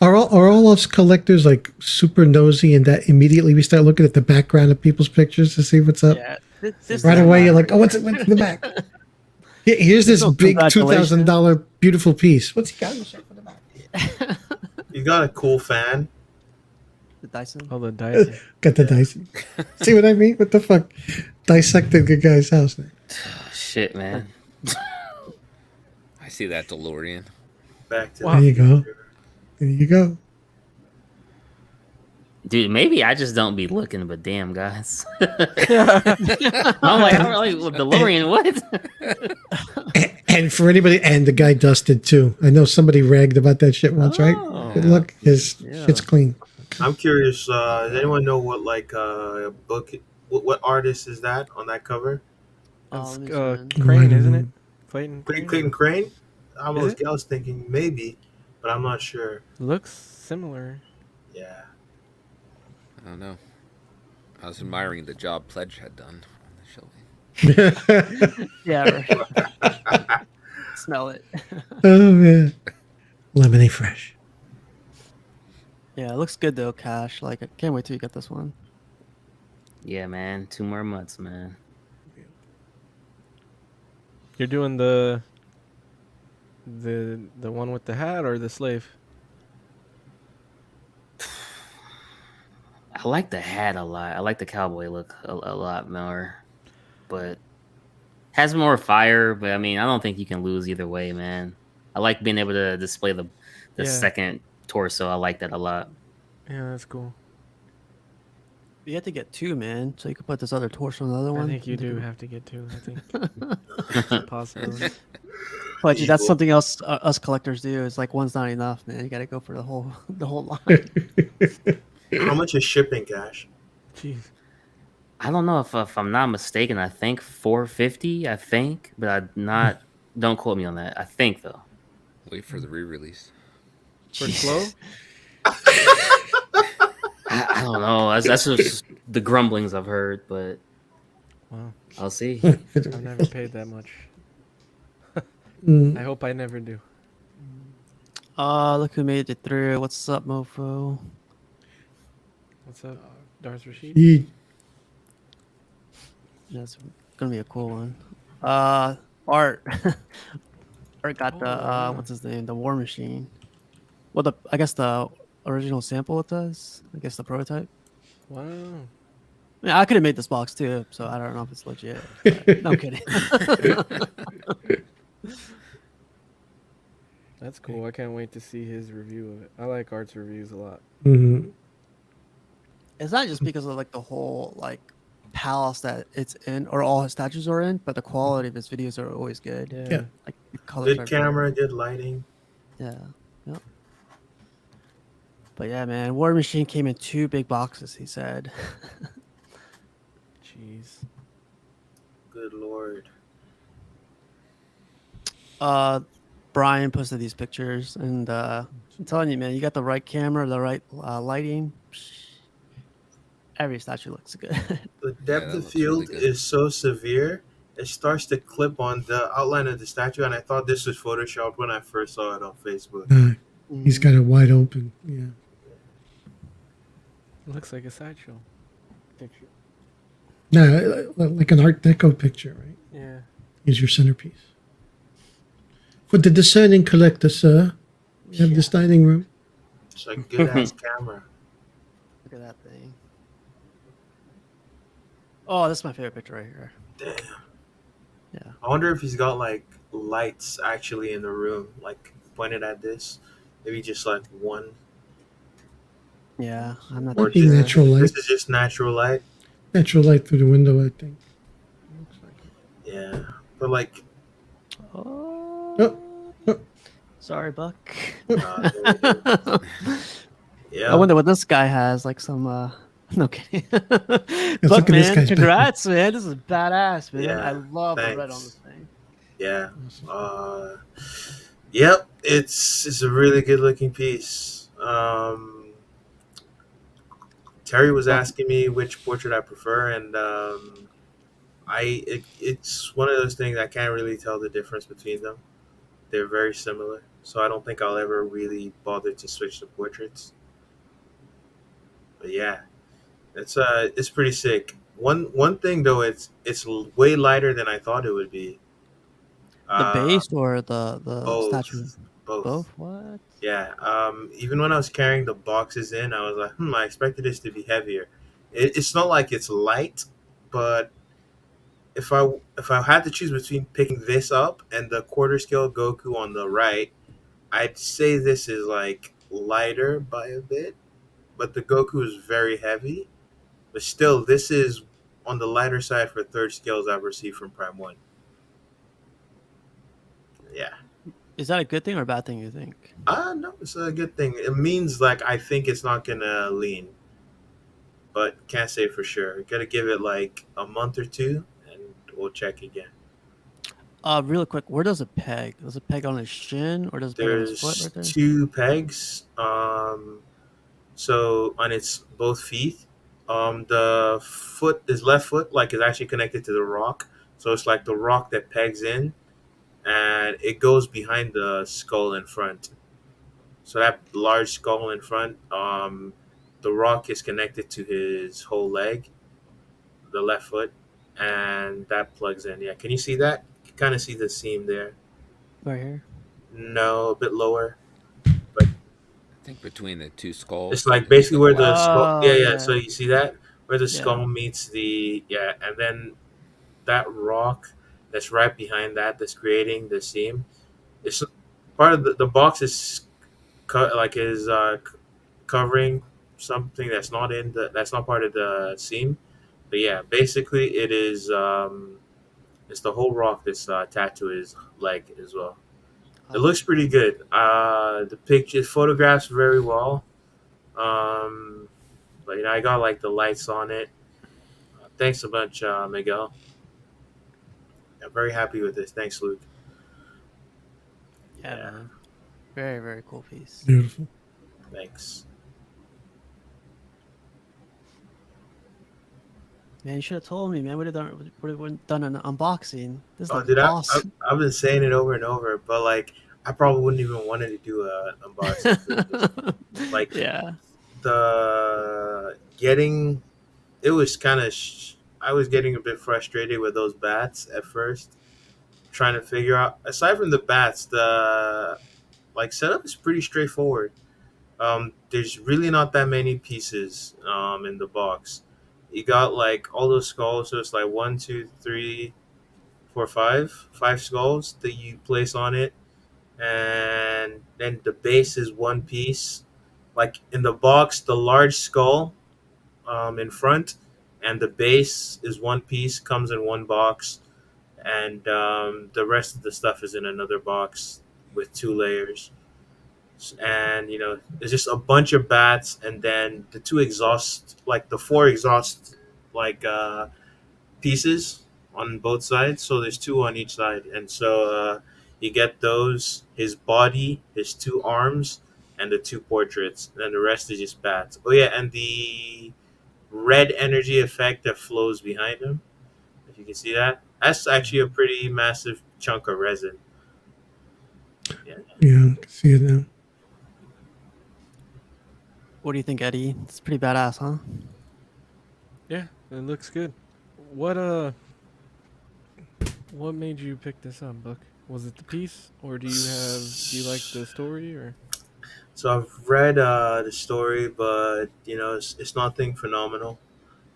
[SPEAKER 2] Are all us collectors like super nosy and that immediately we start looking at the background of people's pictures to see what's up?
[SPEAKER 1] Yeah. This
[SPEAKER 2] Right
[SPEAKER 1] doesn't
[SPEAKER 2] away, you're
[SPEAKER 1] matter.
[SPEAKER 2] like, oh, what's in the back? Here's this
[SPEAKER 1] So
[SPEAKER 2] big
[SPEAKER 1] congratulations.
[SPEAKER 2] $2,000 beautiful piece. What's he got in the shape of the back?
[SPEAKER 3] He's got a cool fan.
[SPEAKER 1] The Dyson.
[SPEAKER 5] All the dice.
[SPEAKER 2] Got the Dyson. See what I mean? What the fuck? Dissected the guy's house.
[SPEAKER 7] Shit, man.
[SPEAKER 6] I see that DeLorean.
[SPEAKER 3] Back to
[SPEAKER 2] There you go. There you go.
[SPEAKER 7] Dude, maybe I just don't be looking, but damn, guys. I'm like, well, DeLorean, what?
[SPEAKER 2] And for anybody, and the guy dusted too. I know somebody ragged about that shit once, right? Good luck. His shit's clean.
[SPEAKER 3] I'm curious. Does anyone know what book? What artist is that on that cover?
[SPEAKER 1] Oh,
[SPEAKER 5] That's
[SPEAKER 1] let me see, man.
[SPEAKER 5] Crane, isn't it? Clayton
[SPEAKER 3] Clayton Crane. I
[SPEAKER 5] Is it?
[SPEAKER 3] was thinking maybe, but I'm not sure.
[SPEAKER 5] Looks similar.
[SPEAKER 3] Yeah.
[SPEAKER 6] I don't know. I was admiring the job Pledge had done on the shelving.
[SPEAKER 1] Yeah. Right. Smell it.
[SPEAKER 2] Oh man, lemony fresh.
[SPEAKER 1] Yeah, it looks good though, Cash. Like, I can't wait till you get this one.
[SPEAKER 7] Yeah, man. 2 more months, man.
[SPEAKER 5] You're doing the one with the hat or the slave?
[SPEAKER 7] I like the hat a lot. I like the cowboy look a lot more, but has more fire. But I mean, I don't think you can lose either way, man. I like being able to display the
[SPEAKER 5] Yeah.
[SPEAKER 7] second torso. I like that a lot.
[SPEAKER 5] Yeah, that's cool.
[SPEAKER 1] You have to get 2, man, so you can put this other torso on the other one.
[SPEAKER 5] I think you do have to get 2. I think it's a possibility.
[SPEAKER 1] But that's something else us collectors do. Is like one's not enough, man. You got to go for the whole line.
[SPEAKER 3] How much is shipping, Cash?
[SPEAKER 5] Jeez.
[SPEAKER 7] I don't know if I'm not mistaken. I think $450. I think, but I'm not. Don't quote me on that. I think though.
[SPEAKER 6] Wait for the re-release.
[SPEAKER 5] For slow?
[SPEAKER 7] I don't know. That's just the grumblings I've heard, but
[SPEAKER 5] Wow.
[SPEAKER 7] I'll see.
[SPEAKER 5] I've never paid that much.
[SPEAKER 2] Mm.
[SPEAKER 5] I hope I never do.
[SPEAKER 1] Look who made it through. What's up, mofo?
[SPEAKER 5] What's up, Darth Rashid?
[SPEAKER 1] That's gonna be a cool one. Art. Art got the
[SPEAKER 5] Oh, wow.
[SPEAKER 1] what's his name? The War Machine. Well, I guess the original sample it does. I guess the prototype.
[SPEAKER 5] Wow.
[SPEAKER 1] I mean, I could have made this box too, so I don't know if it's legit. But, no, I'm kidding.
[SPEAKER 5] That's cool. I can't wait to see his review of it. I like Art's reviews a lot.
[SPEAKER 2] Mhm.
[SPEAKER 1] It's not just because of like the whole like palace that it's in, or all his statues are in, but the quality of his videos are always good.
[SPEAKER 5] Yeah.
[SPEAKER 1] Like the colors
[SPEAKER 3] Good
[SPEAKER 1] are
[SPEAKER 3] camera, good lighting.
[SPEAKER 1] Yeah. Yep. But yeah, man, War Machine came in 2 big boxes. He said.
[SPEAKER 5] Jeez.
[SPEAKER 3] Good lord.
[SPEAKER 1] Brian posted these pictures, and I'm telling you, man, you got the right camera, the right lighting. Every statue looks good.
[SPEAKER 3] The depth
[SPEAKER 6] that
[SPEAKER 3] of
[SPEAKER 6] looks really
[SPEAKER 3] field
[SPEAKER 6] good.
[SPEAKER 3] is so severe. It starts to clip on the outline of the statue, and I thought this was photoshopped when I first saw it on Facebook.
[SPEAKER 2] He's got it wide open. Yeah.
[SPEAKER 5] It looks like a sideshow picture.
[SPEAKER 2] No, like an Art Deco picture, right?
[SPEAKER 5] Yeah.
[SPEAKER 2] Is your centerpiece. For the discerning collector, sir, we have this dining room.
[SPEAKER 3] It's a good ass camera.
[SPEAKER 1] Look at that thing. Oh, this is my favorite picture right here.
[SPEAKER 3] Damn.
[SPEAKER 1] Yeah.
[SPEAKER 3] I wonder if he's got like lights actually in the room, like pointed at this. Maybe just like one.
[SPEAKER 1] Yeah, I'm not
[SPEAKER 3] Or
[SPEAKER 2] Might be
[SPEAKER 3] just,
[SPEAKER 2] natural light.
[SPEAKER 3] this is just natural light.
[SPEAKER 2] Natural light through the window, I think.
[SPEAKER 3] Yeah. But like,
[SPEAKER 1] Oh.
[SPEAKER 2] Oh.
[SPEAKER 1] Sorry, Buck.
[SPEAKER 3] yeah.
[SPEAKER 1] I wonder what this guy has. Like some. No kidding.
[SPEAKER 2] look
[SPEAKER 1] Buck,
[SPEAKER 2] at this
[SPEAKER 1] man,
[SPEAKER 2] guy's
[SPEAKER 1] congrats, man. This is badass, man.
[SPEAKER 3] Yeah,
[SPEAKER 1] I love the red on
[SPEAKER 3] thanks.
[SPEAKER 1] this thing.
[SPEAKER 3] Yeah. Yep. It's a really good looking piece. Terry was asking me which portrait I prefer, and it's one of those things I can't really tell the difference between them. They're very similar, so I don't think I'll ever really bother to switch the portraits. But yeah, it's pretty sick. One thing though, it's way lighter than I thought it would be.
[SPEAKER 1] The base or the
[SPEAKER 3] Both.
[SPEAKER 1] statue?
[SPEAKER 3] Both.
[SPEAKER 1] Both? What?
[SPEAKER 3] Yeah. Even when I was carrying the boxes in, I was like, I expected this to be heavier. It's not like it's light, but if I had to choose between picking this up and the quarter scale Goku on the right, I'd say this is like lighter by a bit, but the Goku is very heavy. But still, this is on the lighter side for third scales I've received from Prime One. Yeah.
[SPEAKER 1] Is that a good thing or a bad thing, you think?
[SPEAKER 3] No, it's a good thing. It means like I think it's not gonna lean, but can't say for sure. Gotta give it like a month or two, and we'll check again.
[SPEAKER 1] Really quick, where does it peg? Does it peg on his shin or does it peg on his foot
[SPEAKER 3] There's
[SPEAKER 1] right there?
[SPEAKER 3] 2 pegs. So on its both feet, the foot is left foot like is actually connected to the rock. So it's like the rock that pegs in, and it goes behind the skull in front. So that large skull in front, the rock is connected to his whole leg, the left foot, and that plugs in. Yeah, can you see that? You can kind of see the seam there.
[SPEAKER 1] Right here.
[SPEAKER 3] No, a bit lower.
[SPEAKER 6] I think between the 2 skulls.
[SPEAKER 3] It's like basically where the skull.
[SPEAKER 1] Oh,
[SPEAKER 3] Yeah.
[SPEAKER 1] yeah.
[SPEAKER 3] So you see that where the
[SPEAKER 1] Yeah.
[SPEAKER 3] skull meets the and then that rock that's right behind that that's creating the seam. It's part of the box is covering something that's not that's not part of the seam. But yeah, basically it is it's the whole rock that's attached to his leg as well. It looks pretty good. The picture photographs very well. But I got like the lights on it. Thanks a bunch, Miguel. I'm very happy with this. Thanks, Luke.
[SPEAKER 1] Yeah, man. Very, very cool piece.
[SPEAKER 2] Beautiful.
[SPEAKER 3] Thanks.
[SPEAKER 1] Man, you should have told me, man. Would have done an unboxing. This
[SPEAKER 3] Oh,
[SPEAKER 1] looks
[SPEAKER 3] dude,
[SPEAKER 1] awesome.
[SPEAKER 3] I've been saying it over and over, but like I probably wouldn't even wanted to do an unboxing for this. Like
[SPEAKER 1] Yeah.
[SPEAKER 3] the getting, it was kind of. I was getting a bit frustrated with those bats at first, trying to figure out. Aside from the bats, the like setup is pretty straightforward. There's really not that many pieces in the box. You got like all those skulls, so it's like one, two, three, four, five skulls that you place on it, and then the base is one piece. Like in the box, the large skull in front, and the base is one piece, comes in one box, and the rest of the stuff is in another box with two layers. And it's just a bunch of bats, and then the two exhaust, like the four exhaust, like pieces on both sides. So there's two on each side, and so you get those, his body, his two arms, and the two portraits. And then the rest is just bats. Oh yeah, and the red energy effect that flows behind him. If you can see that, that's actually a pretty massive chunk of resin. Yeah.
[SPEAKER 2] Yeah, I can see it now.
[SPEAKER 1] What do you think, Eddie? It's pretty badass, huh?
[SPEAKER 5] Yeah, it looks good. What what made you pick this up, Buck? Was it the piece, or do you like the story, or?
[SPEAKER 3] So I've read the story, but it's nothing phenomenal.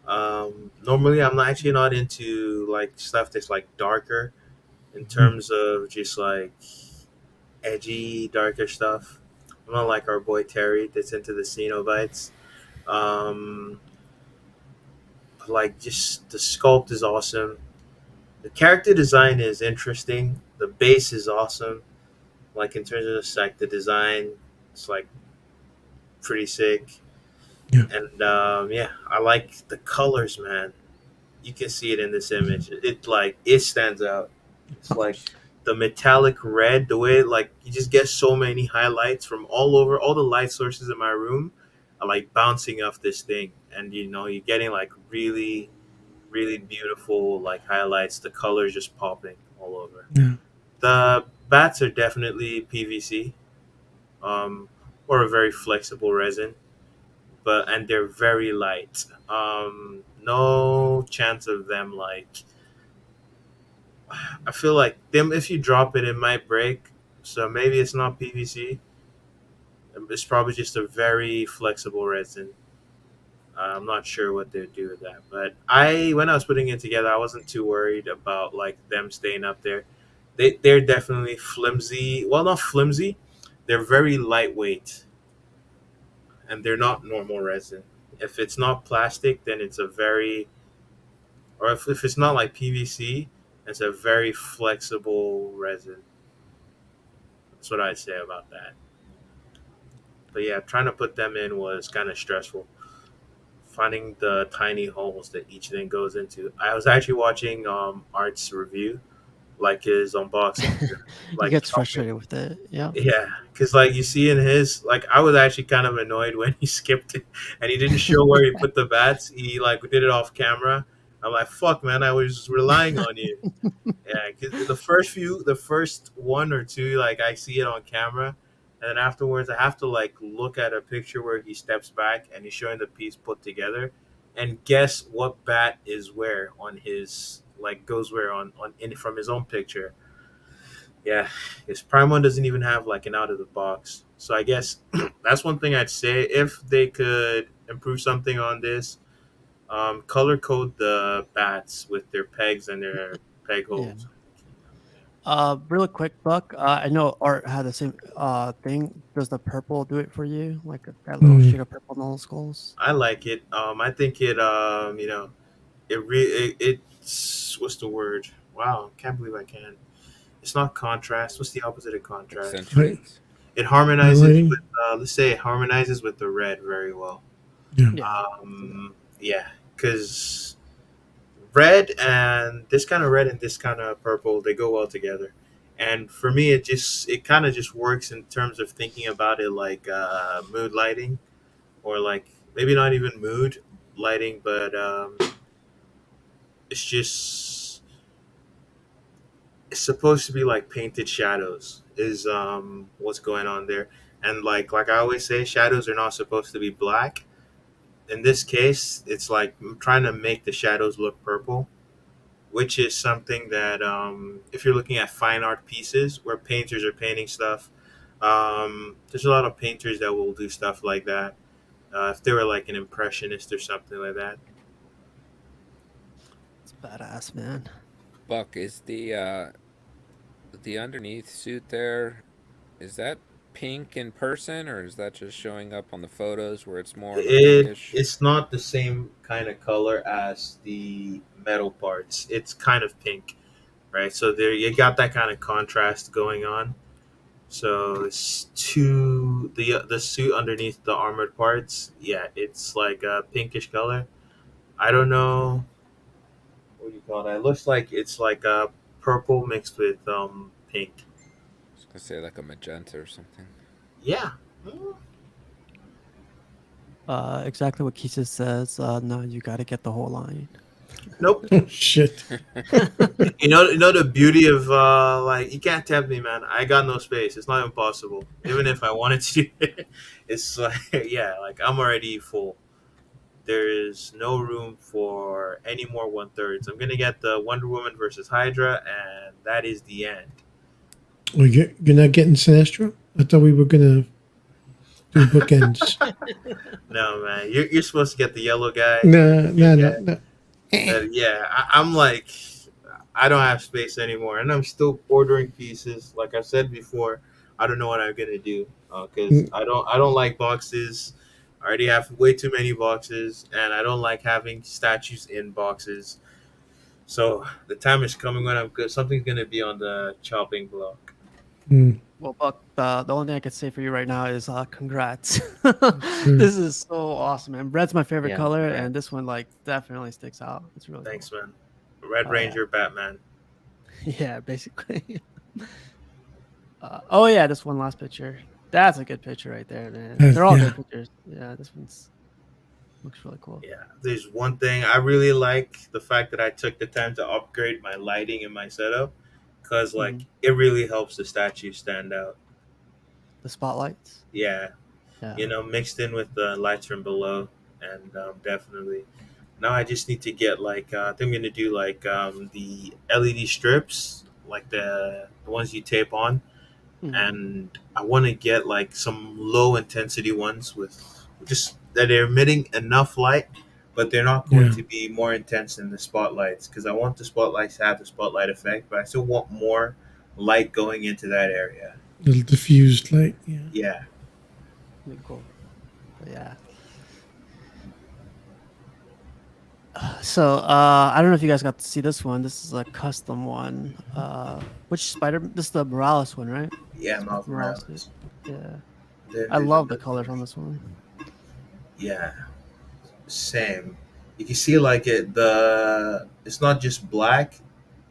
[SPEAKER 3] Normally, I'm not actually not into like stuff that's like darker in terms of just like edgy, darker stuff. I'm not like our boy Terry that's into the Cenobites. Um, like just the sculpt is awesome. The character design is interesting. The base is awesome. Like in terms of the design, it's like pretty sick.
[SPEAKER 2] Yeah.
[SPEAKER 3] And yeah, I like the colors, man. You can see it in this image. It stands out. It's like the metallic red, the way like you just get so many highlights from all over. All the light sources in my room are like bouncing off this thing, and you're getting like really, really beautiful like highlights. The colors just popping all over.
[SPEAKER 2] Yeah.
[SPEAKER 3] The bats are definitely PVC, um, or a very flexible resin, and they're very light. No chance of them like. I feel like them if you drop it, it might break. So maybe it's not PVC. It's probably just a very flexible resin. I'm not sure what they do with that, but when I was putting it together, I wasn't too worried about like them staying up there. They're definitely flimsy. Well, not flimsy. They're very lightweight, and they're not normal resin. If it's not plastic, then it's a very, or if it's not like PVC, it's a very flexible resin. That's what I'd say about that. But yeah, trying to put them in was kind of stressful. Finding the tiny holes that each thing goes into. I was actually watching Art's review, like his unboxing.
[SPEAKER 1] He
[SPEAKER 3] Like
[SPEAKER 1] gets frustrated with it. Yeah.
[SPEAKER 3] yeah, because like you see in his, like I was actually kind of annoyed when he skipped it and he didn't show where he put the bats. He like did it off camera. I'm like, fuck, man, I was relying on you. Yeah, because the first one or two, like I see it on camera, and then afterwards I have to like look at a picture where he steps back and he's showing the piece put together, and guess what bat is where on his like goes where on in from his own picture. Yeah, his prime one doesn't even have like an out of the box. So I guess that's one thing I'd say if they could improve something on this. Color code the bats with their pegs and their peg
[SPEAKER 1] Yeah.
[SPEAKER 3] holes.
[SPEAKER 1] Really quick, Buck. I know Art had the same thing. Does the purple do it for you? Like that little shade of purple on the skulls?
[SPEAKER 3] I like it. I think it. It's what's the word? Wow, can't believe I can. It's not contrast. What's the opposite of contrast?
[SPEAKER 2] Right.
[SPEAKER 6] Accentuates.
[SPEAKER 3] It harmonizes
[SPEAKER 2] Highlighting.
[SPEAKER 3] with. Let's say it harmonizes with the red very well.
[SPEAKER 2] Yeah.
[SPEAKER 1] Yeah.
[SPEAKER 3] Yeah, because red and this kind of red and this kind of purple, they go well together. And for me, it kind of just works in terms of thinking about it like mood lighting, or like maybe not even mood lighting, but it's just it's supposed to be like painted shadows is what's going on there. And like I always say, shadows are not supposed to be black. In this case, it's like I'm trying to make the shadows look purple, which is something that if you're looking at fine art pieces where painters are painting stuff, there's a lot of painters that will do stuff like that. If they were like an impressionist or something like that.
[SPEAKER 1] It's badass, man.
[SPEAKER 6] Buck, is the underneath suit there? Is that pink in person, or is that just showing up on the photos where it's more of a pinkish?
[SPEAKER 3] It's not the same kind of color as the metal parts. It's kind of pink, right? So there you got that kind of contrast going on. So it's the suit underneath the armored parts. Yeah, it's like a pinkish color. I don't know what do you call that. It looks like it's like a purple mixed with pink.
[SPEAKER 6] I was gonna say like a magenta or something.
[SPEAKER 3] Yeah.
[SPEAKER 1] Exactly what Keisha says. No, you got to get the whole line.
[SPEAKER 3] Nope.
[SPEAKER 2] Oh, shit.
[SPEAKER 3] You know the beauty of like you can't tempt me, man. I got no space. It's not impossible. Even if I wanted to, it's like yeah, like I'm already full. There is no room for any more 1/3. I'm gonna get the Wonder Woman versus Hydra, and that is the end.
[SPEAKER 2] Well, you're not getting Sinestro? I thought we were going to do bookends.
[SPEAKER 3] No, man, you're supposed to get the yellow guy.
[SPEAKER 2] No.
[SPEAKER 3] Yeah, I'm like, I don't have space anymore, and I'm still ordering pieces. Like I said before, I don't know what I'm gonna do because I don't like boxes. I already have way too many boxes, and I don't like having statues in boxes. So the time is coming when I'm good. Something's gonna be on the chopping block.
[SPEAKER 2] Mm.
[SPEAKER 1] Well, Buck, the only thing I can say for you right now is congrats. This is so awesome, man. Red's my favorite
[SPEAKER 7] Yeah,
[SPEAKER 1] color,
[SPEAKER 7] congrats.
[SPEAKER 1] and this one like definitely sticks out. It's really
[SPEAKER 3] Thanks,
[SPEAKER 1] cool.
[SPEAKER 3] man. Red
[SPEAKER 1] Oh,
[SPEAKER 3] Ranger, Batman.
[SPEAKER 1] Yeah, basically. Oh yeah, this one last picture. That's a good picture right there, man. They're all
[SPEAKER 2] Yeah.
[SPEAKER 1] good pictures. Yeah, this one's looks really cool.
[SPEAKER 3] Yeah, there's one thing I really like the fact that I took the time to upgrade my lighting in my setup because like it really helps the statue stand out.
[SPEAKER 1] The spotlights.
[SPEAKER 3] Yeah,
[SPEAKER 1] Yeah.
[SPEAKER 3] you know, mixed in with the lights from below, and definitely. Now I just need to get like I think I'm gonna do like the LED strips, like the ones you tape on, and I want to get like some low intensity ones with just that are emitting enough light, but they're not going
[SPEAKER 2] Yeah.
[SPEAKER 3] to be more intense than the spotlights because I want the spotlights to have the spotlight effect, but I still want more light going into that area.
[SPEAKER 2] Little diffused light. Yeah.
[SPEAKER 3] Yeah.
[SPEAKER 1] Really cool. But yeah. So I don't know if you guys got to see this one. This is a custom one. Which spider? This is the Morales one, right?
[SPEAKER 3] Yeah, Miles
[SPEAKER 1] Morales.
[SPEAKER 3] Morales.
[SPEAKER 1] Yeah.
[SPEAKER 3] There-
[SPEAKER 1] I
[SPEAKER 3] there's
[SPEAKER 1] love
[SPEAKER 3] a-
[SPEAKER 1] the colors on this one.
[SPEAKER 3] Yeah, same. You can see like it's not just black.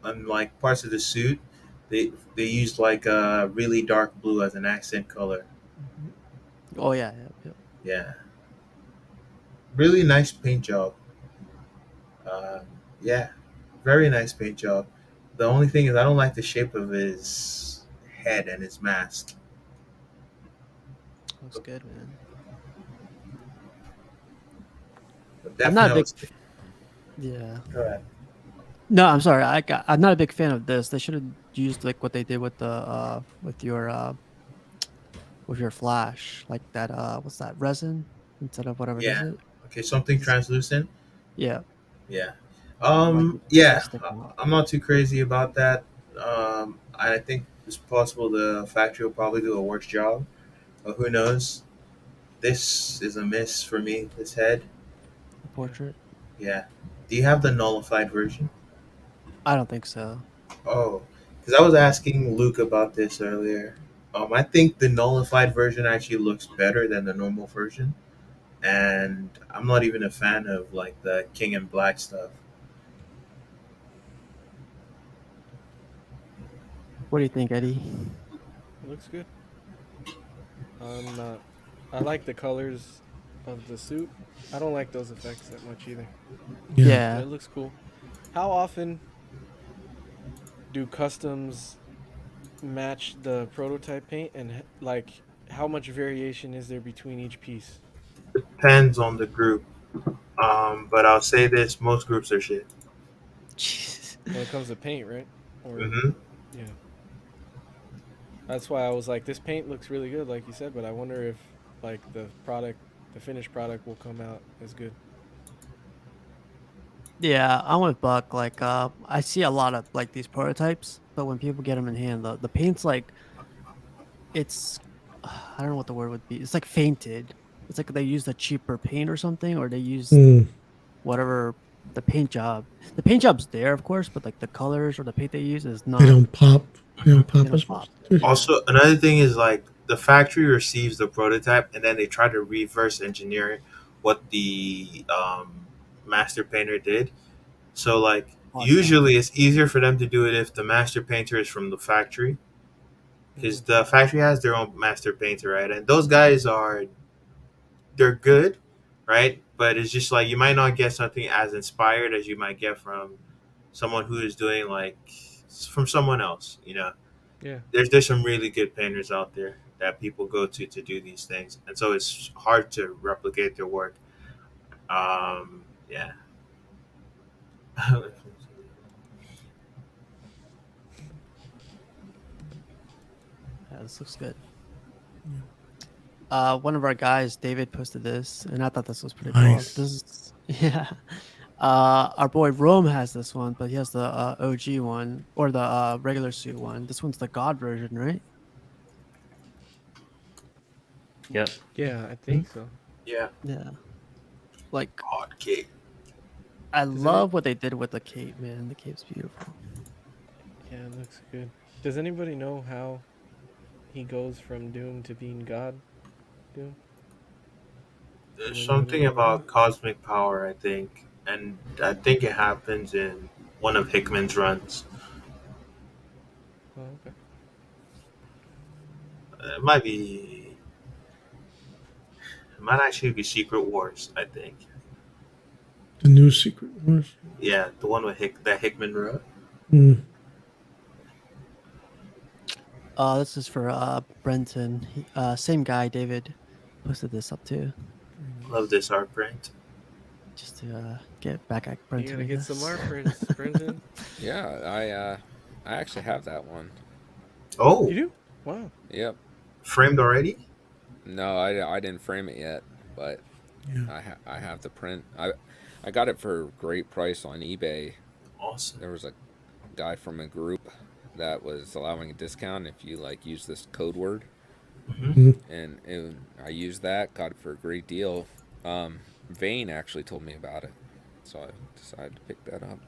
[SPEAKER 3] On like parts of the suit, they used like a really dark blue as an accent color.
[SPEAKER 1] Oh yeah, yeah.
[SPEAKER 3] Yeah, really nice paint job. Uh, yeah, very nice paint job. The only thing is I don't like the shape of his head and his mask.
[SPEAKER 1] Looks good, man.
[SPEAKER 3] But
[SPEAKER 1] I'm not a
[SPEAKER 3] definitely-
[SPEAKER 1] big. Yeah.
[SPEAKER 3] Go ahead.
[SPEAKER 1] No, I'm sorry. I'm not a big fan of this. They should have used like what they did with the with your flash, like that what's that, resin instead of whatever
[SPEAKER 3] Yeah.
[SPEAKER 1] is it?
[SPEAKER 3] Okay, something translucent.
[SPEAKER 1] Yeah.
[SPEAKER 3] Yeah.
[SPEAKER 1] Like,
[SPEAKER 3] Yeah.
[SPEAKER 1] stick them up.
[SPEAKER 3] I'm not too crazy about that. I think it's possible the factory will probably do a worse job, but who knows? This is a miss for me. This head.
[SPEAKER 1] The portrait.
[SPEAKER 3] Yeah. Do you have the nullified version?
[SPEAKER 1] I don't think so.
[SPEAKER 3] Oh, because I was asking Luke about this earlier. I think the nullified version actually looks better than the normal version, and I'm not even a fan of like the King in Black stuff.
[SPEAKER 1] What do you think, Eddie?
[SPEAKER 5] It looks good. I like the colors of the suit. I don't like those effects that much either.
[SPEAKER 2] Yeah.
[SPEAKER 1] Yeah.
[SPEAKER 5] But it looks cool. How often do customs match the prototype paint, and like how much variation is there between each piece?
[SPEAKER 3] Depends on the group. But I'll say this: most groups are shit.
[SPEAKER 1] Jesus.
[SPEAKER 5] When it comes to paint, right? Or
[SPEAKER 3] Hmm.
[SPEAKER 5] yeah. That's why I was like, this paint looks really good, like you said, but I wonder if like the finished product will come out as good.
[SPEAKER 1] Yeah, I'm with Buck. Like, I see a lot of like these prototypes, but when people get them in hand, the paint's like it's I don't know what the word would be. It's like fainted. It's like they used a cheaper paint or something, or they used
[SPEAKER 2] Mm,
[SPEAKER 1] whatever the paint job. The paint job's there, of course, but like the colors or the paint they use is
[SPEAKER 2] they
[SPEAKER 1] not.
[SPEAKER 2] don't pop. They don't
[SPEAKER 1] They
[SPEAKER 2] pop
[SPEAKER 1] don't
[SPEAKER 2] as
[SPEAKER 1] pop.
[SPEAKER 2] much.
[SPEAKER 1] Yeah.
[SPEAKER 3] Also, another thing is like the factory receives the prototype and then they try to reverse engineer what the master painter did. So like
[SPEAKER 1] Oh, yeah.
[SPEAKER 3] usually it's easier for them to do it if the master painter is from the factory because
[SPEAKER 5] Mhm.
[SPEAKER 3] the factory has their own master painter, right? And those guys are they're good, right? But it's just like you might not get something as inspired as you might get from someone who is doing like from someone else, you know.
[SPEAKER 5] Yeah.
[SPEAKER 3] There's some really good painters out there that people go to do these things, and so it's hard to replicate their work. Yeah.
[SPEAKER 1] Yeah, this looks good. One of our guys, David, posted this, and I thought this was pretty
[SPEAKER 2] Nice.
[SPEAKER 1] cool. This is yeah. Our boy Rome has this one, but he has the OG one or the regular suit one. This one's the God version, right?
[SPEAKER 7] Yep.
[SPEAKER 5] Yeah, I think so.
[SPEAKER 3] Yeah.
[SPEAKER 1] Yeah. Like
[SPEAKER 3] Hot cake.
[SPEAKER 1] I
[SPEAKER 5] Does any
[SPEAKER 1] love what they did with the cape, man. The cape's beautiful.
[SPEAKER 5] Yeah, it looks good. Does anybody know how he goes from Doom to being God? Doom?
[SPEAKER 3] There's
[SPEAKER 5] Does anyone
[SPEAKER 3] something
[SPEAKER 5] know about
[SPEAKER 3] about cosmic power, I think, and I think it happens in one of Hickman's runs.
[SPEAKER 5] that? Oh, okay.
[SPEAKER 3] It might be. It might actually be Secret Wars. I think.
[SPEAKER 2] The new Secret Wars.
[SPEAKER 3] Yeah, the one with that Hickman wrote.
[SPEAKER 2] Mm.
[SPEAKER 1] This is for Brenton. Same guy, David, posted this up too,
[SPEAKER 3] Love this art print.
[SPEAKER 1] just to get back at
[SPEAKER 5] You
[SPEAKER 1] Brenton.
[SPEAKER 5] gotta
[SPEAKER 1] I
[SPEAKER 5] get some
[SPEAKER 1] guess.
[SPEAKER 5] art prints, Brenton.
[SPEAKER 6] Yeah, I actually have that one.
[SPEAKER 3] Oh,
[SPEAKER 5] You do? Wow.
[SPEAKER 6] Yep.
[SPEAKER 3] framed already?
[SPEAKER 6] No, I didn't frame it yet, but
[SPEAKER 2] Yeah.
[SPEAKER 6] I have the print. I got it for a great price on eBay.
[SPEAKER 3] Awesome.
[SPEAKER 6] There was a guy from a group that was allowing a discount if you like use this code word, and I used that, got it for a great deal. Vane actually told me about it, so I decided to pick that up.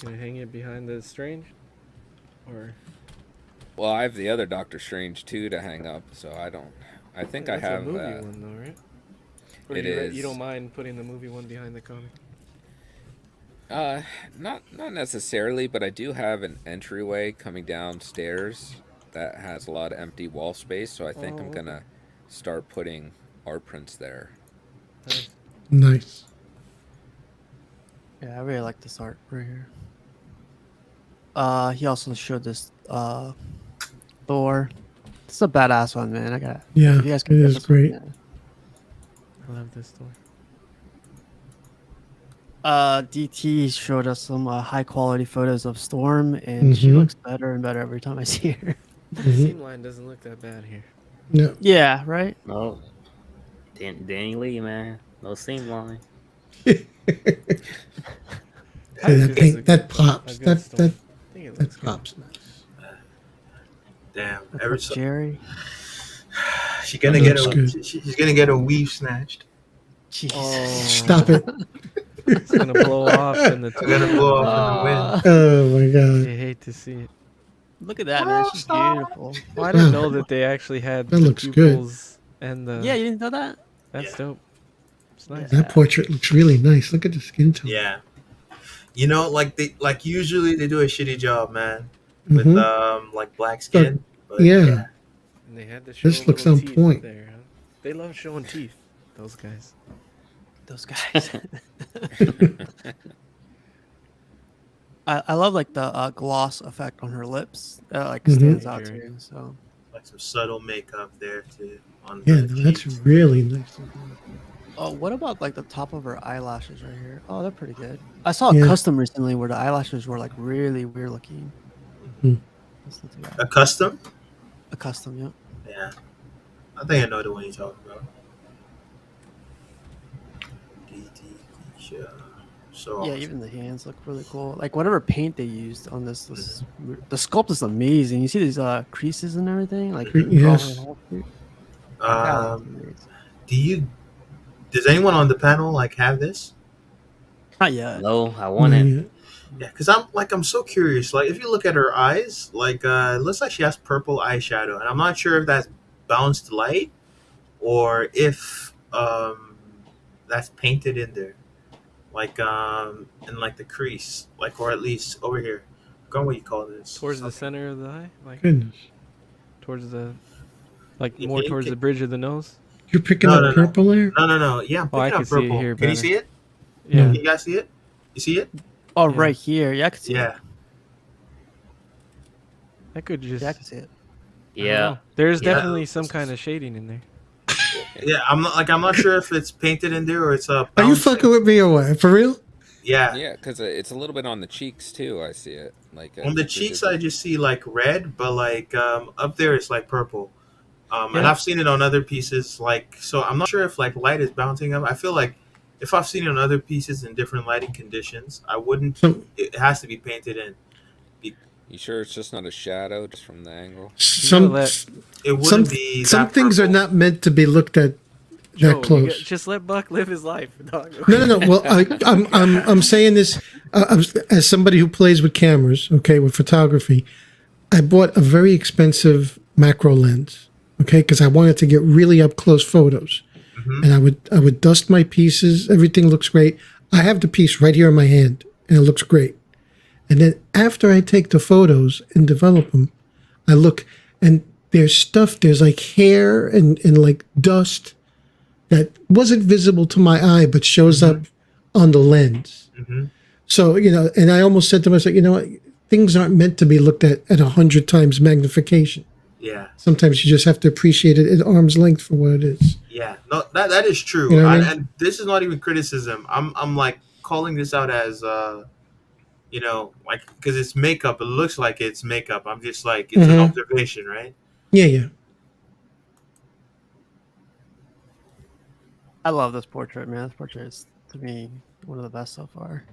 [SPEAKER 5] Gonna hang it behind the Strange? Or
[SPEAKER 6] Well, I have the other Doctor Strange 2 to hang up, so I don't. I think I
[SPEAKER 5] that's
[SPEAKER 6] have.
[SPEAKER 5] a movie one though, right? Or
[SPEAKER 6] It
[SPEAKER 5] you don't
[SPEAKER 6] is.
[SPEAKER 5] mind putting the movie one behind the comic?
[SPEAKER 6] Not necessarily, but I do have an entryway coming downstairs that has a lot of empty wall space, so I think I'm
[SPEAKER 5] Oh,
[SPEAKER 6] gonna start putting art prints there.
[SPEAKER 5] Nice.
[SPEAKER 2] Nice.
[SPEAKER 1] Yeah, I really like this art right here. He also showed this Thor. This is a badass one, man. I got
[SPEAKER 2] Yeah,
[SPEAKER 1] if you guys
[SPEAKER 2] it
[SPEAKER 1] can get
[SPEAKER 2] is
[SPEAKER 1] this one,
[SPEAKER 2] great.
[SPEAKER 1] yeah.
[SPEAKER 5] I love this story.
[SPEAKER 1] DT showed us some high quality photos of Storm, and she
[SPEAKER 2] Mhm.
[SPEAKER 1] looks better and better every time I see her.
[SPEAKER 5] The
[SPEAKER 2] Mhm.
[SPEAKER 5] seam line doesn't look that bad here.
[SPEAKER 2] Yeah.
[SPEAKER 1] Yeah, right.
[SPEAKER 7] No. Danny Lee, man. No seam line.
[SPEAKER 5] I
[SPEAKER 2] That
[SPEAKER 5] think this is
[SPEAKER 2] paint, that
[SPEAKER 5] a
[SPEAKER 2] pops.
[SPEAKER 5] good
[SPEAKER 2] That
[SPEAKER 5] story.
[SPEAKER 2] that
[SPEAKER 5] I think it
[SPEAKER 2] that
[SPEAKER 5] looks good.
[SPEAKER 2] pops nice.
[SPEAKER 3] Damn.
[SPEAKER 1] That's
[SPEAKER 3] Every
[SPEAKER 1] like Jerry.
[SPEAKER 3] she's gonna
[SPEAKER 2] That
[SPEAKER 3] get
[SPEAKER 2] looks
[SPEAKER 3] a
[SPEAKER 2] good.
[SPEAKER 3] she's gonna get a weave snatched.
[SPEAKER 1] Jesus.
[SPEAKER 5] Oh,
[SPEAKER 2] Stop it.
[SPEAKER 5] it's gonna blow off in the
[SPEAKER 3] I'm gonna blow off in the wind.
[SPEAKER 2] Oh my god.
[SPEAKER 5] I hate to see it.
[SPEAKER 1] Look at that, man. She's beautiful.
[SPEAKER 5] Well, I didn't
[SPEAKER 2] Wow.
[SPEAKER 5] know that they actually had
[SPEAKER 2] That
[SPEAKER 5] the
[SPEAKER 2] looks good.
[SPEAKER 5] pupils and the.
[SPEAKER 1] Yeah, you didn't know that?
[SPEAKER 5] That's
[SPEAKER 3] Yeah.
[SPEAKER 5] dope. It's nice.
[SPEAKER 2] That portrait looks really nice. Look at the skin tone.
[SPEAKER 3] Yeah. You know, like usually they do a shitty job, man, with
[SPEAKER 2] Mhm.
[SPEAKER 3] like black skin. But
[SPEAKER 2] Yeah.
[SPEAKER 5] And they had to show
[SPEAKER 2] This looks
[SPEAKER 5] little
[SPEAKER 2] on
[SPEAKER 5] teeth
[SPEAKER 2] point.
[SPEAKER 5] there. Huh? They love showing teeth. Those guys.
[SPEAKER 1] Those guys. I love like the gloss effect on her lips. That like
[SPEAKER 2] Mhm.
[SPEAKER 1] stands out
[SPEAKER 5] Very.
[SPEAKER 1] too. So
[SPEAKER 3] Like some subtle makeup there too on
[SPEAKER 2] Yeah,
[SPEAKER 3] the
[SPEAKER 2] no, that's
[SPEAKER 3] cheeks.
[SPEAKER 2] really nice.
[SPEAKER 1] oh, what about like the top of her eyelashes right here? Oh, they're pretty good. I saw a
[SPEAKER 2] Yeah.
[SPEAKER 1] custom recently where the eyelashes were like really weird looking.
[SPEAKER 2] Mhm.
[SPEAKER 1] That's not too bad.
[SPEAKER 3] A custom?
[SPEAKER 1] A custom, yeah.
[SPEAKER 3] Yeah. I think I know the one you're talking about. So
[SPEAKER 1] Yeah,
[SPEAKER 3] awesome.
[SPEAKER 1] even the hands look really cool. Like whatever paint they used on this, the sculpt is amazing. You see these creases and everything, like
[SPEAKER 2] Yes.
[SPEAKER 1] drawing all through. That looks
[SPEAKER 3] Um,
[SPEAKER 1] amazing.
[SPEAKER 3] do you? Does anyone on the panel like have this?
[SPEAKER 1] Not yet.
[SPEAKER 7] No, I want it.
[SPEAKER 2] Yeah.
[SPEAKER 3] Yeah, because I'm so curious. Like, if you look at her eyes, like, it looks like she has purple eyeshadow, and I'm not sure if that's bounced light or if that's painted in there, like in like the crease, like, or at least over here. I forgot what you call this.
[SPEAKER 5] Towards the
[SPEAKER 3] Something.
[SPEAKER 5] center of the eye, like
[SPEAKER 2] Goodness.
[SPEAKER 5] towards the, like
[SPEAKER 3] Yeah,
[SPEAKER 5] more
[SPEAKER 3] you
[SPEAKER 5] towards
[SPEAKER 3] can-
[SPEAKER 5] the bridge of the nose.
[SPEAKER 2] You're picking
[SPEAKER 3] No,
[SPEAKER 2] up
[SPEAKER 3] no, no.
[SPEAKER 2] purple there?
[SPEAKER 3] No. Yeah, I'm
[SPEAKER 5] Oh, I
[SPEAKER 3] picking
[SPEAKER 5] can
[SPEAKER 3] up
[SPEAKER 5] see it
[SPEAKER 3] purple.
[SPEAKER 5] here
[SPEAKER 3] Can you
[SPEAKER 5] better.
[SPEAKER 3] see it?
[SPEAKER 5] Yeah.
[SPEAKER 3] Can you guys see it? You see it?
[SPEAKER 1] Oh,
[SPEAKER 5] Yeah.
[SPEAKER 1] right here. Yeah, I can see it.
[SPEAKER 3] Yeah.
[SPEAKER 5] That could just.
[SPEAKER 1] Yeah, I can see it.
[SPEAKER 5] I don't
[SPEAKER 7] Yeah.
[SPEAKER 5] know. There's
[SPEAKER 7] Yeah.
[SPEAKER 5] definitely some kind of shading in there.
[SPEAKER 3] Yeah, I'm not sure if it's painted in there or it's
[SPEAKER 2] Are you
[SPEAKER 3] bounced
[SPEAKER 2] fucking
[SPEAKER 3] in.
[SPEAKER 2] with me or what? For real?
[SPEAKER 3] Yeah.
[SPEAKER 6] Yeah, because it's a little bit on the cheeks too. I see it. Like
[SPEAKER 3] On the
[SPEAKER 6] they
[SPEAKER 3] cheeks,
[SPEAKER 6] did-
[SPEAKER 3] I just see like red, but like up there, it's like purple. And
[SPEAKER 5] Yeah.
[SPEAKER 3] I've seen it on other pieces. Like, so I'm not sure if like light is bouncing up. I feel like if I've seen it on other pieces in different lighting conditions, I wouldn't.
[SPEAKER 2] Some
[SPEAKER 3] It has to be painted in.
[SPEAKER 6] You sure it's just not a shadow, just from the angle?
[SPEAKER 2] some
[SPEAKER 5] let-
[SPEAKER 3] It wouldn't
[SPEAKER 2] some
[SPEAKER 3] be.
[SPEAKER 2] some
[SPEAKER 3] that
[SPEAKER 2] things are
[SPEAKER 3] purple.
[SPEAKER 2] not meant to be looked at
[SPEAKER 5] Joe,
[SPEAKER 2] that
[SPEAKER 5] you
[SPEAKER 2] close.
[SPEAKER 5] just let Buck live his life, dog.
[SPEAKER 2] No. Well, I'm saying this as somebody who plays with cameras, okay, with photography. I bought a very expensive macro lens, okay, because I wanted to get really up close photos, and I would dust my pieces. Everything looks great. I have the piece right here in my hand, and it looks great. And then after I take the photos and develop them, I look, and there's stuff. There's like hair and like dust that wasn't visible to my eye, but shows up on the lens. So, and I almost said to myself, you know what? Things aren't meant to be looked at 100 times magnification.
[SPEAKER 3] Yeah.
[SPEAKER 2] Sometimes you just have to appreciate it at arm's length for what it is.
[SPEAKER 3] Yeah. No, that is true.
[SPEAKER 2] You know what I mean?
[SPEAKER 3] And this is not even criticism. I'm like calling this out as like, because it's makeup. It looks like it's makeup. I'm just like, it's an observation, right?
[SPEAKER 2] Yeah.
[SPEAKER 1] I love this portrait, man. This portrait is, to me, one of the best so far.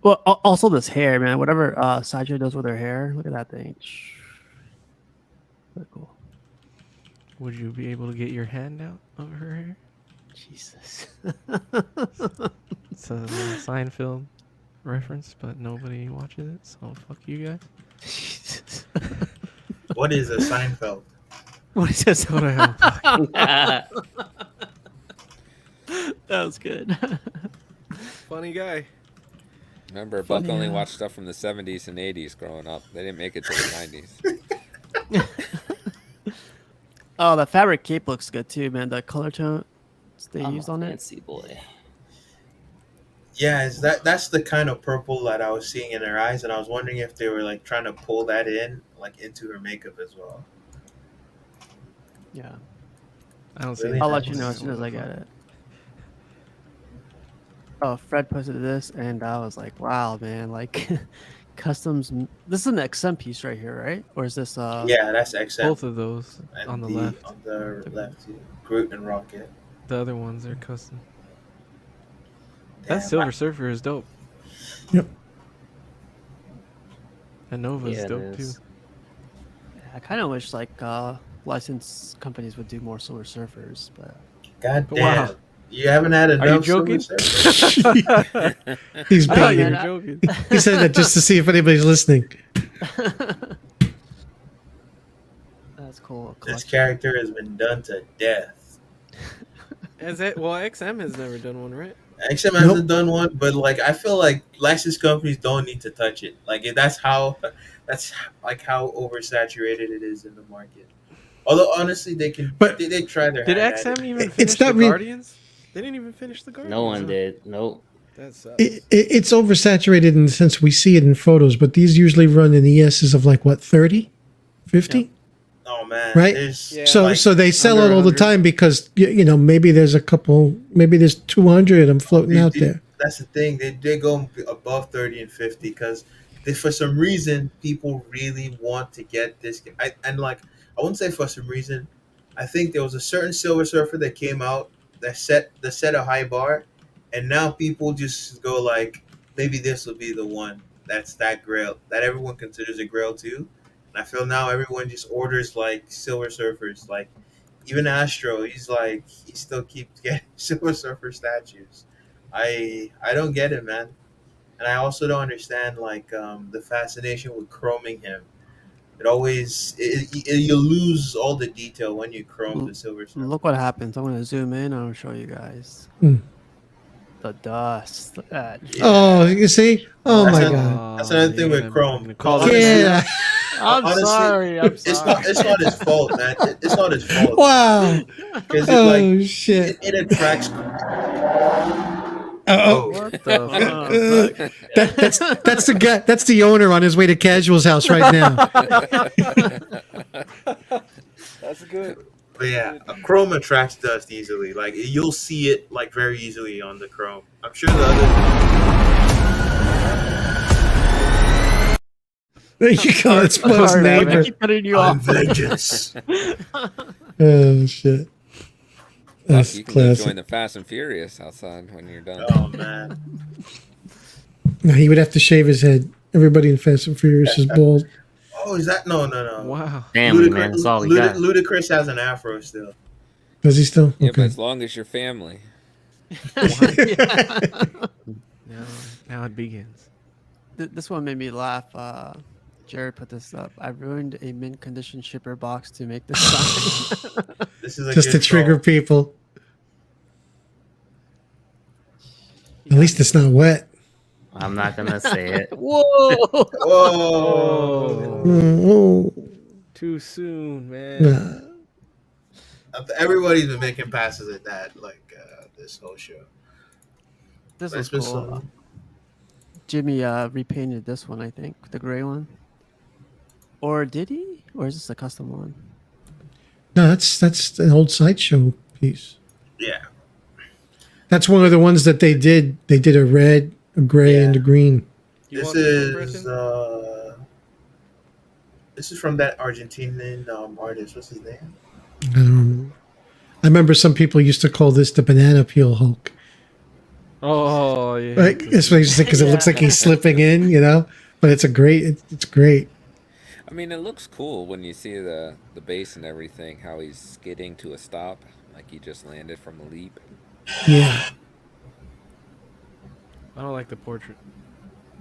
[SPEAKER 1] Well, also this hair, man. Whatever Sideshow does with her hair, look at that thing. Very cool.
[SPEAKER 5] Would you be able to get your hand out of her hair?
[SPEAKER 1] Jesus.
[SPEAKER 5] It's a Seinfeld reference, but nobody watches it, so fuck you guys.
[SPEAKER 1] Jesus.
[SPEAKER 3] What is a Seinfeld?
[SPEAKER 1] What is this?
[SPEAKER 5] What the hell?
[SPEAKER 1] That was good.
[SPEAKER 5] Funny guy.
[SPEAKER 6] Remember, Buck only watched stuff from the 70s and 80s growing up. They didn't make it to the 90s.
[SPEAKER 1] Oh, the fabric cape looks good too, man. The color tone they used on it.
[SPEAKER 7] Fancy boy.
[SPEAKER 3] Yeah, that's the kind of purple that I was seeing in her eyes, and I was wondering if they were like trying to pull that in, like into her makeup as well.
[SPEAKER 1] Yeah.
[SPEAKER 5] I don't see.
[SPEAKER 3] Really?
[SPEAKER 1] I'll let you know as soon as I get it. Oh, Fred posted this, and I was like, "Wow, man! Like, customs. This is an XM piece right here, right? Or is this?
[SPEAKER 3] Yeah, that's XM.
[SPEAKER 5] Both of those
[SPEAKER 3] And
[SPEAKER 5] on the left.
[SPEAKER 3] On the left, Groot and Rocket.
[SPEAKER 5] The other ones are custom.
[SPEAKER 3] Damn,
[SPEAKER 5] That Silver Surfer is dope.
[SPEAKER 2] Yep.
[SPEAKER 5] And Nova's
[SPEAKER 7] Yeah, it
[SPEAKER 5] dope too.
[SPEAKER 7] is.
[SPEAKER 1] I kind of wish like licensed companies would do more Silver Surfers, but
[SPEAKER 3] God damn.
[SPEAKER 5] Wow.
[SPEAKER 3] You haven't had enough.
[SPEAKER 5] Are you joking?
[SPEAKER 3] Silver Surfer?
[SPEAKER 2] He's
[SPEAKER 5] I thought you
[SPEAKER 2] begging.
[SPEAKER 5] were joking.
[SPEAKER 2] He said that just to see if anybody's listening.
[SPEAKER 1] that's cool.
[SPEAKER 3] This
[SPEAKER 1] Collection.
[SPEAKER 3] character has been done to death.
[SPEAKER 5] XM has never done one, right?
[SPEAKER 3] XM hasn't done one, but like I feel like licensed companies don't need to touch it. Like that's like how oversaturated it is in the market. Although honestly, they can.
[SPEAKER 2] But-
[SPEAKER 3] they try their.
[SPEAKER 5] Did
[SPEAKER 3] hand at
[SPEAKER 5] XM
[SPEAKER 3] it.
[SPEAKER 5] even
[SPEAKER 2] It's
[SPEAKER 5] finish
[SPEAKER 2] not
[SPEAKER 5] the
[SPEAKER 2] real-
[SPEAKER 5] Guardians? They didn't even finish the Guardians.
[SPEAKER 7] No one
[SPEAKER 5] huh?
[SPEAKER 7] did. Nope.
[SPEAKER 5] That sucks.
[SPEAKER 2] It's oversaturated in the sense we see it in photos, but these usually run in ESs of like what, 30, 50?
[SPEAKER 1] Yep.
[SPEAKER 3] Oh man,
[SPEAKER 2] Right?
[SPEAKER 3] There's,
[SPEAKER 5] Yeah.
[SPEAKER 2] So
[SPEAKER 3] like,
[SPEAKER 2] so they sell
[SPEAKER 5] under
[SPEAKER 2] it all the
[SPEAKER 5] 100.
[SPEAKER 2] time because you know maybe there's a couple, maybe there's 200 of them floating out there.
[SPEAKER 3] That's the thing. They go above 30 and 50 because for some reason people really want to get this. And like I wouldn't say for some reason. I think there was a certain Silver Surfer that came out that set a high bar, and now people just go like maybe this will be the one that's that grail that everyone considers a grail too. And I feel now everyone just orders like Silver Surfers. Like even Astro, he's like he still keeps getting Silver Surfer statues. I don't get it, man. And I also don't understand like the fascination with chroming him. It always you lose all the detail when you chrome the Silver Surfer.
[SPEAKER 1] Look what happens. I'm gonna zoom in and I'll show you guys. The dust. Look at that.
[SPEAKER 2] Oh, you see? Oh
[SPEAKER 3] That's
[SPEAKER 2] my
[SPEAKER 3] a-
[SPEAKER 2] god.
[SPEAKER 3] That's another thing with
[SPEAKER 5] I'm
[SPEAKER 3] Chrome.
[SPEAKER 5] gonna call
[SPEAKER 3] Honestly,
[SPEAKER 2] Yeah.
[SPEAKER 1] I'm
[SPEAKER 3] honestly,
[SPEAKER 1] sorry. I'm sorry.
[SPEAKER 3] it's not his fault, man. It's not his fault.
[SPEAKER 2] Wow.
[SPEAKER 3] Because
[SPEAKER 2] Oh shit.
[SPEAKER 3] it attracts.
[SPEAKER 2] Oh.
[SPEAKER 1] What the fuck?
[SPEAKER 2] That's the guy. That's the owner on his way to Casual's house right now.
[SPEAKER 5] That's good.
[SPEAKER 3] But yeah, a Chrome attracts dust easily. Like you'll see it like very easily on the Chrome. I'm sure the other.
[SPEAKER 2] There you go. It's Flo's
[SPEAKER 1] Sorry, man. I
[SPEAKER 2] neighbor.
[SPEAKER 1] keep cutting you
[SPEAKER 3] I'm
[SPEAKER 1] off.
[SPEAKER 3] vengeance.
[SPEAKER 2] Oh shit. That's
[SPEAKER 6] You can go join
[SPEAKER 2] classic.
[SPEAKER 6] the Fast and Furious outside when you're done.
[SPEAKER 3] Oh man.
[SPEAKER 2] No, he would have to shave his head. Everybody in Fast and Furious is bald.
[SPEAKER 3] Oh, is that no?
[SPEAKER 5] Wow.
[SPEAKER 7] Family, man. That's all we got.
[SPEAKER 3] Ludacris has an afro still.
[SPEAKER 2] Does he still?
[SPEAKER 6] Yeah, but
[SPEAKER 2] Okay.
[SPEAKER 6] as long as you're family.
[SPEAKER 5] Now it begins.
[SPEAKER 1] This one made me laugh. Jared put this up. I ruined a mint condition shipper box to make this sign.
[SPEAKER 3] This is a
[SPEAKER 2] Just
[SPEAKER 3] good
[SPEAKER 2] to trigger
[SPEAKER 3] song.
[SPEAKER 2] people. At least it's not wet.
[SPEAKER 7] I'm not gonna say it.
[SPEAKER 1] Whoa!
[SPEAKER 3] Whoa.
[SPEAKER 2] Oh,
[SPEAKER 5] Too soon, man.
[SPEAKER 2] nah.
[SPEAKER 3] Everybody's been making passes at that like this whole show.
[SPEAKER 1] This
[SPEAKER 3] It's
[SPEAKER 1] was
[SPEAKER 3] been
[SPEAKER 1] cool.
[SPEAKER 3] so-
[SPEAKER 1] Jimmy repainted this one, I think, the gray one. Or did he? Or is this a custom one?
[SPEAKER 2] No, that's an old sideshow piece.
[SPEAKER 3] Yeah.
[SPEAKER 2] That's one of the ones that they did. They did a red, a gray,
[SPEAKER 3] Yeah.
[SPEAKER 2] and a green.
[SPEAKER 5] You
[SPEAKER 3] This
[SPEAKER 5] want this one,
[SPEAKER 3] is
[SPEAKER 5] Brenton?
[SPEAKER 3] this is from that Argentinian artist. What's his name?
[SPEAKER 2] I don't remember. I remember some people used to call this the banana peel Hulk.
[SPEAKER 5] Oh yeah.
[SPEAKER 2] Like, especially because it looks like he's slipping in, you know. But it's it's great.
[SPEAKER 6] I mean, it looks cool when you see the base and everything, how he's skidding to a stop, like he just landed from a leap.
[SPEAKER 2] Yeah.
[SPEAKER 5] I don't like the portrait.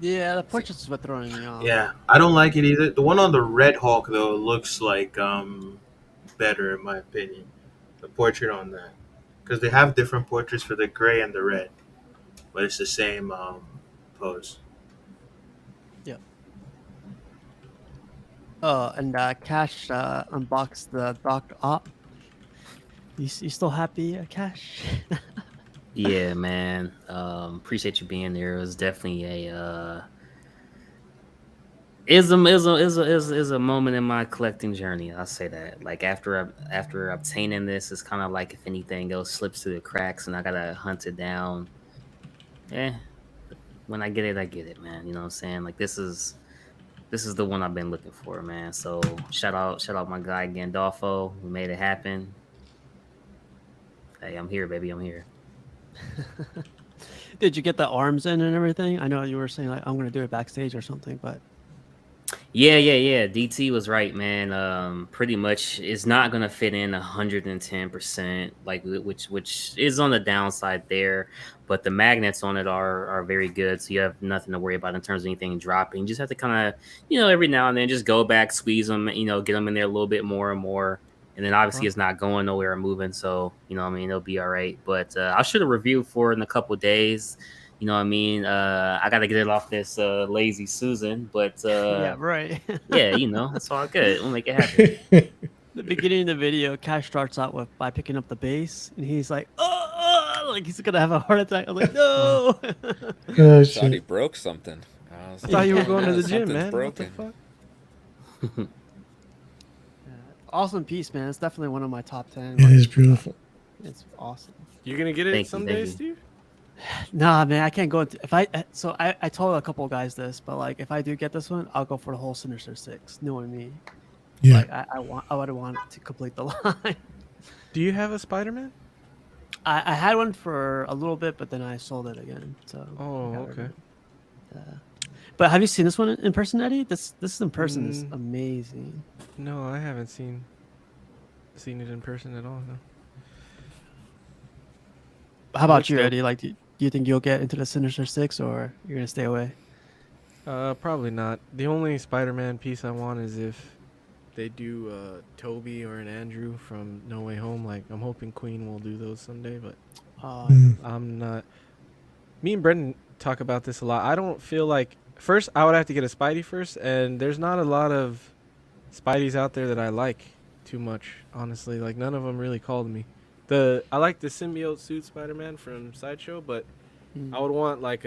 [SPEAKER 1] Yeah, the portraits is what throwing me off.
[SPEAKER 3] Yeah, I don't like it either. The one on the Red Hulk though looks like better in my opinion. The portrait on that, because they have different portraits for the gray and the red, but it's the same pose.
[SPEAKER 1] And Cash unboxed the Doc Op. You still happy, Cash?
[SPEAKER 7] Yeah, man. Appreciate you being there. It was definitely is a moment in my collecting journey. I'll say that. Like after obtaining this, it's kind of like if anything else slips through the cracks and I gotta hunt it down. When I get it, man. You know what I'm saying? Like this is the one I've been looking for, man. So shout out my guy Gandolfo who made it happen. Hey, I'm here, baby. I'm here.
[SPEAKER 1] Did you get the arms in and everything? I know you were saying like I'm gonna do it backstage or something, but
[SPEAKER 7] Yeah. DT was right, man. Pretty much it's not gonna fit in 110%, like which is on the downside there. But the magnets on it are very good, so you have nothing to worry about in terms of anything dropping. You just have to kind of, every now and then just go back, squeeze them, get them in there a little bit more and more. And then obviously it's not going nowhere or moving, so it'll be all right. But I'll shoot a review for it in a couple of days. I got to get it off this lazy Susan, but
[SPEAKER 1] yeah, right.
[SPEAKER 7] yeah, it's all good. We'll make it happen.
[SPEAKER 1] The beginning of the video, Cash starts out by picking up the bass, and he's like, like he's gonna have a heart attack. I'm like, no.
[SPEAKER 2] Oh,
[SPEAKER 6] Thought
[SPEAKER 2] shit.
[SPEAKER 6] he broke something. I
[SPEAKER 5] I thought you were going to the gym,
[SPEAKER 6] something's
[SPEAKER 5] man.
[SPEAKER 6] broken.
[SPEAKER 5] What the fuck?
[SPEAKER 1] Awesome piece, man. It's definitely one of my top 10.
[SPEAKER 2] It is beautiful.
[SPEAKER 1] It's awesome.
[SPEAKER 5] You're gonna get it
[SPEAKER 7] Thank you,
[SPEAKER 5] someday,
[SPEAKER 7] thank you.
[SPEAKER 5] Steve?
[SPEAKER 1] Nah, man, I can't go into if I. So I told a couple of guys this, but like if I do get this one, I'll go for the whole Sinister Six. Knowing me,
[SPEAKER 2] Yeah.
[SPEAKER 1] like I would want to complete the line.
[SPEAKER 5] Do you have a Spider-Man?
[SPEAKER 1] I had one for a little bit, but then I sold it again. So.
[SPEAKER 5] Oh,
[SPEAKER 1] I got rid of
[SPEAKER 5] okay.
[SPEAKER 1] it. But have you seen this one in person, Eddie? This in person is amazing.
[SPEAKER 5] No, I haven't seen it in person at all. No.
[SPEAKER 1] How about
[SPEAKER 5] Looks
[SPEAKER 1] you,
[SPEAKER 5] dope.
[SPEAKER 1] Eddie? Like, do you think you'll get into the Sinister Six, or you're gonna stay away?
[SPEAKER 5] Probably not. The only Spider-Man piece I want is if they do Toby or an Andrew from No Way Home. Like, I'm hoping Queen will do those someday, but I'm not. Me and Brendan talk about this a lot. I don't feel like first I would have to get a Spidey first, and there's not a lot of Spideys out there that I like too much. Honestly, like none of them really called me. I like the symbiote suit Spider-Man from Sideshow, but I would want like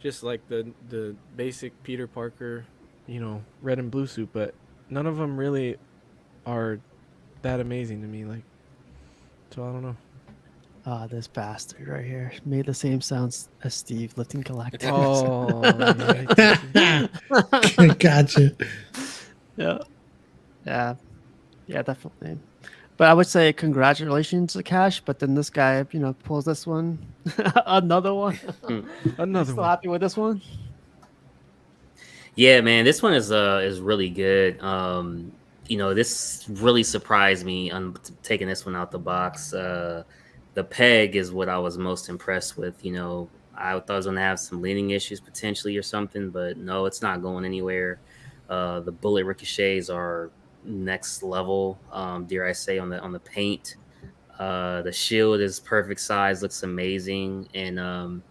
[SPEAKER 5] just like the basic Peter Parker, red and blue suit. But none of them really are that amazing to me. Like, so I don't know.
[SPEAKER 1] This bastard right here made the same sounds as Steve lifting Galactus.
[SPEAKER 5] Oh, yeah.
[SPEAKER 2] Gotcha.
[SPEAKER 1] Yeah, definitely. But I would say congratulations to Cash. But then this guy, pulls this one, another one.
[SPEAKER 5] Another
[SPEAKER 1] Still
[SPEAKER 5] one.
[SPEAKER 1] happy with this one?
[SPEAKER 7] Yeah, man, this one is really good. This really surprised me on taking this one out the box. The peg is what I was most impressed with. I thought I was gonna have some leaning issues potentially or something, but no, it's not going anywhere. The bullet ricochets are next level, dare I say, on the paint. The shield is perfect size, looks amazing, and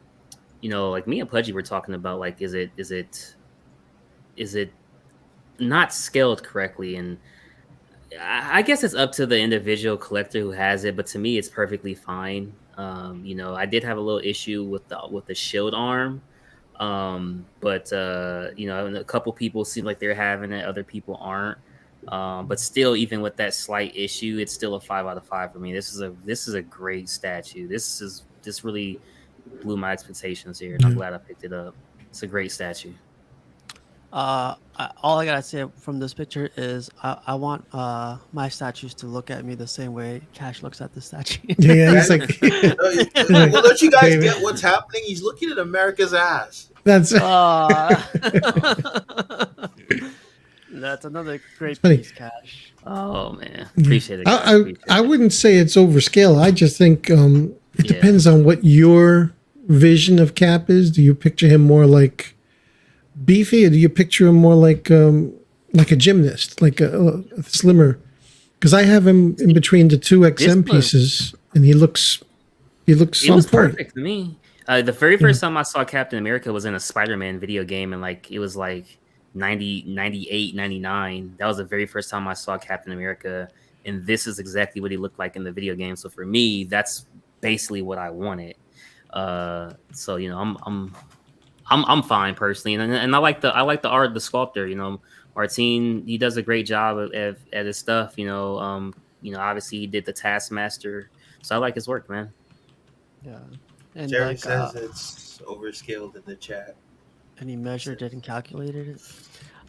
[SPEAKER 7] like me and Pudgy were talking about, like, is it not scaled correctly? And I guess it's up to the individual collector who has it, but to me, it's perfectly fine. I did have a little issue with the shield arm, but a couple people seem like they're having it, other people aren't. But still, even with that slight issue, it's still a 5 out of 5 for me. This is a great statue. This really blew my expectations here, and I'm glad I picked it up. It's a great statue.
[SPEAKER 1] All I gotta say from this picture is I want my statues to look at me the same way Cash looks at the statue.
[SPEAKER 2] Yeah, he's like,
[SPEAKER 3] Well, don't you guys get what's happening? He's looking at America's ass.
[SPEAKER 2] that's
[SPEAKER 1] That's another great
[SPEAKER 2] funny.
[SPEAKER 1] piece, Cash.
[SPEAKER 7] Oh man, appreciate it. Guys.
[SPEAKER 2] I wouldn't say it's overscale. I just think it depends on what your vision of Cap is. Do you picture him more like beefy, or do you picture him more like a gymnast, like a slimmer? Because I have him in between the two XM pieces, and he looks
[SPEAKER 7] It
[SPEAKER 2] on
[SPEAKER 7] was
[SPEAKER 2] point.
[SPEAKER 7] perfect to me. The very first time I saw Captain America was in a Spider-Man video game, and like it was like 90, 98, 99. That was the very first time I saw Captain America, and this is exactly what he looked like in the video game. So for me, that's basically what I wanted. So I'm fine personally, and I like the art of the sculptor. Martine, he does a great job at his stuff. Obviously he did the Taskmaster, so I like his work, man.
[SPEAKER 1] Yeah. And
[SPEAKER 3] Jerry says it's overscaled in the chat.
[SPEAKER 1] And he measured it and calculated it.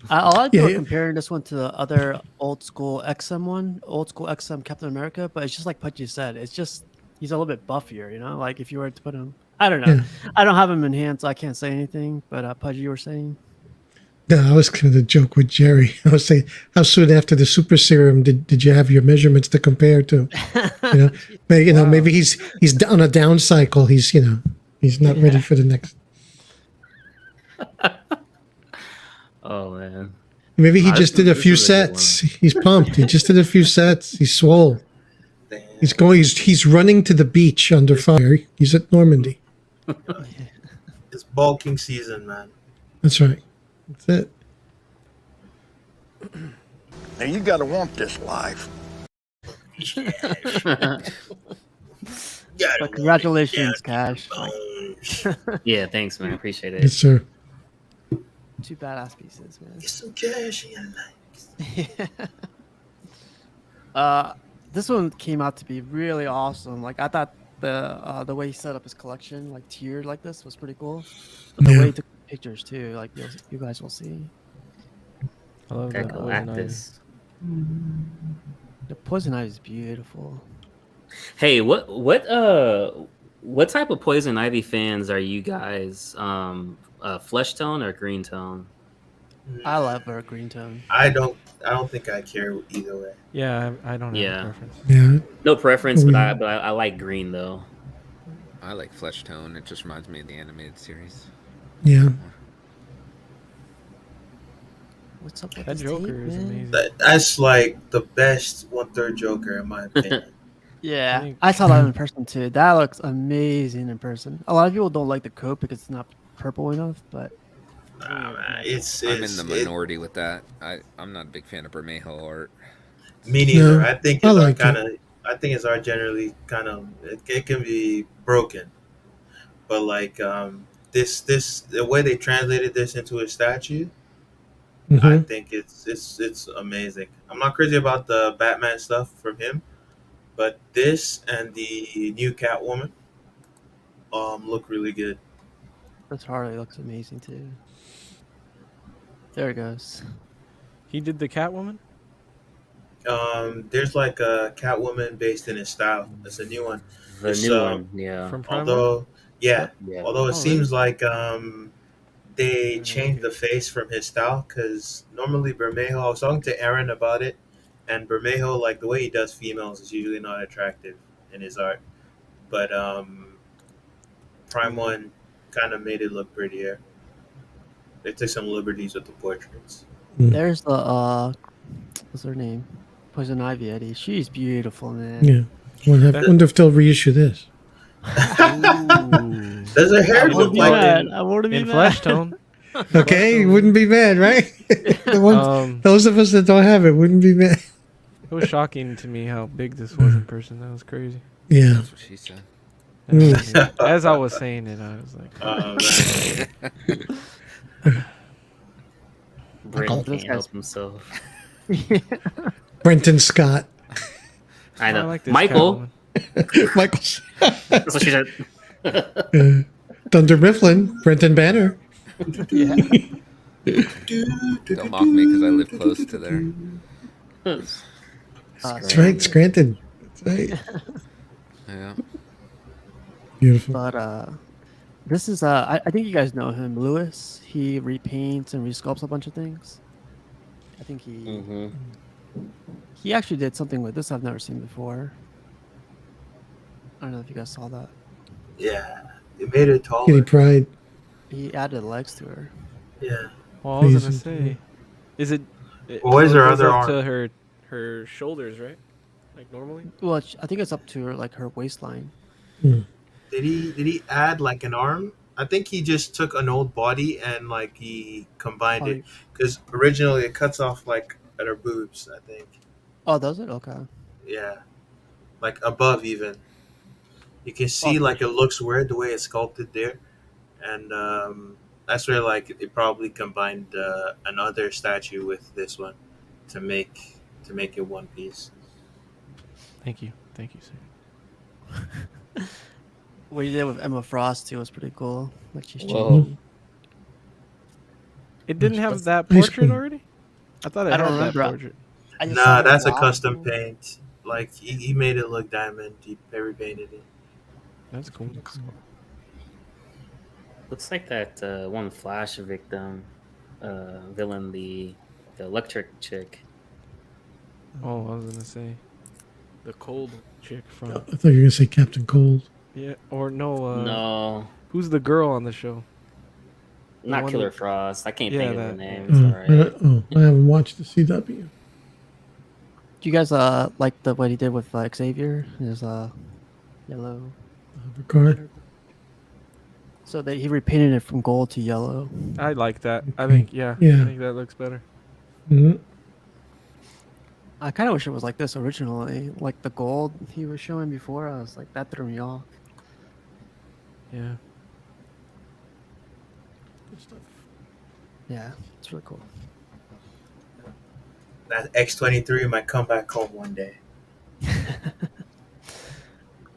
[SPEAKER 1] I like comparing this one to the other old school XM Captain America, but it's just like Pudgy said, it's just he's a little bit buffier, Like if you were to put him, I don't know.
[SPEAKER 2] Yeah.
[SPEAKER 1] I don't have him in hand, so I can't say anything. But Pudgy, you were saying?
[SPEAKER 2] No, I was kind of joke with Jerry. I was saying, how soon after the super serum did you have your measurements to compare to? Maybe he's on a down cycle. He's not ready for the next.
[SPEAKER 7] Oh man.
[SPEAKER 2] Maybe he just did a few sets. He's pumped. He just did a few sets. He's swole.
[SPEAKER 3] Damn.
[SPEAKER 2] He's running to the beach under fire. He's at Normandy.
[SPEAKER 3] It's bulking season, man.
[SPEAKER 2] That's right. That's it.
[SPEAKER 9] Now you gotta want this life.
[SPEAKER 3] Gotta
[SPEAKER 1] But
[SPEAKER 3] want it
[SPEAKER 1] congratulations,
[SPEAKER 3] down
[SPEAKER 1] Cash.
[SPEAKER 3] to
[SPEAKER 1] Like,
[SPEAKER 3] your bones.
[SPEAKER 7] Yeah, thanks, man. Appreciate
[SPEAKER 2] Yes,
[SPEAKER 7] it.
[SPEAKER 2] sir.
[SPEAKER 1] two badass pieces, man.
[SPEAKER 3] Get some cash in your life.
[SPEAKER 1] uh, this one came out to be really awesome. Like I thought the way he set up his collection, like tiered like this, was pretty cool. But the
[SPEAKER 2] Yeah.
[SPEAKER 1] way he took pictures too, like you guys will see.
[SPEAKER 5] I love
[SPEAKER 7] Okay,
[SPEAKER 5] that poison ivy.
[SPEAKER 7] Galactus.
[SPEAKER 1] The poison ivy is beautiful.
[SPEAKER 7] Hey, what type of poison ivy fans are you guys? Flesh tone or green tone?
[SPEAKER 1] I love her green tone.
[SPEAKER 3] I don't think I care either way.
[SPEAKER 5] Yeah, I don't have
[SPEAKER 7] Yeah.
[SPEAKER 5] a preference.
[SPEAKER 2] Yeah.
[SPEAKER 7] No preference, but
[SPEAKER 2] We-
[SPEAKER 7] I like green though.
[SPEAKER 6] I like flesh tone. It just reminds me of the animated series.
[SPEAKER 2] Yeah.
[SPEAKER 1] What's up with
[SPEAKER 5] That
[SPEAKER 1] this
[SPEAKER 5] Joker
[SPEAKER 1] tape,
[SPEAKER 5] is
[SPEAKER 1] man?
[SPEAKER 5] amazing.
[SPEAKER 3] That's like the best 1/3 Joker in my opinion.
[SPEAKER 1] Yeah,
[SPEAKER 5] think-
[SPEAKER 1] I saw that in person too. That looks amazing in person. A lot of people don't like the coat because it's not purple enough, but
[SPEAKER 3] Nah, man, it's
[SPEAKER 6] I'm in the
[SPEAKER 3] it-
[SPEAKER 6] minority with that. I'm not a big fan of Bermejo art.
[SPEAKER 3] me neither.
[SPEAKER 2] No,
[SPEAKER 3] I think
[SPEAKER 2] I
[SPEAKER 3] it's
[SPEAKER 2] like
[SPEAKER 3] kind of. I think it's art generally kind of. It can be broken, but like this the way they translated this into a statue, I
[SPEAKER 2] Mhm.
[SPEAKER 3] think it's amazing. I'm not crazy about the Batman stuff from him, but this and the new Catwoman look really good.
[SPEAKER 1] this Harley looks amazing too. There it goes.
[SPEAKER 5] He did the Catwoman.
[SPEAKER 3] There's like a Catwoman based in his style. It's a new one.
[SPEAKER 7] The
[SPEAKER 3] It's,
[SPEAKER 7] new one, yeah.
[SPEAKER 5] From Primark?
[SPEAKER 3] Although, yeah,
[SPEAKER 7] Yeah.
[SPEAKER 3] although it
[SPEAKER 5] Oh,
[SPEAKER 3] seems
[SPEAKER 5] really?
[SPEAKER 3] like they
[SPEAKER 5] Oh,
[SPEAKER 3] changed
[SPEAKER 5] okay.
[SPEAKER 3] the face from his style because normally Bermejo. I was talking to Aaron about it, and Bermejo, like the way he does females, is usually not attractive in his art. But Prime One kind of made it look prettier. They took some liberties with the portraits.
[SPEAKER 1] There's the what's her name? Poison Ivy Eddie. She's beautiful, man.
[SPEAKER 2] Yeah. Wonder if they'll reissue this.
[SPEAKER 5] Ooh.
[SPEAKER 3] Does her hair
[SPEAKER 1] I
[SPEAKER 3] look
[SPEAKER 1] want to be
[SPEAKER 3] like?
[SPEAKER 1] mad. I want to be
[SPEAKER 5] In
[SPEAKER 1] mad.
[SPEAKER 5] flesh tone.
[SPEAKER 2] Okay, you wouldn't be mad, right? The ones- those of us that don't have it wouldn't be mad.
[SPEAKER 5] It was shocking to me how big this was in person. That was crazy.
[SPEAKER 2] Yeah.
[SPEAKER 6] That's what she said.
[SPEAKER 5] As I was saying it, I was like,
[SPEAKER 3] Man.
[SPEAKER 7] Brandon
[SPEAKER 1] This
[SPEAKER 7] can't
[SPEAKER 1] guy's-
[SPEAKER 7] help himself.
[SPEAKER 2] Brenton Scott.
[SPEAKER 7] I know.
[SPEAKER 5] like this
[SPEAKER 7] Michael.
[SPEAKER 5] Catwoman.
[SPEAKER 2] Michael.
[SPEAKER 7] That's what she said.
[SPEAKER 2] Thunder Mifflin. Brenton Banner.
[SPEAKER 1] Yeah.
[SPEAKER 6] Don't mock me because I live close to there.
[SPEAKER 2] That's right. Scranton. That's right.
[SPEAKER 6] Yeah.
[SPEAKER 2] Beautiful.
[SPEAKER 1] But this is I think you guys know him, Lewis. He repaints and resculpts a bunch of things. I think
[SPEAKER 7] Mm-hmm.
[SPEAKER 1] he actually did something with this I've never seen before. I don't know if you guys saw that.
[SPEAKER 3] Yeah, it made her
[SPEAKER 2] Kitty
[SPEAKER 3] taller.
[SPEAKER 2] Pride.
[SPEAKER 1] He added legs to her.
[SPEAKER 3] Yeah.
[SPEAKER 5] Well, I was gonna
[SPEAKER 2] Please.
[SPEAKER 5] say, is it?
[SPEAKER 3] Well, where's
[SPEAKER 5] so it
[SPEAKER 3] her
[SPEAKER 5] goes
[SPEAKER 3] other
[SPEAKER 5] up
[SPEAKER 3] arm?
[SPEAKER 5] to her shoulders, right? Like normally.
[SPEAKER 1] Well, I think it's up to her like her waistline.
[SPEAKER 3] Did he add like an arm? I think he just took an old body and like he combined it because originally it cuts off like at her boobs. I think.
[SPEAKER 1] Oh, does it? Okay.
[SPEAKER 3] Yeah, like above even. You can see like it looks weird the way it's sculpted there, and that's where like they probably combined another statue with this one to make it one piece.
[SPEAKER 5] Thank you, sir.
[SPEAKER 1] What he did with Emma Frost too was pretty cool. Like she's
[SPEAKER 7] Whoa.
[SPEAKER 1] changing.
[SPEAKER 5] It didn't have that
[SPEAKER 2] Ice
[SPEAKER 5] portrait
[SPEAKER 2] cream.
[SPEAKER 5] already. I thought it
[SPEAKER 1] I don't
[SPEAKER 5] had that
[SPEAKER 1] remember.
[SPEAKER 5] portrait.
[SPEAKER 1] I just
[SPEAKER 3] Nah,
[SPEAKER 1] saw her
[SPEAKER 3] that's a
[SPEAKER 1] walk.
[SPEAKER 3] custom paint. Like he made it look diamond. He repainted it.
[SPEAKER 5] That's cool.
[SPEAKER 7] Looks like that one Flash victim, villain, the electric chick.
[SPEAKER 5] Oh, I was gonna say, the cold chick from.
[SPEAKER 2] I thought you were gonna say Captain Cold.
[SPEAKER 5] Yeah, or no.
[SPEAKER 7] No,
[SPEAKER 5] Who's the girl on the show?
[SPEAKER 7] not
[SPEAKER 5] one
[SPEAKER 7] Killer
[SPEAKER 5] with-
[SPEAKER 7] Frost. I can't
[SPEAKER 5] Yeah,
[SPEAKER 7] think of her
[SPEAKER 5] that-
[SPEAKER 7] name.
[SPEAKER 2] Oh,
[SPEAKER 7] It's alright.
[SPEAKER 2] I haven't watched the CW.
[SPEAKER 1] Do you guys like the what he did with Xavier? His yellow.
[SPEAKER 2] Regard.
[SPEAKER 1] So he repainted it from gold to yellow.
[SPEAKER 5] I like that. I think
[SPEAKER 2] Yeah.
[SPEAKER 5] I think that looks better.
[SPEAKER 2] Mm-hmm.
[SPEAKER 1] I kind of wish it was like this originally. Like the gold he was showing before, I was like, that threw me off.
[SPEAKER 5] Yeah.
[SPEAKER 1] Yeah, it's really cool.
[SPEAKER 3] That X23 might come back home one day.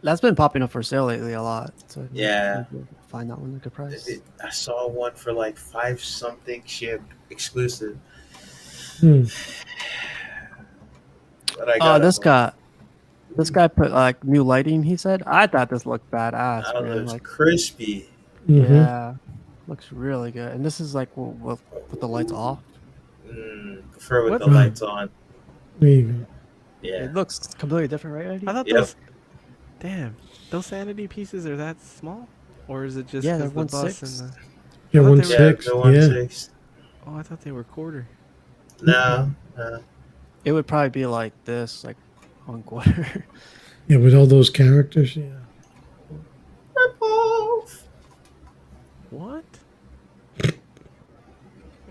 [SPEAKER 1] That's been popping up for sale lately a lot. So
[SPEAKER 3] Yeah.
[SPEAKER 1] maybe find that one at a good price.
[SPEAKER 3] I saw one for like 5 something ship exclusive.
[SPEAKER 2] Hmm.
[SPEAKER 3] But I
[SPEAKER 1] Oh,
[SPEAKER 3] got
[SPEAKER 1] this guy put like new lighting. He said, I thought this looked badass,
[SPEAKER 3] it
[SPEAKER 1] man.
[SPEAKER 3] was
[SPEAKER 1] Like,
[SPEAKER 3] crispy.
[SPEAKER 2] Mhm.
[SPEAKER 1] yeah, looks really good. And this is like with the lights off.
[SPEAKER 3] Prefer with
[SPEAKER 5] What?
[SPEAKER 3] the lights on.
[SPEAKER 2] There you go.
[SPEAKER 3] Yeah.
[SPEAKER 1] It looks completely different, right? Eddie?
[SPEAKER 5] I thought
[SPEAKER 3] Yep.
[SPEAKER 5] those. Damn, those sanity pieces are that small, or is it just
[SPEAKER 1] Yeah, they're
[SPEAKER 5] 'cause the bus
[SPEAKER 1] 1/6.
[SPEAKER 5] and the?
[SPEAKER 2] Yeah,
[SPEAKER 5] I thought
[SPEAKER 2] one
[SPEAKER 5] they were-
[SPEAKER 2] six.
[SPEAKER 3] The 1/6.
[SPEAKER 5] Oh, I thought they were quarter.
[SPEAKER 3] No.
[SPEAKER 1] It would probably be like this, like 1/4.
[SPEAKER 2] Yeah, with all those characters. Yeah.
[SPEAKER 5] What?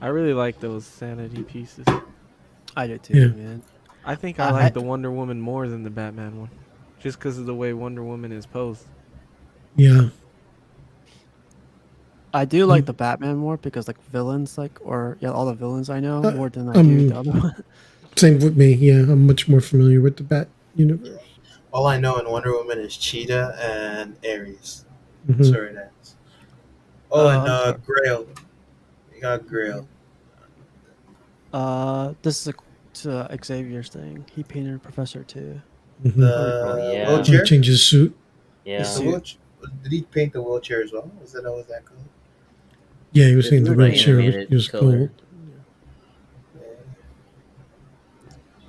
[SPEAKER 5] I really like those sanity pieces.
[SPEAKER 1] I do too,
[SPEAKER 2] Yeah.
[SPEAKER 1] man.
[SPEAKER 5] I think I
[SPEAKER 1] I-
[SPEAKER 5] like the Wonder Woman more than the Batman one, just because of the way Wonder Woman is posed.
[SPEAKER 2] Yeah.
[SPEAKER 1] I do like the Batman more because like villains, like all the villains I know
[SPEAKER 2] Uh,
[SPEAKER 1] more than I do the
[SPEAKER 2] um,
[SPEAKER 1] other one.
[SPEAKER 2] Same with me. Yeah, I'm much more familiar with the Bat universe.
[SPEAKER 3] All I know in Wonder Woman is Cheetah and Ares.
[SPEAKER 2] Mhm.
[SPEAKER 3] Sorry, that's. Oh,
[SPEAKER 1] Oh,
[SPEAKER 3] and
[SPEAKER 1] I'm sorry.
[SPEAKER 3] Grail. You got Grail.
[SPEAKER 1] This is to Xavier's thing. He painted Professor too.
[SPEAKER 2] Mhm.
[SPEAKER 3] The
[SPEAKER 7] Oh, yeah.
[SPEAKER 2] He
[SPEAKER 3] wheelchair.
[SPEAKER 2] changed his suit.
[SPEAKER 7] Yeah.
[SPEAKER 3] The wheelchair. Did he paint the wheelchair as well? Is that what that called?
[SPEAKER 2] Yeah, he was
[SPEAKER 7] It's
[SPEAKER 2] saying the
[SPEAKER 7] like
[SPEAKER 2] wheelchair was,
[SPEAKER 7] animated
[SPEAKER 2] it was
[SPEAKER 7] color.
[SPEAKER 2] cool.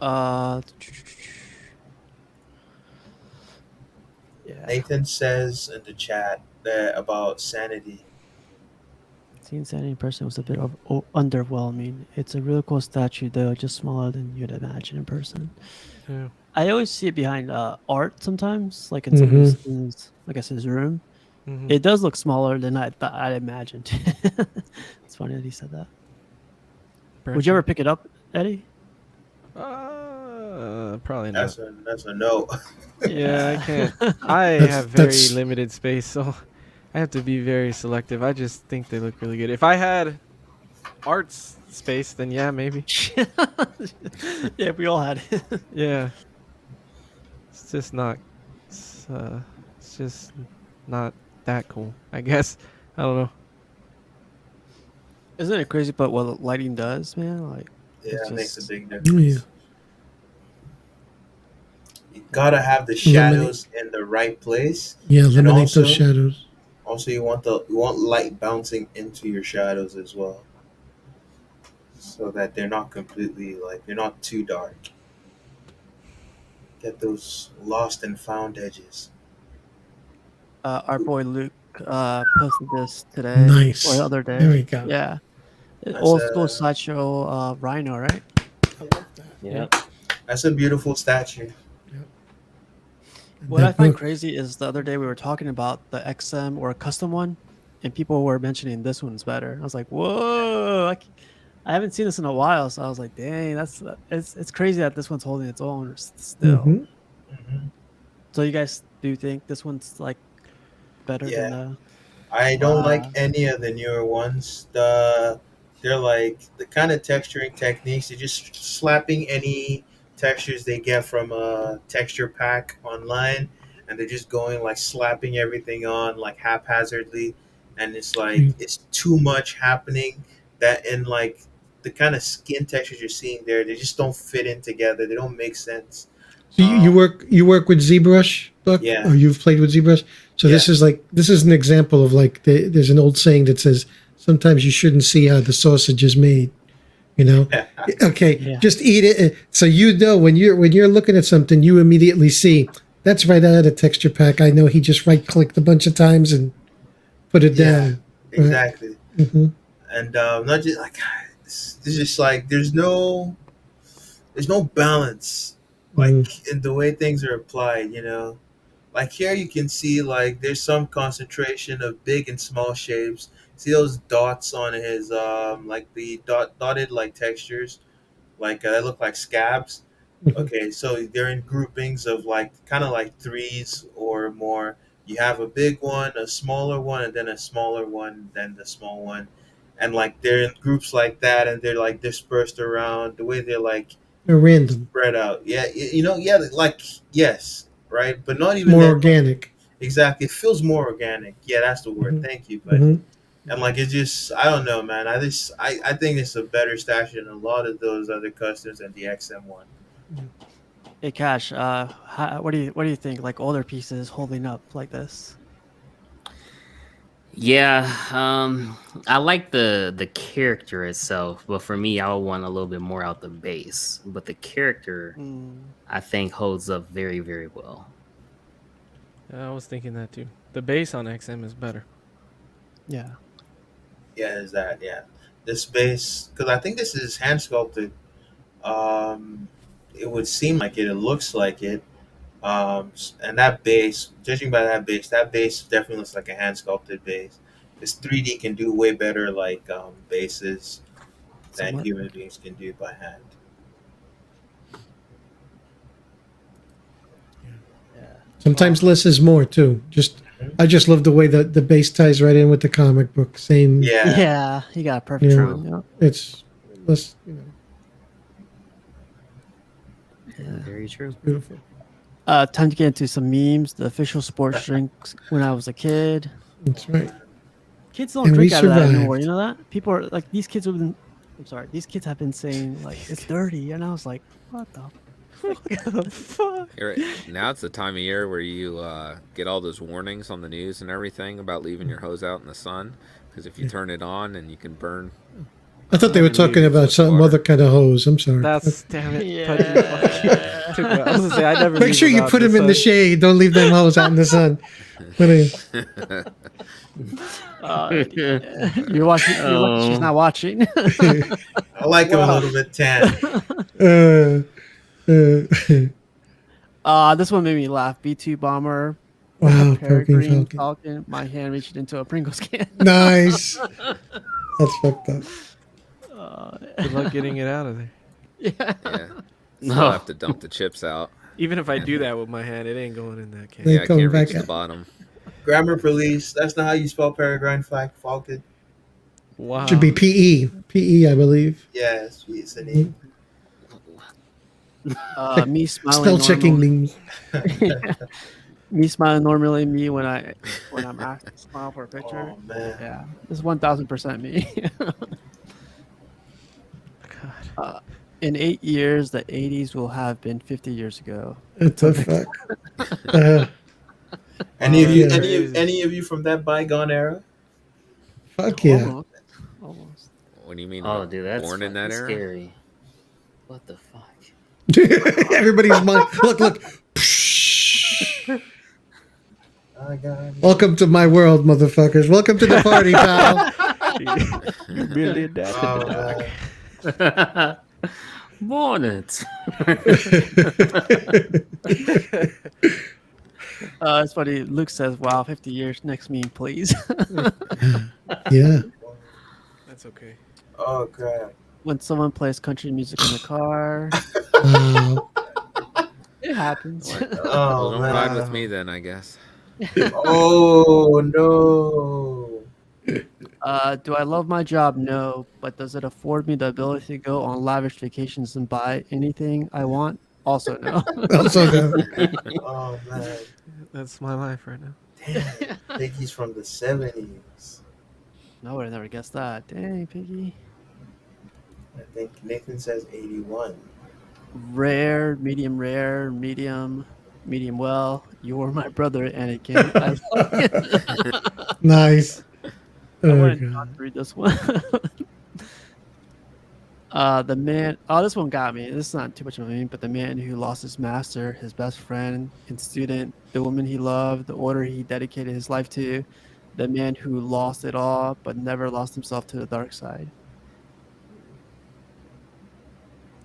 [SPEAKER 1] Uh, yeah.
[SPEAKER 3] Nathan says in the chat that about sanity.
[SPEAKER 1] Seeing Sanity in person was a bit underwhelming. It's a really cool statue, though, just smaller than you'd imagine in person.
[SPEAKER 5] Yeah.
[SPEAKER 1] I always see it behind art sometimes, like in some of his, I guess, his room.
[SPEAKER 5] Mhm.
[SPEAKER 1] It does look smaller than I imagined. It's funny that he said that. Would you ever pick it up, Eddie?
[SPEAKER 5] Probably not.
[SPEAKER 3] That's a no.
[SPEAKER 5] Yeah, I can't. I
[SPEAKER 2] That's-
[SPEAKER 5] have very
[SPEAKER 2] that's-
[SPEAKER 5] limited space, so I have to be very selective. I just think they look really good. If I had arts space, then yeah, maybe.
[SPEAKER 1] Yeah, we all had it.
[SPEAKER 5] Yeah. It's just not. It's just not that cool. I guess. I don't know.
[SPEAKER 1] Isn't it crazy? But what lighting does, man, like
[SPEAKER 3] Yeah,
[SPEAKER 1] it's
[SPEAKER 3] it makes a
[SPEAKER 1] just-
[SPEAKER 3] big
[SPEAKER 2] Oh,
[SPEAKER 3] difference.
[SPEAKER 2] yeah.
[SPEAKER 3] You gotta have the shadows in the right place.
[SPEAKER 2] Yeah, eliminate
[SPEAKER 3] also-
[SPEAKER 2] those shadows.
[SPEAKER 3] Also, you want light bouncing into your shadows as well, so that they're not completely they're not too dark. Get those lost and found edges.
[SPEAKER 1] our boy Luke posted this today
[SPEAKER 2] Nice.
[SPEAKER 1] or the other day.
[SPEAKER 2] There we go.
[SPEAKER 1] Yeah,
[SPEAKER 3] That's
[SPEAKER 1] old school sideshow Rhino, right?
[SPEAKER 7] Yeah.
[SPEAKER 3] That's a beautiful statue.
[SPEAKER 1] What I
[SPEAKER 2] That
[SPEAKER 1] find
[SPEAKER 2] book-
[SPEAKER 1] crazy is the other day we were talking about the XM or a custom one, and people were mentioning this one's better. I was like, whoa! I haven't seen this in a while, so I was like, dang, it's crazy that this one's holding its own still.
[SPEAKER 2] Mhm.
[SPEAKER 1] So you guys do think this one's like better than the?
[SPEAKER 3] I don't like
[SPEAKER 1] Wow.
[SPEAKER 3] any of the newer ones. They're like the kind of texturing techniques. They're just slapping any textures they get from a texture pack online, and they're just going like slapping everything on like haphazardly, and it's like it's too much happening. That in like the kind of skin textures you're seeing there, they just don't fit in together. They don't make sense.
[SPEAKER 2] So you work with ZBrush, Buck?
[SPEAKER 3] Yeah.
[SPEAKER 2] Or you've played with ZBrush? So this is an example of like there's an old saying that says sometimes you shouldn't see how the sausage is made. You know? Okay,
[SPEAKER 1] Yeah.
[SPEAKER 2] just eat it. So you know when you're looking at something, you immediately see that's right out of the texture pack. I know he just right clicked a bunch of times and put it down.
[SPEAKER 3] Exactly.
[SPEAKER 2] Hmm.
[SPEAKER 3] And not just like it's just like there's no balance like in the way things are applied, like here you can see like there's some concentration of big and small shapes. See those dots on his like the dotted like textures, like they look like scabs. Okay, so they're in groupings of like kind of like threes or more. You have a big one, a smaller one, and then a smaller one, then the small one, and like they're in groups like that, and they're like dispersed around. The way they're like
[SPEAKER 2] They're random,
[SPEAKER 3] spread out, yeah, yeah, like yes, right, but not even
[SPEAKER 2] more
[SPEAKER 3] that.
[SPEAKER 2] organic.
[SPEAKER 3] Exactly, it feels more organic. Yeah, that's the word.
[SPEAKER 2] Mhm.
[SPEAKER 3] Thank you, but
[SPEAKER 2] Mhm.
[SPEAKER 3] and like it's just I don't know, man. I think it's a better stash than a lot of those other customs and the XM1.
[SPEAKER 1] Hey, Cash. What do you think? Like older pieces holding up like this?
[SPEAKER 7] Yeah, I like the character itself, but for me, I would want a little bit more out the base. But the character,
[SPEAKER 1] Mm,
[SPEAKER 7] I think, holds up very, very well.
[SPEAKER 5] I was thinking that too. The base on XM is better.
[SPEAKER 1] yeah.
[SPEAKER 3] Yeah, is that yeah? This base because I think this is hand sculpted. It would seem like it. It looks like it. And that base, judging by that base definitely looks like a hand sculpted base. This 3D can do way better like bases than
[SPEAKER 1] Somewhat.
[SPEAKER 3] human beings can do by hand.
[SPEAKER 1] Yeah.
[SPEAKER 2] Sometimes less is more too. I just love the way that the base ties right in with the comic book. Same.
[SPEAKER 3] Yeah.
[SPEAKER 1] Yeah. You got a perfect
[SPEAKER 2] Yeah.
[SPEAKER 1] one. Yeah.
[SPEAKER 2] It's less.
[SPEAKER 7] Very true.
[SPEAKER 2] Beautiful.
[SPEAKER 1] Time to get into some memes. The official sports drinks when I was a kid.
[SPEAKER 2] That's right.
[SPEAKER 1] Kids don't
[SPEAKER 2] And we
[SPEAKER 1] drink out of that
[SPEAKER 2] survived.
[SPEAKER 1] anymore. You know that? People are like, these kids have been. I'm sorry. These kids have been saying like it's dirty, and I was like, what the fuck?
[SPEAKER 6] Now it's the time of year where you get all those warnings on the news and everything about leaving your hose out in the sun, because if you turn it on and you can burn.
[SPEAKER 2] I thought they were talking about some
[SPEAKER 6] water.
[SPEAKER 2] other kind of hose. I'm sorry.
[SPEAKER 5] That's damn it.
[SPEAKER 1] Yeah.
[SPEAKER 5] Pudgy. Took me- I was gonna say I never.
[SPEAKER 2] Make
[SPEAKER 5] leave
[SPEAKER 2] sure you
[SPEAKER 5] out
[SPEAKER 2] put them in the
[SPEAKER 5] sun.
[SPEAKER 2] shade. Don't leave them hose out in the sun. But,
[SPEAKER 1] You're watching. You're lucky she's not watching.
[SPEAKER 3] I like him a little bit tan.
[SPEAKER 2] uh,
[SPEAKER 1] This one made me laugh. B2 bomber.
[SPEAKER 2] wow,
[SPEAKER 1] Peregrine
[SPEAKER 2] Falcon.
[SPEAKER 1] Falcon. My hand reached into a Pringles can.
[SPEAKER 2] Nice. That's fucked up.
[SPEAKER 5] Good luck getting it out of there.
[SPEAKER 1] Yeah.
[SPEAKER 6] Yeah. Still have to dump the chips out.
[SPEAKER 5] Even if I do that with my hand, it ain't going in that can.
[SPEAKER 2] They
[SPEAKER 6] Yeah, I
[SPEAKER 2] come
[SPEAKER 6] can't
[SPEAKER 2] back
[SPEAKER 6] reach the
[SPEAKER 2] out.
[SPEAKER 6] bottom.
[SPEAKER 3] Grammar police. That's not how you spell peregrine falcon.
[SPEAKER 5] Wow.
[SPEAKER 2] Should be PE. PE, I believe.
[SPEAKER 3] Yes, it's an E.
[SPEAKER 1] Me smiling.
[SPEAKER 2] Spell checking
[SPEAKER 1] normally.
[SPEAKER 2] memes.
[SPEAKER 1] Me smiling normally. Me when I'm asked to smile for a picture.
[SPEAKER 3] Oh man.
[SPEAKER 1] Yeah, this is 1000% me. In 8 years, the 80s will have been 50 years ago.
[SPEAKER 2] What the fuck?
[SPEAKER 3] Any of you?
[SPEAKER 2] yeah.
[SPEAKER 3] Any of you from that bygone era?
[SPEAKER 2] Fuck yeah.
[SPEAKER 1] Almost.
[SPEAKER 6] What do you mean?
[SPEAKER 7] Oh, dude, that's
[SPEAKER 6] born in that
[SPEAKER 7] fucking
[SPEAKER 6] era?
[SPEAKER 7] scary. What the fuck?
[SPEAKER 2] Everybody's mind. Look. Welcome to my world, motherfuckers. Welcome to the party, pal.
[SPEAKER 5] You really adapted to that.
[SPEAKER 7] Bonnet.
[SPEAKER 1] It's funny. Luke says, "Wow, 50 years. Next meme, please."
[SPEAKER 2] Yeah.
[SPEAKER 5] That's okay.
[SPEAKER 3] Oh crap.
[SPEAKER 1] When someone plays country music in the car,
[SPEAKER 2] Wow.
[SPEAKER 1] it happens.
[SPEAKER 3] Oh
[SPEAKER 6] Well, don't ride
[SPEAKER 3] man.
[SPEAKER 6] with me then, I guess.
[SPEAKER 3] Oh no.
[SPEAKER 1] Do I love my job? No, but does it afford me the ability to go on lavish vacations and buy anything I want? Also, no.
[SPEAKER 2] Also, no.
[SPEAKER 3] Oh man.
[SPEAKER 5] That's my life right now.
[SPEAKER 3] Damn. I think he's from the 70s.
[SPEAKER 1] No, I would have never guessed that. Dang, Piggy.
[SPEAKER 3] I think Nathan says 81.
[SPEAKER 1] Rare, medium, medium well. You're my brother, Anakin.
[SPEAKER 2] Nice.
[SPEAKER 1] I
[SPEAKER 2] Oh,
[SPEAKER 1] wanted
[SPEAKER 2] God.
[SPEAKER 1] not to read this one. The man. Oh, this one got me. This is not too much of a meme, but the man who lost his master, his best friend and student, the woman he loved, the order he dedicated his life to, the man who lost it all but never lost himself to the dark side.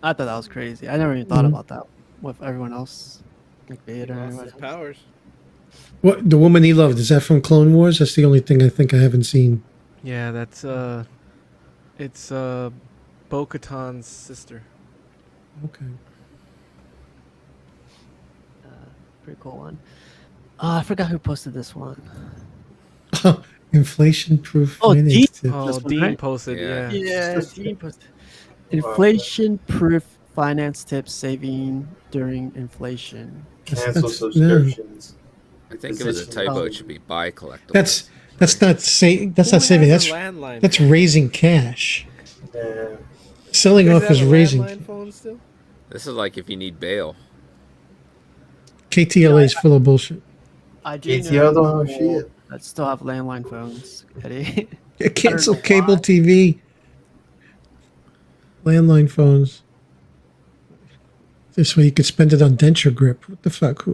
[SPEAKER 1] I thought that was crazy. I never even thought
[SPEAKER 2] Mhm.
[SPEAKER 1] about that with everyone else, like Vader. and
[SPEAKER 5] Lost
[SPEAKER 1] everyone
[SPEAKER 5] his
[SPEAKER 1] else.
[SPEAKER 5] powers.
[SPEAKER 2] What the woman he loved, is that from Clone Wars? That's the only thing I think I haven't seen.
[SPEAKER 5] Yeah, that's it's Bo-Katan's sister.
[SPEAKER 2] Okay.
[SPEAKER 1] pretty cool one. I forgot who posted this one.
[SPEAKER 2] Inflation-proof
[SPEAKER 1] Oh,
[SPEAKER 2] finance
[SPEAKER 1] Dean.
[SPEAKER 2] tips.
[SPEAKER 5] Oh,
[SPEAKER 1] This one,
[SPEAKER 5] Dean
[SPEAKER 1] right?
[SPEAKER 5] posted.
[SPEAKER 6] Yeah.
[SPEAKER 5] Yeah.
[SPEAKER 1] Yeah, Dean posted. Inflation-proof finance tips saving during inflation.
[SPEAKER 3] Cancel
[SPEAKER 2] No.
[SPEAKER 3] subscriptions.
[SPEAKER 6] I think it was a typo. It should be buy collectibles.
[SPEAKER 2] That's not That's
[SPEAKER 5] Who
[SPEAKER 2] not saving.
[SPEAKER 5] has
[SPEAKER 2] That's
[SPEAKER 5] a landline
[SPEAKER 2] that's
[SPEAKER 5] phone?
[SPEAKER 2] raising cash.
[SPEAKER 3] Yeah.
[SPEAKER 2] Selling
[SPEAKER 5] You guys
[SPEAKER 2] off is
[SPEAKER 5] have a
[SPEAKER 2] raising.
[SPEAKER 5] landline phone still?
[SPEAKER 6] This is like if you need bail.
[SPEAKER 2] KTLA is full of bullshit.
[SPEAKER 1] I do
[SPEAKER 3] KTL
[SPEAKER 1] know
[SPEAKER 3] don't have
[SPEAKER 1] people
[SPEAKER 3] shit.
[SPEAKER 1] that still have landline phones, Eddie.
[SPEAKER 2] Cancel
[SPEAKER 1] know
[SPEAKER 2] cable
[SPEAKER 1] why.
[SPEAKER 2] TV. Landline phones. This way you could spend it on denture grip. What the fuck?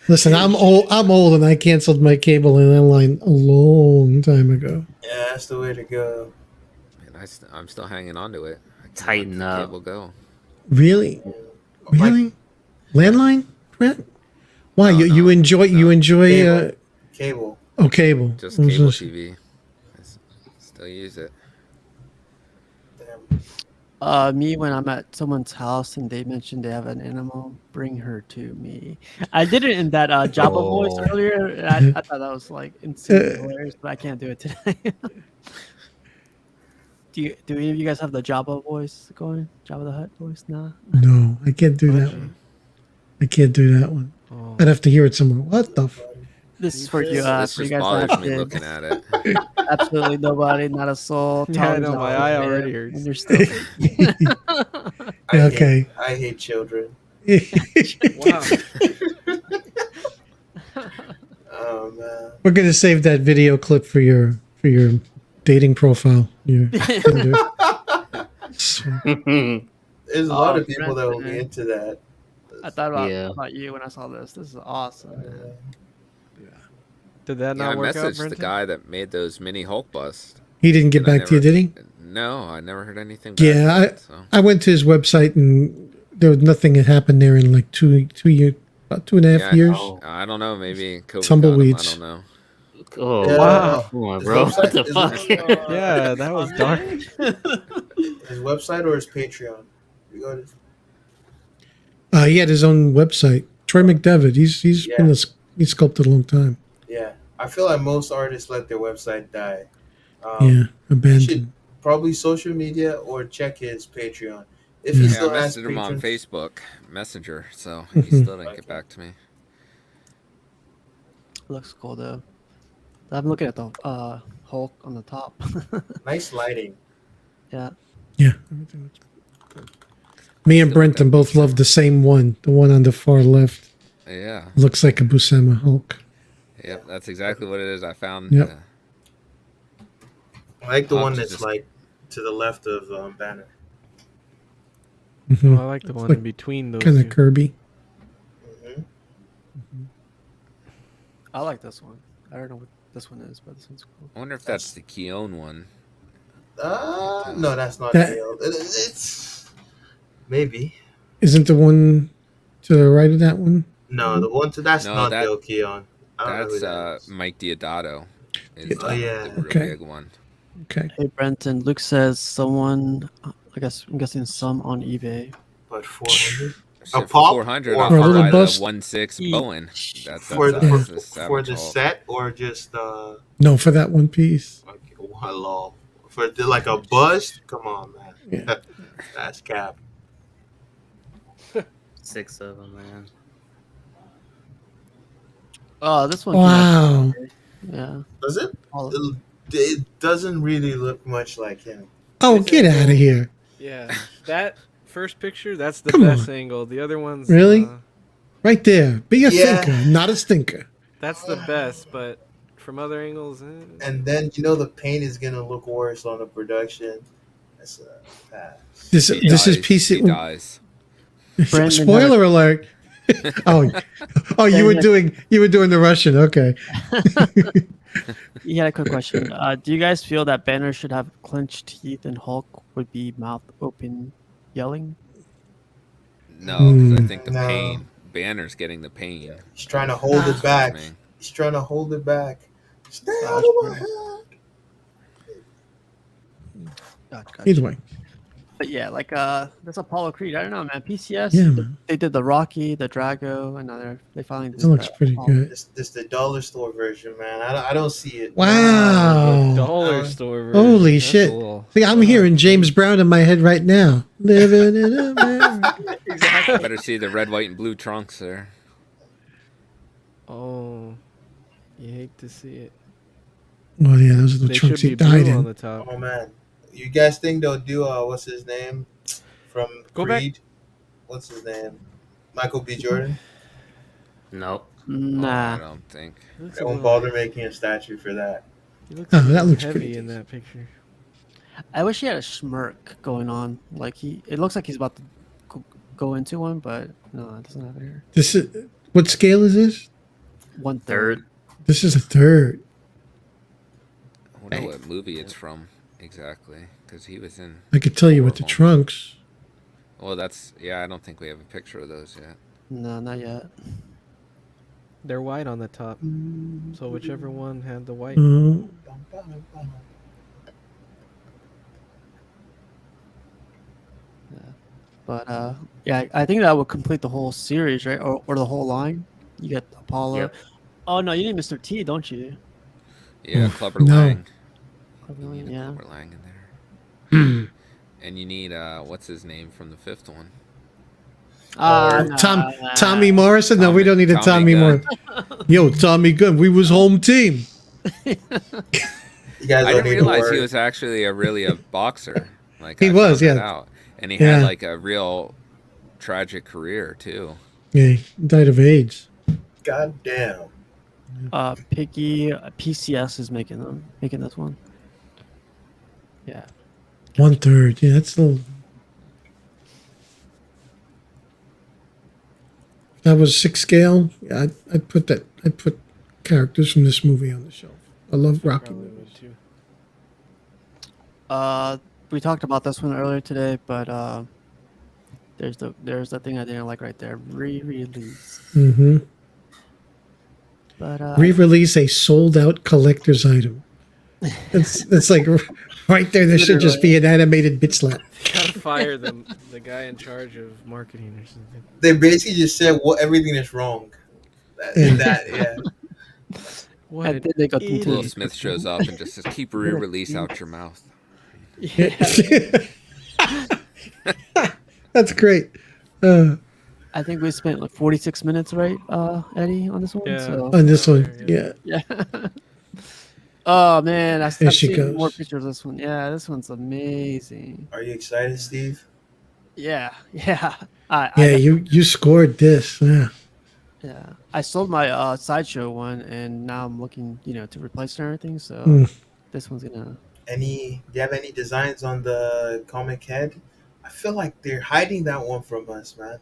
[SPEAKER 2] Listen, I'm old, and I canceled my cable and landline a long time ago.
[SPEAKER 3] Yeah, that's the way to go.
[SPEAKER 6] And I'm still hanging on to it. I can't
[SPEAKER 7] Tighten
[SPEAKER 6] let the
[SPEAKER 7] up.
[SPEAKER 6] cable go.
[SPEAKER 2] Really? Really? Landline? Brett? Why
[SPEAKER 6] No,
[SPEAKER 2] you
[SPEAKER 6] no,
[SPEAKER 2] enjoy
[SPEAKER 3] Cable. Cable.
[SPEAKER 2] cable?
[SPEAKER 6] Just
[SPEAKER 2] What was
[SPEAKER 6] cable
[SPEAKER 2] this?
[SPEAKER 6] TV. Still use it.
[SPEAKER 3] Damn.
[SPEAKER 1] Me when I'm at someone's house and they mention they have an animal, bring her to me. I did it in that Jabba voice
[SPEAKER 7] Oh.
[SPEAKER 1] earlier. And I thought that was like insanely hilarious, but I can't do it today. Do any of you guys have the Jabba voice going? Jabba the Hutt voice? Nah.
[SPEAKER 2] No, I can't do that one. I can't do that one.
[SPEAKER 5] Oh.
[SPEAKER 2] I'd have to hear it somewhere. What the?
[SPEAKER 1] This is for you.
[SPEAKER 6] This
[SPEAKER 1] For you
[SPEAKER 6] just
[SPEAKER 1] guys that
[SPEAKER 6] bothers
[SPEAKER 1] have
[SPEAKER 6] me
[SPEAKER 1] kids.
[SPEAKER 6] looking at it.
[SPEAKER 1] Absolutely nobody, not a soul.
[SPEAKER 5] Yeah, I
[SPEAKER 1] Tom's
[SPEAKER 5] know,
[SPEAKER 1] out
[SPEAKER 5] my eye
[SPEAKER 1] there,
[SPEAKER 5] already
[SPEAKER 1] and
[SPEAKER 5] hurts.
[SPEAKER 1] you're still.
[SPEAKER 2] Okay.
[SPEAKER 3] I hate children.
[SPEAKER 5] Wow.
[SPEAKER 3] Oh man.
[SPEAKER 2] We're gonna save that video clip for your dating profile. Your Tinder.
[SPEAKER 3] There's a lot
[SPEAKER 1] Oh,
[SPEAKER 3] of people that will be
[SPEAKER 1] Brenton.
[SPEAKER 3] into that.
[SPEAKER 1] I thought
[SPEAKER 7] Yeah.
[SPEAKER 1] about you when I saw this. This is awesome. Man.
[SPEAKER 5] Did that
[SPEAKER 6] Yeah, I
[SPEAKER 5] not work out,
[SPEAKER 6] messaged the
[SPEAKER 5] Brenton?
[SPEAKER 6] guy that made those mini Hulk busts.
[SPEAKER 2] He didn't get
[SPEAKER 6] and I
[SPEAKER 2] back to you,
[SPEAKER 6] never-
[SPEAKER 2] did he?
[SPEAKER 6] No, I never heard anything back.
[SPEAKER 2] Yeah,
[SPEAKER 6] from it, so.
[SPEAKER 2] I went to his website and there was nothing had happened there in like about 2.5
[SPEAKER 6] Yeah,
[SPEAKER 2] years.
[SPEAKER 7] Oh.
[SPEAKER 6] I don't know. Maybe COVID
[SPEAKER 2] Tumbleweeds.
[SPEAKER 6] got him, I don't know.
[SPEAKER 7] Oh,
[SPEAKER 3] Yeah.
[SPEAKER 7] wow. Come on,
[SPEAKER 3] His
[SPEAKER 7] bro.
[SPEAKER 3] website
[SPEAKER 7] What the
[SPEAKER 3] is-
[SPEAKER 7] fuck?
[SPEAKER 5] Yeah, that was dark.
[SPEAKER 3] His website or his Patreon? You go to
[SPEAKER 2] He had his own website. Troy McDevitt. He's been he's sculpted a long time.
[SPEAKER 3] yeah. I feel like most artists let their website die.
[SPEAKER 2] Yeah,
[SPEAKER 3] You
[SPEAKER 2] abandoned.
[SPEAKER 3] should probably social media or check his Patreon. If
[SPEAKER 2] Yeah.
[SPEAKER 3] he
[SPEAKER 6] Yeah,
[SPEAKER 3] still
[SPEAKER 6] I
[SPEAKER 3] has
[SPEAKER 6] messaged him on
[SPEAKER 3] patrons.
[SPEAKER 6] Facebook Messenger, so he still didn't get back to me.
[SPEAKER 1] Looks cool though. I'm looking at the Hulk on the top.
[SPEAKER 3] Nice lighting.
[SPEAKER 1] Yeah.
[SPEAKER 2] Yeah. Me and Brenton both love the same one. The one on the far left
[SPEAKER 6] Yeah,
[SPEAKER 2] looks like a Buscema Hulk.
[SPEAKER 6] yep, that's exactly what it is. I found.
[SPEAKER 2] Yep.
[SPEAKER 3] I like the
[SPEAKER 6] I'll
[SPEAKER 3] one
[SPEAKER 6] have to
[SPEAKER 3] that's
[SPEAKER 6] just-
[SPEAKER 3] like to the left of Banner.
[SPEAKER 5] Oh, I like the one
[SPEAKER 2] like
[SPEAKER 5] in between those
[SPEAKER 2] Kind of
[SPEAKER 5] two.
[SPEAKER 2] Kirby.
[SPEAKER 3] hmm
[SPEAKER 1] I like this one. I don't know what this one is, but this one's cool.
[SPEAKER 6] I wonder if that's the Keone one.
[SPEAKER 3] No, that's not
[SPEAKER 2] That-
[SPEAKER 3] Dale. It's maybe.
[SPEAKER 2] Isn't the one to the right of that one?
[SPEAKER 3] No, the one to that's
[SPEAKER 6] No,
[SPEAKER 3] not
[SPEAKER 6] that-
[SPEAKER 3] Dale Keon. I don't know who
[SPEAKER 6] That's
[SPEAKER 3] that is.
[SPEAKER 6] Mike Diodato. Is
[SPEAKER 3] Oh, yeah.
[SPEAKER 6] the real
[SPEAKER 2] Okay.
[SPEAKER 6] big one.
[SPEAKER 2] Okay.
[SPEAKER 1] Hey Brenton, Luke says someone. I'm guessing some on eBay.
[SPEAKER 3] But 400
[SPEAKER 6] So for
[SPEAKER 3] pop
[SPEAKER 6] 400,
[SPEAKER 3] or
[SPEAKER 6] I'll
[SPEAKER 2] for a little
[SPEAKER 6] buy
[SPEAKER 2] bust?
[SPEAKER 6] the 1/6 Bowen. That's
[SPEAKER 3] for
[SPEAKER 6] the
[SPEAKER 3] for
[SPEAKER 6] Savage
[SPEAKER 3] the
[SPEAKER 6] Hulk.
[SPEAKER 3] set or just
[SPEAKER 2] No, for that one piece.
[SPEAKER 3] okay, hello for like a bust? Come on, man.
[SPEAKER 2] Yeah.
[SPEAKER 3] That's cap.
[SPEAKER 7] 6 of them, man.
[SPEAKER 1] Oh, this one.
[SPEAKER 2] Wow.
[SPEAKER 1] Yeah.
[SPEAKER 3] Does it?
[SPEAKER 1] All-
[SPEAKER 3] It doesn't really look much like him.
[SPEAKER 2] Oh, get out of here.
[SPEAKER 5] Yeah, that first picture, that's the
[SPEAKER 2] Come
[SPEAKER 5] best
[SPEAKER 2] on.
[SPEAKER 5] angle. The other ones,
[SPEAKER 2] Really? Right there. Be a
[SPEAKER 3] Yeah.
[SPEAKER 2] thinker, not a stinker.
[SPEAKER 5] that's the best. But from other angles,
[SPEAKER 3] And then the paint is gonna look worse on the production. That's a pass.
[SPEAKER 2] This
[SPEAKER 6] He
[SPEAKER 2] is
[SPEAKER 6] dies.
[SPEAKER 2] piece.
[SPEAKER 6] He dies.
[SPEAKER 1] Brandon
[SPEAKER 2] Spoiler alert. oh, you were doing the Russian. Okay.
[SPEAKER 1] He had a quick question. Do you guys feel that Banner should have clenched teeth and Hulk would be mouth open, yelling?
[SPEAKER 6] No, because I think the
[SPEAKER 3] No.
[SPEAKER 6] pain. Banner's getting the pain.
[SPEAKER 3] He's trying to hold it back.
[SPEAKER 6] Me.
[SPEAKER 3] He's trying to hold it back. Stay
[SPEAKER 1] Gosh,
[SPEAKER 3] out of my
[SPEAKER 1] man.
[SPEAKER 3] head.
[SPEAKER 1] Gotcha.
[SPEAKER 2] Either way.
[SPEAKER 1] But yeah, like this Apollo Creed. I don't know, man. PCS.
[SPEAKER 2] Yeah,
[SPEAKER 1] they,
[SPEAKER 2] man.
[SPEAKER 1] they did the Rocky, the Drago, and now they finally did
[SPEAKER 2] That looks
[SPEAKER 1] the
[SPEAKER 2] pretty
[SPEAKER 1] Apollo.
[SPEAKER 2] good.
[SPEAKER 3] This the dollar store version, man. I don't see it.
[SPEAKER 2] Wow.
[SPEAKER 5] Dollar
[SPEAKER 3] Uh,
[SPEAKER 5] store version.
[SPEAKER 2] Holy
[SPEAKER 5] That's
[SPEAKER 2] shit.
[SPEAKER 5] a little-
[SPEAKER 2] See, I'm hearing James Brown in my head right now. Living in America.
[SPEAKER 6] Better see the red, white, and blue trunks there.
[SPEAKER 5] Oh, you hate to see it.
[SPEAKER 2] Well, yeah, those are the
[SPEAKER 5] They
[SPEAKER 2] trunks
[SPEAKER 5] should
[SPEAKER 2] he
[SPEAKER 5] be
[SPEAKER 2] died
[SPEAKER 5] blue on
[SPEAKER 2] in.
[SPEAKER 5] the top.
[SPEAKER 3] Oh man, you guys think they'll do what's his name from
[SPEAKER 5] Go back.
[SPEAKER 3] Creed? What's his name? Michael B. Jordan.
[SPEAKER 7] Nope.
[SPEAKER 6] Oh, I
[SPEAKER 1] Nah.
[SPEAKER 6] don't think.
[SPEAKER 5] He looks
[SPEAKER 3] They
[SPEAKER 5] a
[SPEAKER 3] won't
[SPEAKER 5] little-
[SPEAKER 3] bother making a statue for that.
[SPEAKER 5] he looks
[SPEAKER 2] Oh,
[SPEAKER 5] a
[SPEAKER 2] that
[SPEAKER 5] little
[SPEAKER 2] looks
[SPEAKER 5] heavy
[SPEAKER 2] pretty
[SPEAKER 5] in that picture.
[SPEAKER 1] I wish he had a smirk going on. Like it looks like he's about to go into one, but no, it doesn't have it here.
[SPEAKER 2] This is what scale is this?
[SPEAKER 1] 1/3.
[SPEAKER 7] Third.
[SPEAKER 2] This is a third.
[SPEAKER 6] I wonder what movie it's from exactly, because he was in.
[SPEAKER 2] I could tell you with the
[SPEAKER 6] Horrible.
[SPEAKER 2] trunks.
[SPEAKER 6] Well, that's yeah. I don't think we have a picture of those yet.
[SPEAKER 1] No, not yet.
[SPEAKER 5] They're white on the top, so whichever one had the white.
[SPEAKER 2] Oh,
[SPEAKER 1] But yeah, I think that would complete the whole series, right? Or the whole line. You get Apollo.
[SPEAKER 7] Yep.
[SPEAKER 1] Oh no, you need Mr. T, don't you?
[SPEAKER 6] Yeah,
[SPEAKER 2] Oh,
[SPEAKER 6] Clubber
[SPEAKER 2] no.
[SPEAKER 6] Lang. You need a
[SPEAKER 1] Yeah.
[SPEAKER 6] Clubber Lang in there. And you need what's his name from the fifth one?
[SPEAKER 2] Tommy Morrison? No, we don't need a Tommy
[SPEAKER 6] Tommy Gunn.
[SPEAKER 2] Morrison. Yo, Tommy Gunn, we was home team.
[SPEAKER 3] You guys
[SPEAKER 6] I
[SPEAKER 3] don't
[SPEAKER 6] didn't
[SPEAKER 3] need to
[SPEAKER 6] realize he
[SPEAKER 3] worry.
[SPEAKER 6] was actually a boxer. Like
[SPEAKER 2] He
[SPEAKER 6] I
[SPEAKER 2] was,
[SPEAKER 6] found that
[SPEAKER 2] yeah.
[SPEAKER 6] out. And he
[SPEAKER 2] Yeah.
[SPEAKER 6] had like a real tragic career too.
[SPEAKER 2] Yeah, he died of AIDS.
[SPEAKER 3] God damn.
[SPEAKER 1] Piggy PCS is making this one. Yeah.
[SPEAKER 2] 1/3. Yeah, that's a little. If that was 6 scale, yeah, I'd put that. I'd put characters from this movie on the shelf. I love Rocky
[SPEAKER 5] Probably
[SPEAKER 2] movies.
[SPEAKER 5] would too.
[SPEAKER 1] We talked about this one earlier today, but there's the thing I didn't like right there. Re-release.
[SPEAKER 2] Mm-hmm.
[SPEAKER 1] But
[SPEAKER 2] Re-release a sold-out collector's item. That's like right there. There should just be an animated bitch slap.
[SPEAKER 5] Gotta fire the guy in charge of marketing or something.
[SPEAKER 3] They basically just said everything is wrong. Yeah.
[SPEAKER 5] What
[SPEAKER 1] and
[SPEAKER 5] an
[SPEAKER 1] then they got
[SPEAKER 5] idiot.
[SPEAKER 6] Will Smith shows up and just says, "Keep re-release out your mouth."
[SPEAKER 2] That's great.
[SPEAKER 1] I think we spent like 46 minutes, right, Eddie, on this one.
[SPEAKER 5] Yeah.
[SPEAKER 1] So,
[SPEAKER 2] On this one, yeah.
[SPEAKER 1] yeah. Oh man, I've
[SPEAKER 2] There she
[SPEAKER 1] seen more
[SPEAKER 2] goes.
[SPEAKER 1] pictures of this one. Yeah, this one's amazing.
[SPEAKER 3] Are you excited, Steve?
[SPEAKER 1] Yeah.
[SPEAKER 2] Yeah, you scored this. Yeah.
[SPEAKER 1] Yeah, I sold my sideshow one, and now I'm looking, to replace it and everything. So
[SPEAKER 2] Mm.
[SPEAKER 1] this one's gonna.
[SPEAKER 3] Do you have any designs on the comic head? I feel like they're hiding that one from us, man.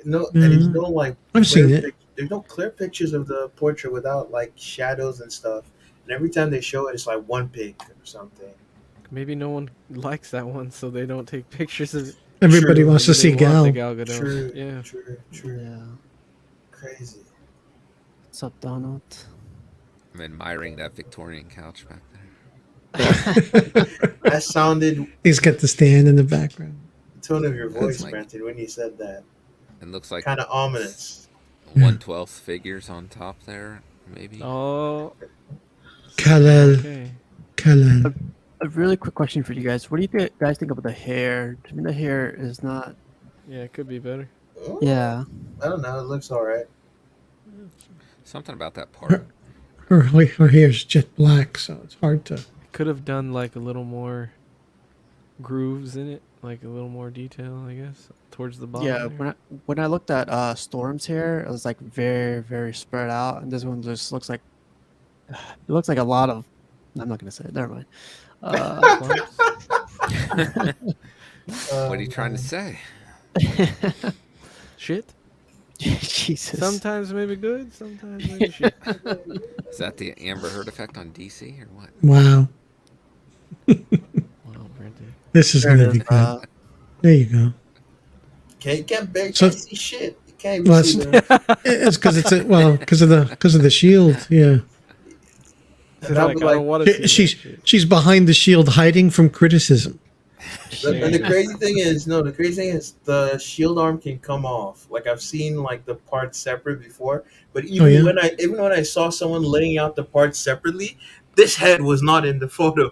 [SPEAKER 3] No, and there's no like.
[SPEAKER 2] I've seen it.
[SPEAKER 3] There's no clear pictures of the portrait without like shadows and stuff. And every time they show it, it's like one pic or something.
[SPEAKER 5] Maybe no one likes that one, so they don't take pictures of it.
[SPEAKER 2] Everybody
[SPEAKER 3] True.
[SPEAKER 2] wants to
[SPEAKER 5] Maybe
[SPEAKER 2] see
[SPEAKER 5] they want the
[SPEAKER 2] Gal.
[SPEAKER 5] Gal Gadot.
[SPEAKER 3] True.
[SPEAKER 5] Yeah.
[SPEAKER 3] True.
[SPEAKER 1] Yeah.
[SPEAKER 3] Crazy.
[SPEAKER 1] What's up, Donald?
[SPEAKER 6] I'm admiring that Victorian couch back there.
[SPEAKER 3] That sounded
[SPEAKER 2] He's got the stand in the background.
[SPEAKER 3] the tone of your voice,
[SPEAKER 6] like-
[SPEAKER 3] Brandon, when you said that.
[SPEAKER 6] It looks like
[SPEAKER 3] Kind of ominous.
[SPEAKER 6] 1/12 figures on top there, maybe.
[SPEAKER 5] Oh,
[SPEAKER 2] Kalel.
[SPEAKER 5] okay.
[SPEAKER 2] Kalel.
[SPEAKER 1] A really quick question for you guys. What do you guys think about the hair? To me, the hair is not.
[SPEAKER 5] Yeah, it could be better.
[SPEAKER 1] Yeah.
[SPEAKER 3] I don't know. It looks all right.
[SPEAKER 6] Something about that part.
[SPEAKER 2] Her hair's jet black, so it's hard to.
[SPEAKER 5] Could have done like a little more grooves in it, like a little more detail, I guess, towards the bottom.
[SPEAKER 1] Yeah.
[SPEAKER 5] there.
[SPEAKER 1] When I looked at Storm's hair, it was like very, very spread out, and this one just looks like. It looks like a lot of. I'm not gonna say it. Never mind.
[SPEAKER 6] What are you trying to say?
[SPEAKER 5] Shit.
[SPEAKER 1] Jesus.
[SPEAKER 5] Sometimes maybe good, sometimes maybe shit.
[SPEAKER 6] Is that the Amber Heard effect on DC or what?
[SPEAKER 2] Wow.
[SPEAKER 5] Wow, Brandon.
[SPEAKER 2] This is
[SPEAKER 1] There
[SPEAKER 2] going
[SPEAKER 1] it
[SPEAKER 2] to be
[SPEAKER 1] is.
[SPEAKER 2] good. There you go.
[SPEAKER 3] Can't
[SPEAKER 2] So-
[SPEAKER 3] see shit. You can't even
[SPEAKER 2] Well,
[SPEAKER 3] see that.
[SPEAKER 2] It's because it's because of the shield. Yeah.
[SPEAKER 5] It's like, I don't want to see that
[SPEAKER 2] She's
[SPEAKER 5] shit.
[SPEAKER 2] she's behind the shield, hiding from criticism.
[SPEAKER 3] And the crazy thing is, no, the crazy thing is the shield arm can come off. Like I've seen like the parts separate before, but
[SPEAKER 2] yeah?
[SPEAKER 3] even when I saw someone laying out the parts separately, this head was not in the photo.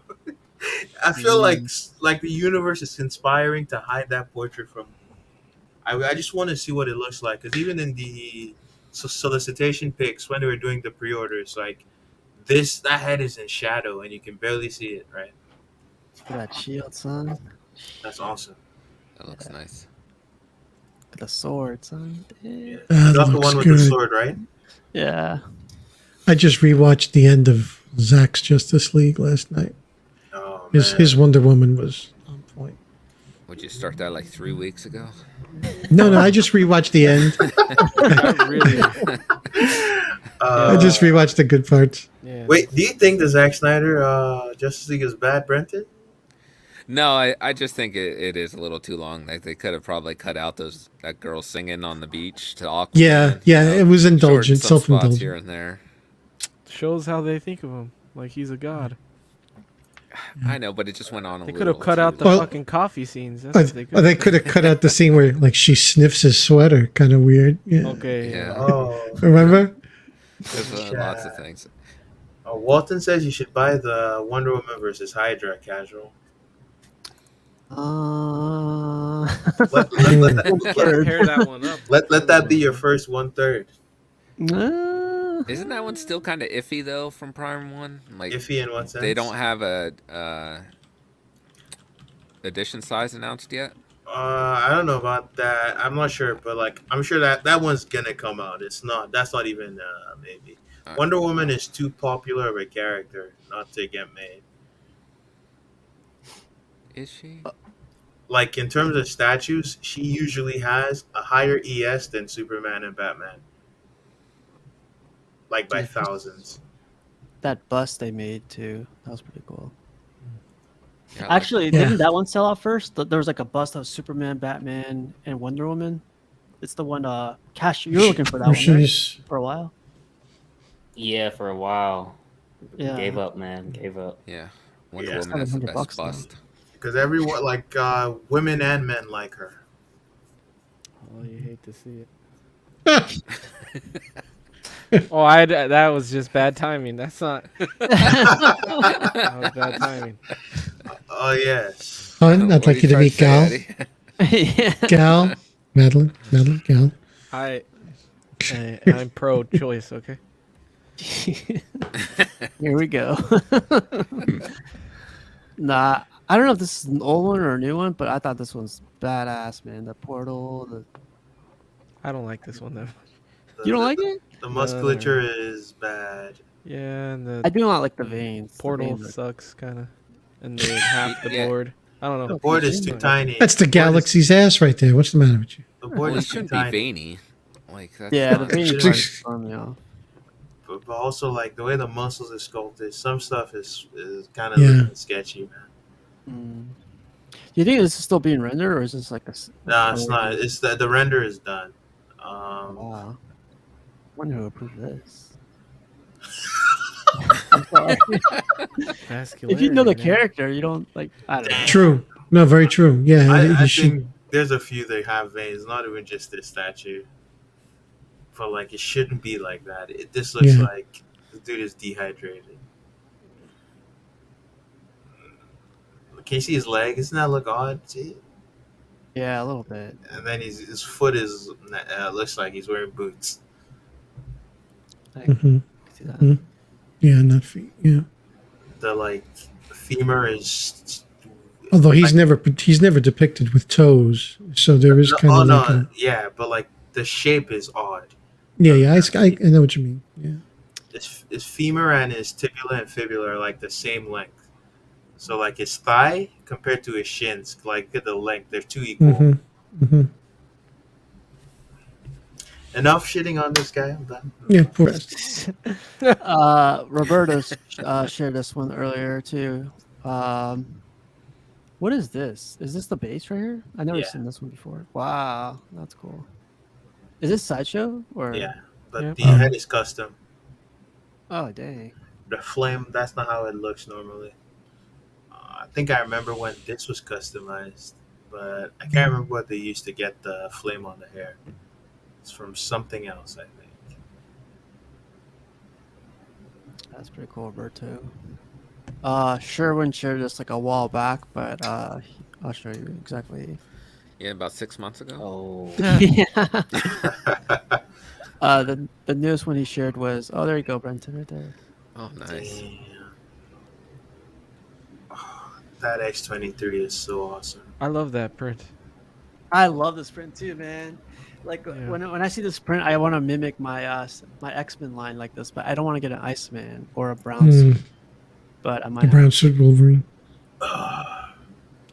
[SPEAKER 3] I feel like the universe is conspiring to hide that portrait from me. I just want to see what it looks like because even in the solicitation pics when they were doing the pre-orders, like that head is in shadow and you can barely see it. Right,
[SPEAKER 1] Look at that shield, son.
[SPEAKER 3] that's awesome.
[SPEAKER 6] That looks nice.
[SPEAKER 1] Look at the sword, son. Yeah.
[SPEAKER 2] That
[SPEAKER 3] That's the
[SPEAKER 2] looks
[SPEAKER 3] one with
[SPEAKER 2] good.
[SPEAKER 3] the sword, right?
[SPEAKER 1] Yeah.
[SPEAKER 2] I just rewatched the end of Zack's Justice League last night.
[SPEAKER 3] Oh,
[SPEAKER 2] His Wonder Woman was on point.
[SPEAKER 6] Would you start that like 3 weeks ago?
[SPEAKER 2] No, I just rewatched the end. I just rewatched the good parts.
[SPEAKER 5] Yeah.
[SPEAKER 3] Wait, do you think the Zack Snyder Justice League is bad, Brenton?
[SPEAKER 6] No, I just think it is a little too long. Like they could have probably cut out that girl singing on the beach to Aquaman.
[SPEAKER 2] Yeah, it was indulgent,
[SPEAKER 6] shorten some spots
[SPEAKER 2] self-indulgent.
[SPEAKER 6] here and there.
[SPEAKER 5] Shows how they think of him, like he's a god.
[SPEAKER 6] I know, but it just went on a
[SPEAKER 5] They
[SPEAKER 6] little.
[SPEAKER 5] could have cut out the
[SPEAKER 2] Well,
[SPEAKER 5] fucking coffee scenes. That's
[SPEAKER 2] Or,
[SPEAKER 5] what they
[SPEAKER 2] or they could have cut out the scene where like she sniffs his sweater, kind of weird. Yeah,
[SPEAKER 5] Okay.
[SPEAKER 6] Yeah,
[SPEAKER 3] Oh,
[SPEAKER 2] remember?
[SPEAKER 6] there's lots of things.
[SPEAKER 3] Walton says you should buy the Wonder Woman versus Hydra casual. Let
[SPEAKER 5] Pair that one up.
[SPEAKER 3] let that be your first 1/3.
[SPEAKER 6] Isn't that one still kind of iffy though from Prime One? Like
[SPEAKER 3] Iffy in what sense?
[SPEAKER 6] they don't have a edition size announced yet.
[SPEAKER 3] I don't know about that. I'm not sure, but like I'm sure that one's gonna come out. It's not. That's not even maybe.
[SPEAKER 6] Alright.
[SPEAKER 3] Wonder Woman is too popular of a character not to get made.
[SPEAKER 6] Is she?
[SPEAKER 3] Like in terms of statues, she usually has a higher ES than Superman and Batman. Like by thousands.
[SPEAKER 1] That bust they made too. That was pretty cool.
[SPEAKER 6] Yeah, like-
[SPEAKER 1] Actually, didn't that one sell out first? There was like a bust of Superman, Batman, and Wonder Woman. It's the one. Cash, you were looking for that one, right?
[SPEAKER 2] She's
[SPEAKER 1] For a while.
[SPEAKER 7] Yeah, for a while.
[SPEAKER 1] Yeah.
[SPEAKER 7] Gave up, man. Gave up.
[SPEAKER 6] yeah, Wonder
[SPEAKER 3] Yeah.
[SPEAKER 6] Woman has the
[SPEAKER 1] $700
[SPEAKER 6] best
[SPEAKER 1] now.
[SPEAKER 6] bust.
[SPEAKER 3] Because everyone, like women and men, like her.
[SPEAKER 5] Oh, you hate to see it. Oh, that was just bad timing. That's not. That was bad timing.
[SPEAKER 3] Oh yes.
[SPEAKER 2] fun. I'd
[SPEAKER 6] What are
[SPEAKER 2] like you to
[SPEAKER 6] trying
[SPEAKER 2] meet
[SPEAKER 6] say,
[SPEAKER 2] Gal.
[SPEAKER 6] Eddie?
[SPEAKER 1] Yeah.
[SPEAKER 2] Gal, Madeline, Gal.
[SPEAKER 5] I'm pro-choice. Okay.
[SPEAKER 1] Here we go. Nah, I don't know if this is an old one or a new one, but I thought this one's badass, man. The portal.
[SPEAKER 5] I don't like this one though.
[SPEAKER 1] You don't like it?
[SPEAKER 3] The musculature is bad.
[SPEAKER 5] Yeah, and the
[SPEAKER 1] I do not like the veins. The
[SPEAKER 5] portal
[SPEAKER 1] veins are-
[SPEAKER 5] sucks kind of, and the half the
[SPEAKER 6] Yeah.
[SPEAKER 5] board. I don't know.
[SPEAKER 3] The board is too tiny.
[SPEAKER 2] That's the galaxy's ass right there. What's the matter with you?
[SPEAKER 3] The board
[SPEAKER 6] Well, it
[SPEAKER 3] is too
[SPEAKER 6] shouldn't be
[SPEAKER 3] tiny.
[SPEAKER 6] veiny. Like that's
[SPEAKER 1] Yeah, the
[SPEAKER 6] not-
[SPEAKER 1] veins
[SPEAKER 3] Shouldn't
[SPEAKER 1] are
[SPEAKER 3] be.
[SPEAKER 1] throwing me off.
[SPEAKER 3] But also like the way the muscles are sculpted, some stuff is kind of
[SPEAKER 2] Yeah.
[SPEAKER 3] sketchy, man.
[SPEAKER 1] Do you think this is still being rendered, or is this like a?
[SPEAKER 3] No, it's not. It's the render is done.
[SPEAKER 1] Wow. Wonder who approved this. I'm sorry. If you know the
[SPEAKER 5] Vascularity, man.
[SPEAKER 1] character, you don't like. I don't know.
[SPEAKER 2] True. No, very true. Yeah,
[SPEAKER 3] I
[SPEAKER 2] you should.
[SPEAKER 3] think there's a few that have veins, not even just this statue. But like it shouldn't be like that. This looks
[SPEAKER 2] Yeah.
[SPEAKER 3] like the dude is dehydrated. Can you see his leg? Doesn't that look odd? See?
[SPEAKER 1] Yeah, a little bit.
[SPEAKER 3] And then his foot is looks like he's wearing boots.
[SPEAKER 2] Mhm.
[SPEAKER 1] See that?
[SPEAKER 2] Mhm. Yeah, not feet. Yeah.
[SPEAKER 3] The like femur is.
[SPEAKER 2] Although he's never depicted with toes, so there is kind
[SPEAKER 3] Oh
[SPEAKER 2] of
[SPEAKER 3] no,
[SPEAKER 2] like a,
[SPEAKER 3] yeah, but like the shape is odd.
[SPEAKER 2] yeah. I know what you mean. Yeah.
[SPEAKER 3] His femur and his tibula and fibula are like the same length. So like his thigh compared to his shins, like at the length, they're two equal.
[SPEAKER 2] Mm-hmm. Mm-hmm.
[SPEAKER 3] Enough shitting on this guy. I'm done.
[SPEAKER 2] Yeah. Poor.
[SPEAKER 1] Roberto shared this one earlier too. What is this? Is this the base right here? I've never
[SPEAKER 3] Yeah.
[SPEAKER 1] seen this one before. Wow, that's cool. Is this sideshow or?
[SPEAKER 3] Yeah, but
[SPEAKER 5] Yeah.
[SPEAKER 3] the head is custom.
[SPEAKER 1] Oh dang.
[SPEAKER 3] The flame, that's not how it looks normally. I think I remember when this was customized, but I can't remember what they used to get the flame on the hair. It's from something else, I think.
[SPEAKER 1] That's pretty cool, Berto. Sherwin shared this like a while back, but I'll show you exactly.
[SPEAKER 6] Yeah, about 6 months ago.
[SPEAKER 7] Oh,
[SPEAKER 1] Yeah. The newest one he shared was there you go, Brenton, right there.
[SPEAKER 6] Oh, nice.
[SPEAKER 3] Damn. Oh, that X23 is so awesome.
[SPEAKER 5] I love that print.
[SPEAKER 1] I love this print too, man. Like
[SPEAKER 5] Yeah.
[SPEAKER 1] when I see this print, I want to mimic my my X-Men line like this, but I don't want to get an Iceman or a brown suit. But I might
[SPEAKER 2] The brown suit Wolverine.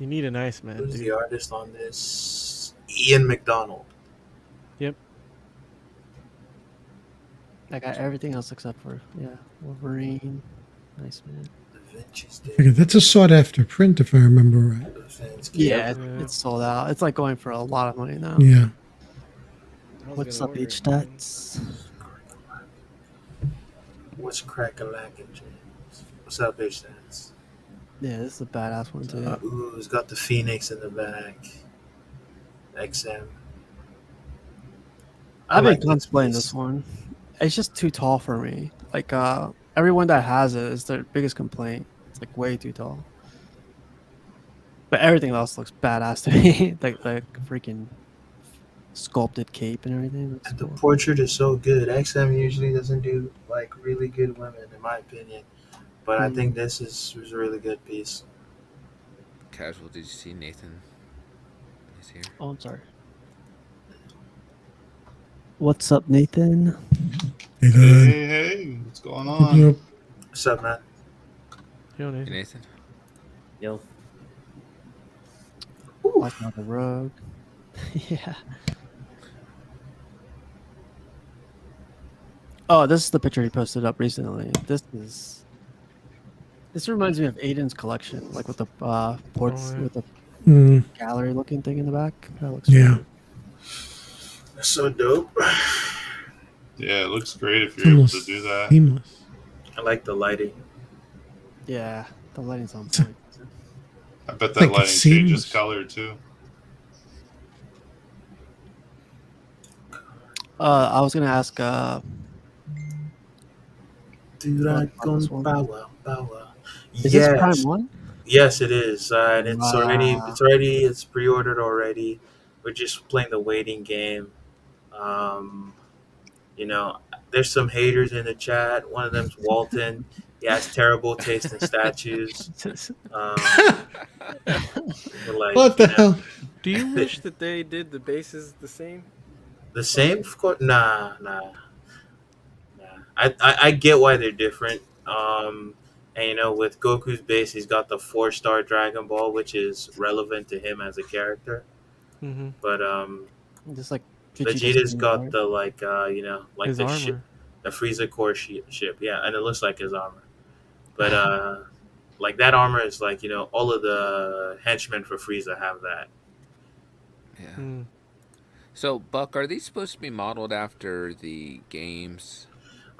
[SPEAKER 5] You need an Iceman,
[SPEAKER 3] Who's
[SPEAKER 5] dude.
[SPEAKER 3] the artist on this? Ian McDonald.
[SPEAKER 5] Yep.
[SPEAKER 1] I got everything else except for Wolverine, Iceman.
[SPEAKER 3] Da Vinci's
[SPEAKER 2] Okay, that's a sought after print, if I remember right.
[SPEAKER 1] Yeah,
[SPEAKER 5] Yeah.
[SPEAKER 1] it's sold out. It's like going for a lot of money now.
[SPEAKER 2] Yeah.
[SPEAKER 1] What's up, H Stats?
[SPEAKER 3] What's crack-a-lackin', James? What's up, H Stats?
[SPEAKER 1] Yeah, this is a badass one too.
[SPEAKER 3] Ooh, it's got the Phoenix in the back. XM. I
[SPEAKER 1] I've been
[SPEAKER 3] like this
[SPEAKER 1] contemplating
[SPEAKER 3] piece.
[SPEAKER 1] this one. It's just too tall for me. Like everyone that has it is their biggest complaint. It's like way too tall. But everything else looks badass to me. like freaking sculpted cape and everything. Looks
[SPEAKER 3] And the
[SPEAKER 1] cool.
[SPEAKER 3] portrait is so good. XM usually doesn't do like really good women, in my opinion. But I think this was a really good piece.
[SPEAKER 6] Casual, did you see Nathan? He's here.
[SPEAKER 1] Oh, I'm sorry. What's up, Nathan?
[SPEAKER 2] Hey,
[SPEAKER 10] Hey, what's going on?
[SPEAKER 2] Yep.
[SPEAKER 3] What's up, man?
[SPEAKER 5] Yo,
[SPEAKER 6] Hey,
[SPEAKER 5] Nathan.
[SPEAKER 6] Nathan.
[SPEAKER 7] yo.
[SPEAKER 1] Watching out the rogue. Yeah. Oh, this is the picture he posted up recently. This reminds me of Aiden's collection, like with the ports
[SPEAKER 5] Oh, yeah.
[SPEAKER 1] with the
[SPEAKER 2] Mm,
[SPEAKER 1] gallery looking thing in the back. That looks
[SPEAKER 2] yeah.
[SPEAKER 1] cool.
[SPEAKER 3] That's so dope.
[SPEAKER 10] Yeah, it looks great if
[SPEAKER 2] It's
[SPEAKER 10] you're able to
[SPEAKER 2] almost
[SPEAKER 10] do that.
[SPEAKER 2] seamless.
[SPEAKER 3] I like the lighting.
[SPEAKER 1] Yeah, the lighting's on point.
[SPEAKER 10] I bet that
[SPEAKER 2] Like it
[SPEAKER 10] lighting
[SPEAKER 2] seems-
[SPEAKER 10] changes color too.
[SPEAKER 1] I was gonna ask. Is this Prime One?
[SPEAKER 3] Yes, it is, and it's already
[SPEAKER 1] Wow.
[SPEAKER 3] it's pre-ordered already. We're just playing the waiting game. Um, you know, there's some haters in the chat. One of them's Walton. He has terrible taste in statues. Like,
[SPEAKER 2] What the
[SPEAKER 3] you know,
[SPEAKER 2] hell?
[SPEAKER 5] Do you wish that they did the bases the same?
[SPEAKER 3] the same? Of course, nah. I get why they're different. And you know, with Goku's base, he's got the 4-star Dragon Ball, which is relevant to him as a character.
[SPEAKER 5] Mm-hmm.
[SPEAKER 3] But
[SPEAKER 1] Just like
[SPEAKER 3] Vegeta's
[SPEAKER 1] skin
[SPEAKER 3] got
[SPEAKER 1] color.
[SPEAKER 3] the like like
[SPEAKER 5] His
[SPEAKER 3] the
[SPEAKER 5] armor.
[SPEAKER 3] ship, the Frieza core ship, yeah, and it looks like his armor. But like that armor is like all of the henchmen for Frieza have that.
[SPEAKER 6] Yeah.
[SPEAKER 5] Mm.
[SPEAKER 6] So, Buck, are these supposed to be modeled after the games?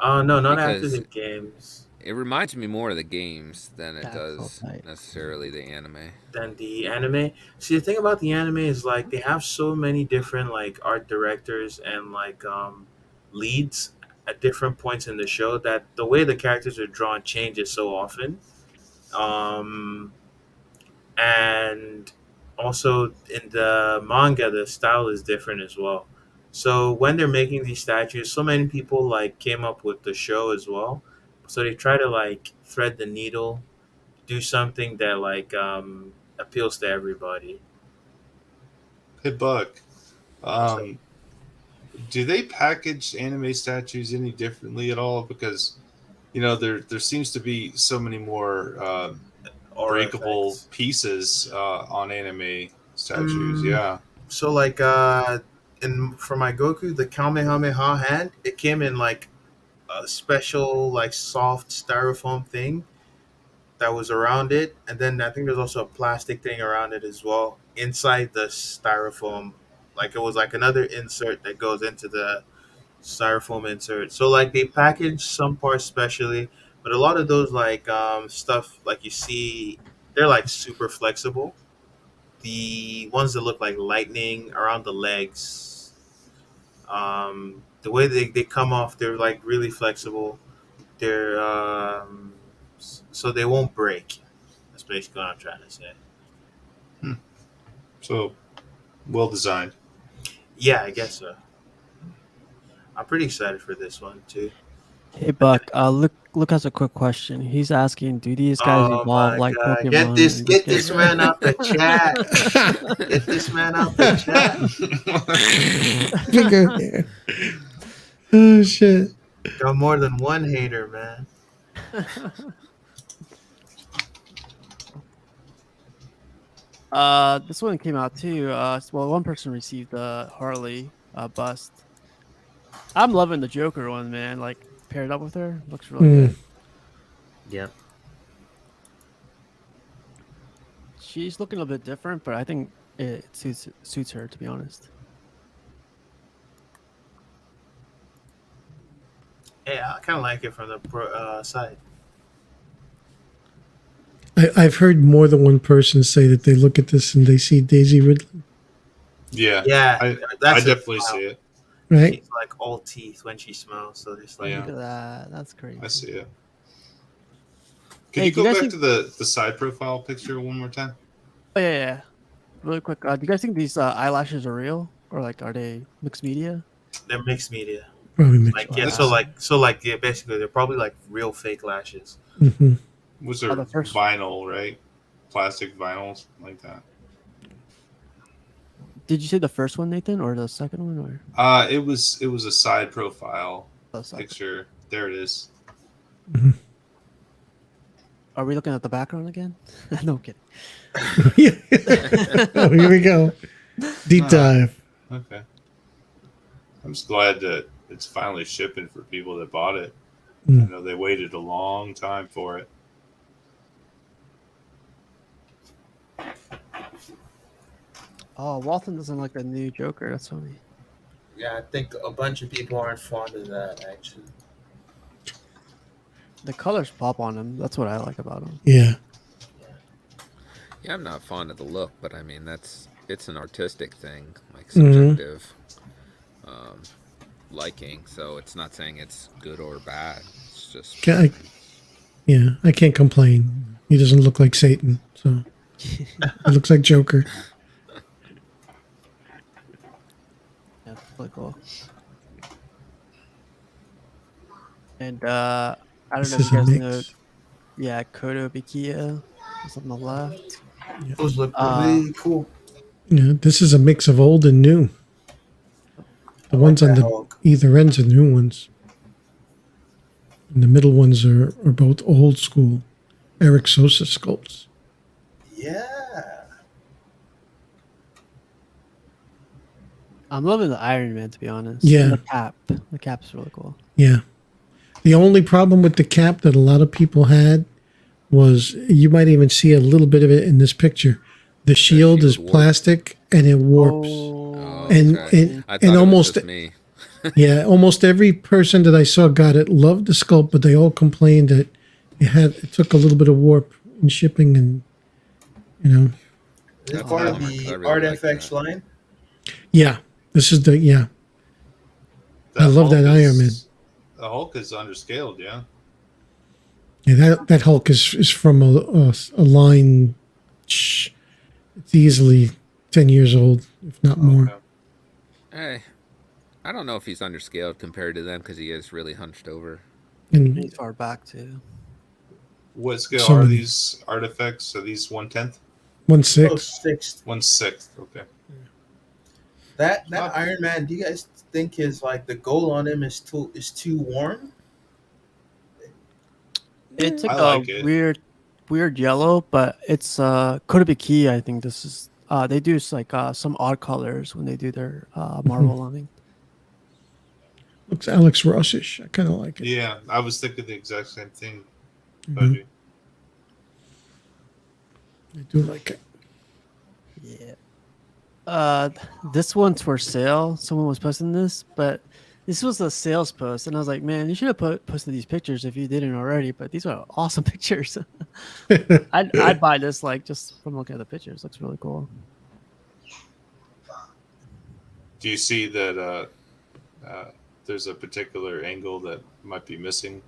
[SPEAKER 3] No, not after
[SPEAKER 6] Because-
[SPEAKER 3] the games.
[SPEAKER 6] It reminds me more of the games than it
[SPEAKER 1] That's so
[SPEAKER 6] does
[SPEAKER 1] tight.
[SPEAKER 6] necessarily the anime.
[SPEAKER 3] Than the anime. See, the thing about the anime is like they have so many different like art directors and like leads at different points in the show that the way the characters are drawn changes so often. And also in the manga, the style is different as well. So when they're making these statues, so many people like came up with the show as well. So they try to like thread the needle, do something that like appeals to everybody.
[SPEAKER 10] Hey, Buck. Do they package anime statues any differently at all? Because there seems to be so many more
[SPEAKER 3] Aura
[SPEAKER 10] breakable
[SPEAKER 3] effects.
[SPEAKER 10] pieces on anime statues.
[SPEAKER 3] Mm.
[SPEAKER 10] Yeah.
[SPEAKER 3] So like for my Goku, the Kamehameha hand, it came in like a special like soft styrofoam thing that was around it, and then I think there's also a plastic thing around it as well inside the styrofoam. Like it was like another insert that goes into the styrofoam insert. So like they package some parts specially, but a lot of those like stuff like you see they're like super flexible. The ones that look like lightning around the legs, the way they come off, they're like really flexible. They're so they won't break. That's basically what I'm trying to say.
[SPEAKER 10] So well designed.
[SPEAKER 3] Yeah, I guess so. I'm pretty excited for this one too.
[SPEAKER 1] Hey Buck, Luke has a quick question. He's asking, do these guys
[SPEAKER 3] Oh
[SPEAKER 1] evolve
[SPEAKER 3] my
[SPEAKER 1] like
[SPEAKER 3] god!
[SPEAKER 1] Pokemon?
[SPEAKER 3] Get this
[SPEAKER 1] in
[SPEAKER 3] get
[SPEAKER 1] game?
[SPEAKER 3] this man out the chat. Get this man out the chat.
[SPEAKER 2] Bigger hair. Oh shit.
[SPEAKER 3] Got more than one hater, man.
[SPEAKER 1] This one came out too. Well, one person received the Harley bust. I'm loving the Joker one, man. Like paired up with her, looks really good.
[SPEAKER 7] Yep.
[SPEAKER 1] She's looking a bit different, but I think it suits her, to be honest.
[SPEAKER 3] Yeah, I kind of like it from the side.
[SPEAKER 2] I've heard more than one person say that they look at this and they see Daisy Ridley.
[SPEAKER 10] Yeah,
[SPEAKER 3] Yeah,
[SPEAKER 10] I
[SPEAKER 3] that's
[SPEAKER 10] definitely see it.
[SPEAKER 2] Right?
[SPEAKER 3] She's like all teeth when she smells, so just like
[SPEAKER 10] Yeah.
[SPEAKER 1] Look at that. That's crazy.
[SPEAKER 10] I see it. Can
[SPEAKER 1] Hey,
[SPEAKER 10] you
[SPEAKER 1] do you
[SPEAKER 10] go
[SPEAKER 1] guys
[SPEAKER 10] back
[SPEAKER 1] think-
[SPEAKER 10] to the side profile picture one more time?
[SPEAKER 1] Oh yeah. Really quick. Do you guys think these eyelashes are real, or like are they mixed media?
[SPEAKER 3] they're mixed media.
[SPEAKER 2] Probably mixed.
[SPEAKER 3] Like yeah, so like yeah, basically they're probably like real fake lashes.
[SPEAKER 2] Mm-hmm.
[SPEAKER 10] Was there
[SPEAKER 1] the first-
[SPEAKER 10] vinyl, right? Plastic vinyls like that.
[SPEAKER 1] Did you say the first one, Nathan, or the second one, or
[SPEAKER 10] It was a side profile
[SPEAKER 1] the second?
[SPEAKER 10] picture. There it is.
[SPEAKER 1] Are we looking at the background again? No I'm kidding.
[SPEAKER 2] Oh, here we go. Deep dive.
[SPEAKER 10] Okay. I'm just glad that it's finally shipping for people that bought it. I know they waited a long time for it.
[SPEAKER 1] Oh, Walton doesn't like the new Joker. That's funny.
[SPEAKER 3] Yeah, I think a bunch of people aren't fond of that actually.
[SPEAKER 1] The colors pop on him. That's what I like about him.
[SPEAKER 2] Yeah.
[SPEAKER 6] Yeah, I'm not fond of the look, but I mean it's an artistic thing, like
[SPEAKER 2] Mm-hmm.
[SPEAKER 6] subjective liking. So it's not saying it's good or bad. It's just
[SPEAKER 2] I can't complain. He doesn't look like Satan, so he looks like Joker.
[SPEAKER 1] Yeah, that's really cool. And I don't
[SPEAKER 2] This
[SPEAKER 1] know if
[SPEAKER 2] is
[SPEAKER 1] you
[SPEAKER 2] a
[SPEAKER 1] guys
[SPEAKER 2] mix.
[SPEAKER 1] know. Yeah, Kodo Bikia is on the left.
[SPEAKER 3] Those look really cool.
[SPEAKER 2] Yeah, this is a mix of old and new. The ones on
[SPEAKER 3] that
[SPEAKER 2] the
[SPEAKER 3] Hulk.
[SPEAKER 2] either ends are new ones. And the middle ones are both old school Eric Sosa sculpts.
[SPEAKER 3] Yeah.
[SPEAKER 1] I'm loving the Iron Man, to be honest.
[SPEAKER 2] Yeah.
[SPEAKER 1] And the cap. The cap's really cool.
[SPEAKER 2] Yeah. The only problem with the cap that a lot of people had was you might even see a little bit of it in this picture. The shield is
[SPEAKER 6] warped.
[SPEAKER 2] plastic and it warps.
[SPEAKER 6] Oh,
[SPEAKER 2] And-
[SPEAKER 6] okay.
[SPEAKER 2] and-
[SPEAKER 6] I thought
[SPEAKER 2] and
[SPEAKER 6] it was
[SPEAKER 2] almost-
[SPEAKER 6] just me.
[SPEAKER 2] Yeah, almost every person that I saw got it, loved the sculpt, but they all complained that it took a little bit of warp in shipping and
[SPEAKER 3] Is
[SPEAKER 6] That's
[SPEAKER 3] it part of
[SPEAKER 6] bummer, 'cause I
[SPEAKER 3] the
[SPEAKER 6] really
[SPEAKER 3] Art
[SPEAKER 6] like
[SPEAKER 3] FX
[SPEAKER 6] that.
[SPEAKER 3] line?
[SPEAKER 2] yeah. This is I love that Iron Man.
[SPEAKER 10] The Hulk is underscaled, yeah.
[SPEAKER 2] Yeah, that Hulk is from a line. It's easily 10 years old, if not more.
[SPEAKER 10] Okay.
[SPEAKER 6] Hey, I don't know if he's underscaled compared to them because he is really hunched over.
[SPEAKER 2] And
[SPEAKER 1] He's far back, too.
[SPEAKER 10] What scale
[SPEAKER 2] So
[SPEAKER 10] are
[SPEAKER 2] many.
[SPEAKER 10] these artifacts? Are these 1/10?
[SPEAKER 2] 1/6.
[SPEAKER 3] Oh, sixth.
[SPEAKER 10] 1/6. Okay.
[SPEAKER 3] That Iron Man. Do you guys think his like the gold on him is too warm?
[SPEAKER 1] It's
[SPEAKER 10] I
[SPEAKER 1] like
[SPEAKER 10] like
[SPEAKER 1] a
[SPEAKER 10] it.
[SPEAKER 1] weird yellow, but it's could be key. I think this is they do like some odd colors when they do their Marvel lining.
[SPEAKER 2] Looks Alex Rossish. I kind of like it.
[SPEAKER 10] Yeah, I was thinking the exact same thing.
[SPEAKER 2] Mhm.
[SPEAKER 10] Budgie.
[SPEAKER 2] I do like it.
[SPEAKER 1] Yeah. This one's for sale. Someone was posting this, but This was a sales post, and I was like, man, you should have posted these pictures if you didn't already. But these are awesome pictures. I'd buy this like just from looking at the pictures. Looks really cool.
[SPEAKER 10] Do you see that there's a particular angle that might be missing?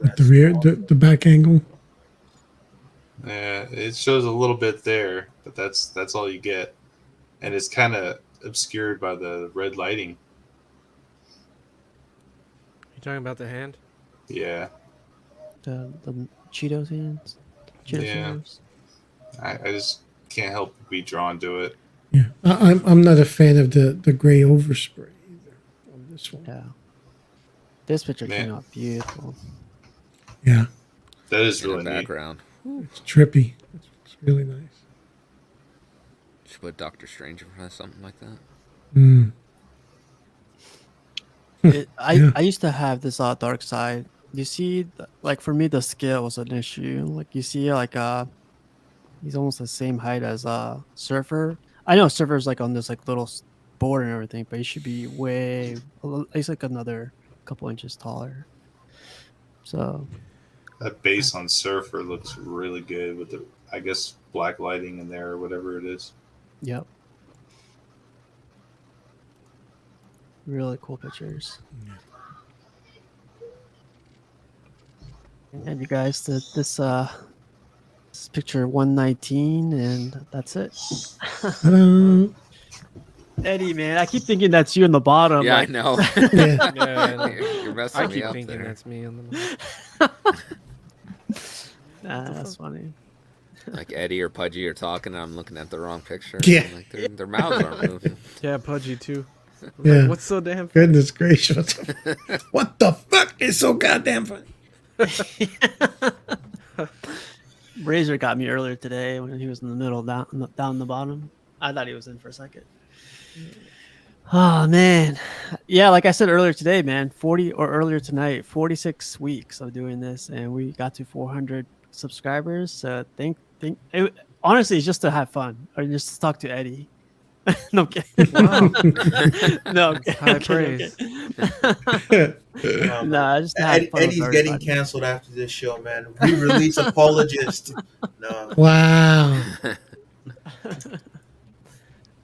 [SPEAKER 2] Like the rear, the back angle.
[SPEAKER 10] Yeah, it shows a little bit there, but that's all you get, and it's kind of obscured by the red lighting.
[SPEAKER 5] You talking about the hand?
[SPEAKER 10] Yeah,
[SPEAKER 1] The Cheetos hands. Cheetos
[SPEAKER 10] Yeah.
[SPEAKER 1] fingers.
[SPEAKER 10] I just can't help but be drawn to it.
[SPEAKER 2] Yeah, I'm not a fan of the gray overspray either on this one.
[SPEAKER 1] Yeah. This picture
[SPEAKER 10] Man.
[SPEAKER 1] came out beautiful.
[SPEAKER 2] Yeah,
[SPEAKER 10] That is
[SPEAKER 6] In the
[SPEAKER 10] really neat.
[SPEAKER 6] background.
[SPEAKER 2] it's trippy. It's really nice.
[SPEAKER 6] Should put Doctor Strange in front of something like that.
[SPEAKER 2] Mm. Yeah.
[SPEAKER 1] I used to have this dark side. You see, like for me, the scale was an issue. Like you see, like he's almost the same height as Surfer. I know Surfer's like on this like little board and everything, but he should be he's like another couple inches taller. So
[SPEAKER 10] That base on Surfer looks really good with the, I guess, black lighting in there or whatever it is.
[SPEAKER 1] yep, really cool pictures. And you guys did this picture 119, and that's it.
[SPEAKER 2] Ta-da.
[SPEAKER 1] Eddie, man, I keep thinking that's you in the bottom.
[SPEAKER 6] Yeah,
[SPEAKER 1] like,
[SPEAKER 6] I know.
[SPEAKER 2] Yeah.
[SPEAKER 5] Yeah,
[SPEAKER 6] You're messing
[SPEAKER 5] I
[SPEAKER 6] me
[SPEAKER 5] keep
[SPEAKER 6] up
[SPEAKER 5] thinking
[SPEAKER 6] there.
[SPEAKER 5] that's me on the.
[SPEAKER 1] that's funny.
[SPEAKER 6] Like Eddie or Pudgy are talking, and I'm looking at the wrong picture.
[SPEAKER 2] Yeah.
[SPEAKER 6] I'm like their mouths aren't moving.
[SPEAKER 5] Yeah, Pudgy too.
[SPEAKER 2] Yeah.
[SPEAKER 5] What's so damn?
[SPEAKER 2] Goodness gracious! What the fuck is so goddamn funny?
[SPEAKER 1] Razor got me earlier today when he was in the middle, down the bottom. I thought he was in for a second. Oh man, yeah. Like I said earlier today, man, 40 or earlier tonight, 46 weeks of doing this, and we got to 400 subscribers. So honestly, it's just to have fun or just to talk to Eddie. No, I'm kidding.
[SPEAKER 5] Wow.
[SPEAKER 1] No, I'm
[SPEAKER 5] High
[SPEAKER 1] kidding,
[SPEAKER 5] praise.
[SPEAKER 1] Nah, just to have fun with
[SPEAKER 3] Eddie's getting
[SPEAKER 1] everybody.
[SPEAKER 3] canceled after this show, man. Re-release apologist. No.
[SPEAKER 2] Wow.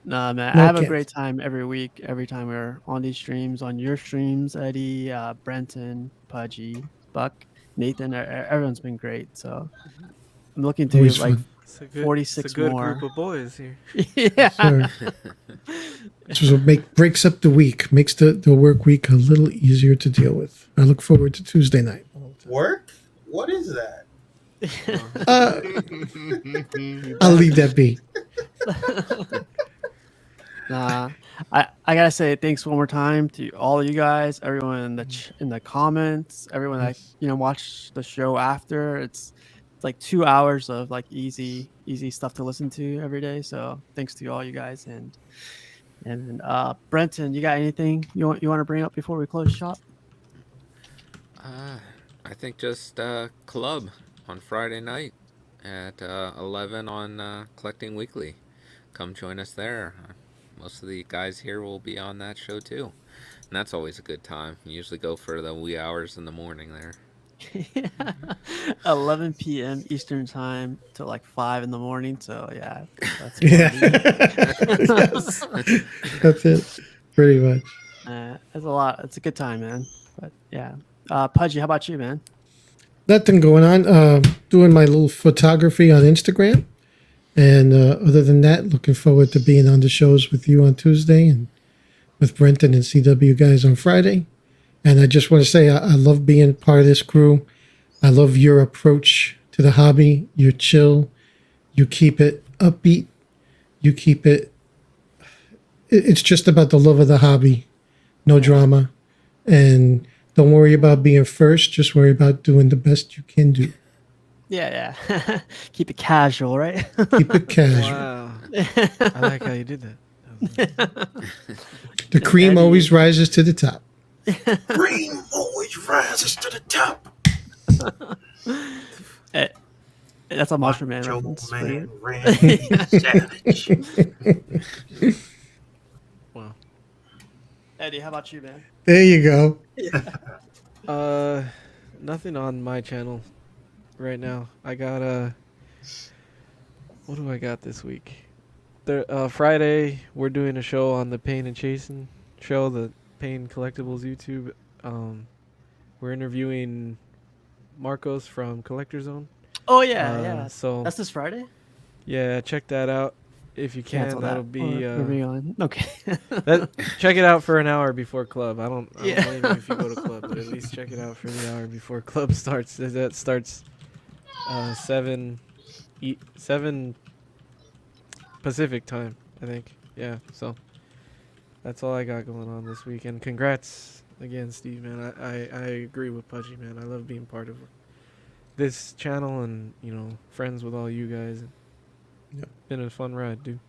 [SPEAKER 1] Nah, man,
[SPEAKER 2] No
[SPEAKER 1] I have a
[SPEAKER 2] kids.
[SPEAKER 1] great time every week. Every time we're on these streams, on your streams, Eddie, Brenton, Pudgy, Buck, Nathan, everyone's been great. So I'm looking to
[SPEAKER 2] Always
[SPEAKER 1] like
[SPEAKER 2] fun.
[SPEAKER 5] It's a good,
[SPEAKER 1] 46
[SPEAKER 5] it's a good
[SPEAKER 1] more.
[SPEAKER 5] group of boys here.
[SPEAKER 1] yeah.
[SPEAKER 2] Sure. This is what breaks up the week, makes the work week a little easier to deal with. I look forward to Tuesday night.
[SPEAKER 3] Work? What is that?
[SPEAKER 2] I'll leave that be.
[SPEAKER 1] Nah, I gotta say thanks one more time to all of you guys, everyone in the comments, everyone that watched the show after. It's like 2 hours of like easy stuff to listen to every day. So thanks to all you guys, and Brenton, you got anything you want to bring up before we close shop?
[SPEAKER 6] I think just club on Friday night at 11 on Collecting Weekly. Come join us there. Most of the guys here will be on that show too, and that's always a good time. You usually go for the wee hours in the morning there.
[SPEAKER 1] 11 p.m. Eastern time to like 5 in the morning. So yeah, that's
[SPEAKER 2] Yeah. Yes. That's it. Pretty much.
[SPEAKER 1] it's a lot. It's a good time, man. But yeah, Pudgy, how about you, man?
[SPEAKER 2] Nothing going on. Doing my little photography on Instagram. And other than that, looking forward to being on the shows with you on Tuesday and with Brenton and CW guys on Friday. And I just want to say I love being part of this crew. I love your approach to the hobby. You're chill. You keep it upbeat. You keep it. It's just about the love of the hobby. No drama. And don't worry about being first. Just worry about doing the best you can do.
[SPEAKER 1] Yeah. Keep it casual, right?
[SPEAKER 2] Keep it casual.
[SPEAKER 5] Wow. I like how you did that.
[SPEAKER 2] The cream always rises to the top.
[SPEAKER 3] Cream always rises to the top.
[SPEAKER 1] That's a Mushroom Man
[SPEAKER 3] Joe
[SPEAKER 1] reference.
[SPEAKER 3] Man, Randy Savage.
[SPEAKER 1] Eddie, how about you, man?
[SPEAKER 2] There you go.
[SPEAKER 5] Nothing on my channel right now. I got what do I got this week? Friday we're doing a show on the Pain and Chasen show, the Pain Collectibles YouTube. We're interviewing Marcos from Collector Zone.
[SPEAKER 1] Oh yeah, yeah.
[SPEAKER 5] So
[SPEAKER 1] That's this Friday.
[SPEAKER 5] yeah, check that out if you can.
[SPEAKER 1] Cancel that.
[SPEAKER 5] That'll be
[SPEAKER 1] Moving on. Okay.
[SPEAKER 5] check it out for an hour before club. I don't
[SPEAKER 1] Yeah.
[SPEAKER 5] blame you if you go to club, but at least check it out for the hour before club starts. That starts 7 Pacific time, I think. Yeah, so that's all I got going on this weekend. Congrats again, Steve, man. I agree with Pudgy, man. I love being part of this channel and, friends with all you guys.
[SPEAKER 2] Yep.
[SPEAKER 5] Been a fun ride, dude.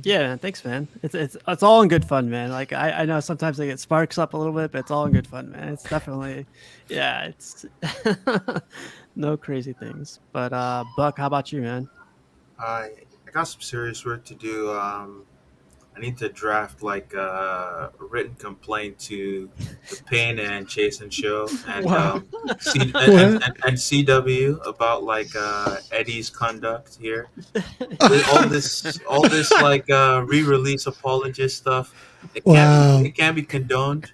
[SPEAKER 1] Yeah, man. Thanks, man. It's all in good fun, man. Like I know sometimes they get sparks up a little bit, but it's all in good fun, man. It's definitely, yeah. It's no crazy things. But Buck, how about you, man?
[SPEAKER 3] I got some serious work to do. I need to draft like a written complaint to the Pain and Chasen show and
[SPEAKER 5] Wow.
[SPEAKER 3] and CW about like Eddie's conduct here. all this like re-release apologist stuff.
[SPEAKER 2] Wow.
[SPEAKER 3] It can't be condoned.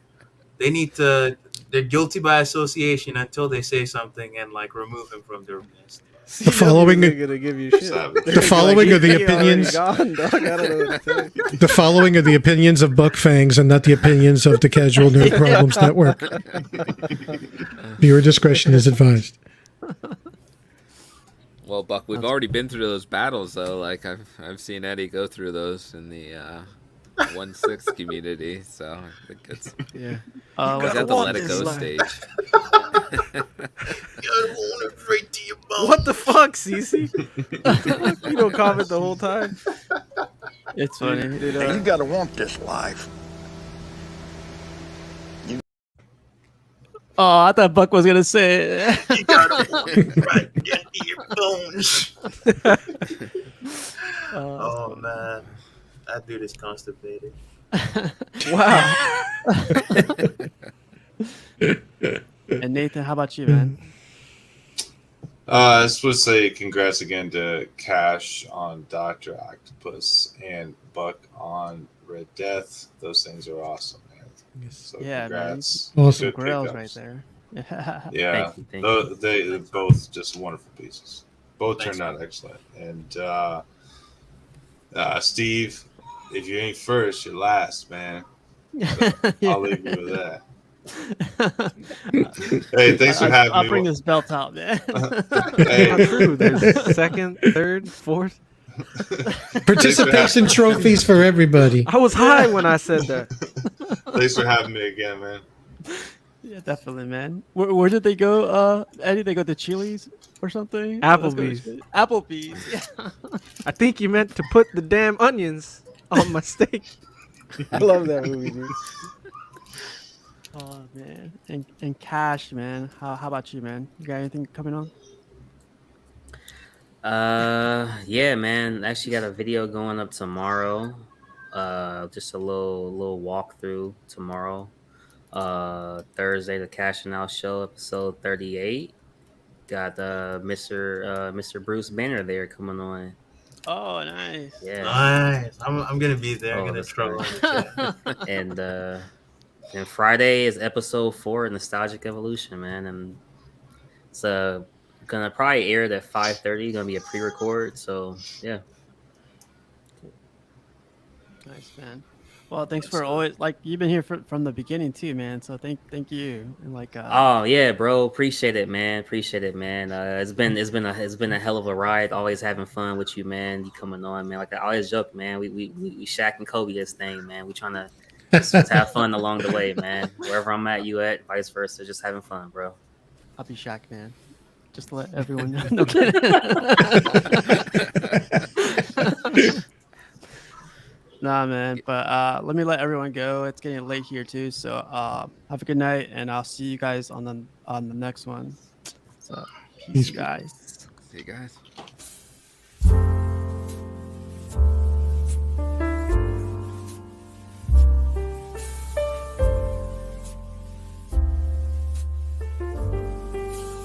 [SPEAKER 3] They need to. They're guilty by association until they say something and like remove him from their list.
[SPEAKER 2] The following-
[SPEAKER 5] They're gonna give you shit.
[SPEAKER 10] Savage.
[SPEAKER 2] The following are the
[SPEAKER 5] He already
[SPEAKER 2] opinions.
[SPEAKER 5] gone, dog. I don't know what to say.
[SPEAKER 2] The following are the opinions of Buck Fangs and not the opinions of the Casual Nerd Problems Network. Viewer discretion is advised.
[SPEAKER 6] Well, Buck, we've already been through those battles, though. Like I've seen Eddie go through those in the 1/6 community, so I think it's
[SPEAKER 5] Yeah.
[SPEAKER 6] he's at the Let It Go stage.
[SPEAKER 3] Right to your bone.
[SPEAKER 5] What the fuck, Cece? You don't comment the whole time.
[SPEAKER 1] It's funny.
[SPEAKER 5] Did,
[SPEAKER 9] Now, you gotta want this life.
[SPEAKER 1] Oh, I thought Buck was gonna say it.
[SPEAKER 3] You gotta want it right into your bones. Oh man, that dude is constipated.
[SPEAKER 5] wow.
[SPEAKER 1] And Nathan, how about you, man?
[SPEAKER 10] I just want to say congrats again to Cash on Dr. Octopus and Buck on Red Death. Those things are awesome, man. So
[SPEAKER 1] Yeah, man.
[SPEAKER 10] congrats.
[SPEAKER 2] Awesome.
[SPEAKER 10] Good
[SPEAKER 1] Grails
[SPEAKER 10] pickups.
[SPEAKER 1] right there.
[SPEAKER 10] Yeah,
[SPEAKER 7] Thank you.
[SPEAKER 10] they're both just wonderful pieces. Both
[SPEAKER 3] Thanks,
[SPEAKER 10] turned out excellent. And Steve, if you ain't first, you're last, man. I'll leave you with that. Hey, thanks for having
[SPEAKER 1] I'll
[SPEAKER 10] me.
[SPEAKER 1] bring this belt out, man.
[SPEAKER 10] Hey,
[SPEAKER 5] Not true. There's second, third, fourth.
[SPEAKER 2] Participation trophies for everybody.
[SPEAKER 5] I was high when I said that.
[SPEAKER 10] thanks for having me again, man.
[SPEAKER 1] Yeah, definitely, man. Where did they go? Eddie, they go to Chili's or something?
[SPEAKER 5] Applebee's.
[SPEAKER 1] Applebee's. Yeah.
[SPEAKER 5] I think you meant to put the damn onions on my steak. I love that movie, dude.
[SPEAKER 1] Oh man, and Cash, man. How about you, man? You got anything coming on?
[SPEAKER 7] Yeah, man. Actually got a video going up tomorrow. Just a little walkthrough tomorrow. Thursday, the Cash and Out show, episode 38. Got Mr. Bruce Banner there coming on.
[SPEAKER 1] Oh, nice.
[SPEAKER 7] Yeah.
[SPEAKER 3] Nice. I'm gonna be there. I'm
[SPEAKER 7] Oh,
[SPEAKER 3] gonna
[SPEAKER 7] that's
[SPEAKER 3] struggle
[SPEAKER 7] nice.
[SPEAKER 3] in the chat.
[SPEAKER 7] And Friday is episode 4, Nostalgic Evolution, man. And it's gonna probably air at 5:30. Gonna be a pre-record. So yeah.
[SPEAKER 1] Nice, man. Well, thanks for always you've been here from the beginning too, man. So thank you. And
[SPEAKER 7] Oh yeah, bro. Appreciate it, man. It's been a hell of a ride. Always having fun with you, man. You coming on, man. Like I always joke, man. We Shaq and Kobe this thing, man. We trying to just have fun along the way, man. Wherever I'm at, you at, vice versa. Just having fun, bro.
[SPEAKER 1] I'll be Shaq, man. Just to let everyone know. No kidding. Nah, man. But let me let everyone go. It's getting late here too. So have a good night, and I'll see you guys on the next one. So peace, guys.
[SPEAKER 6] See you guys.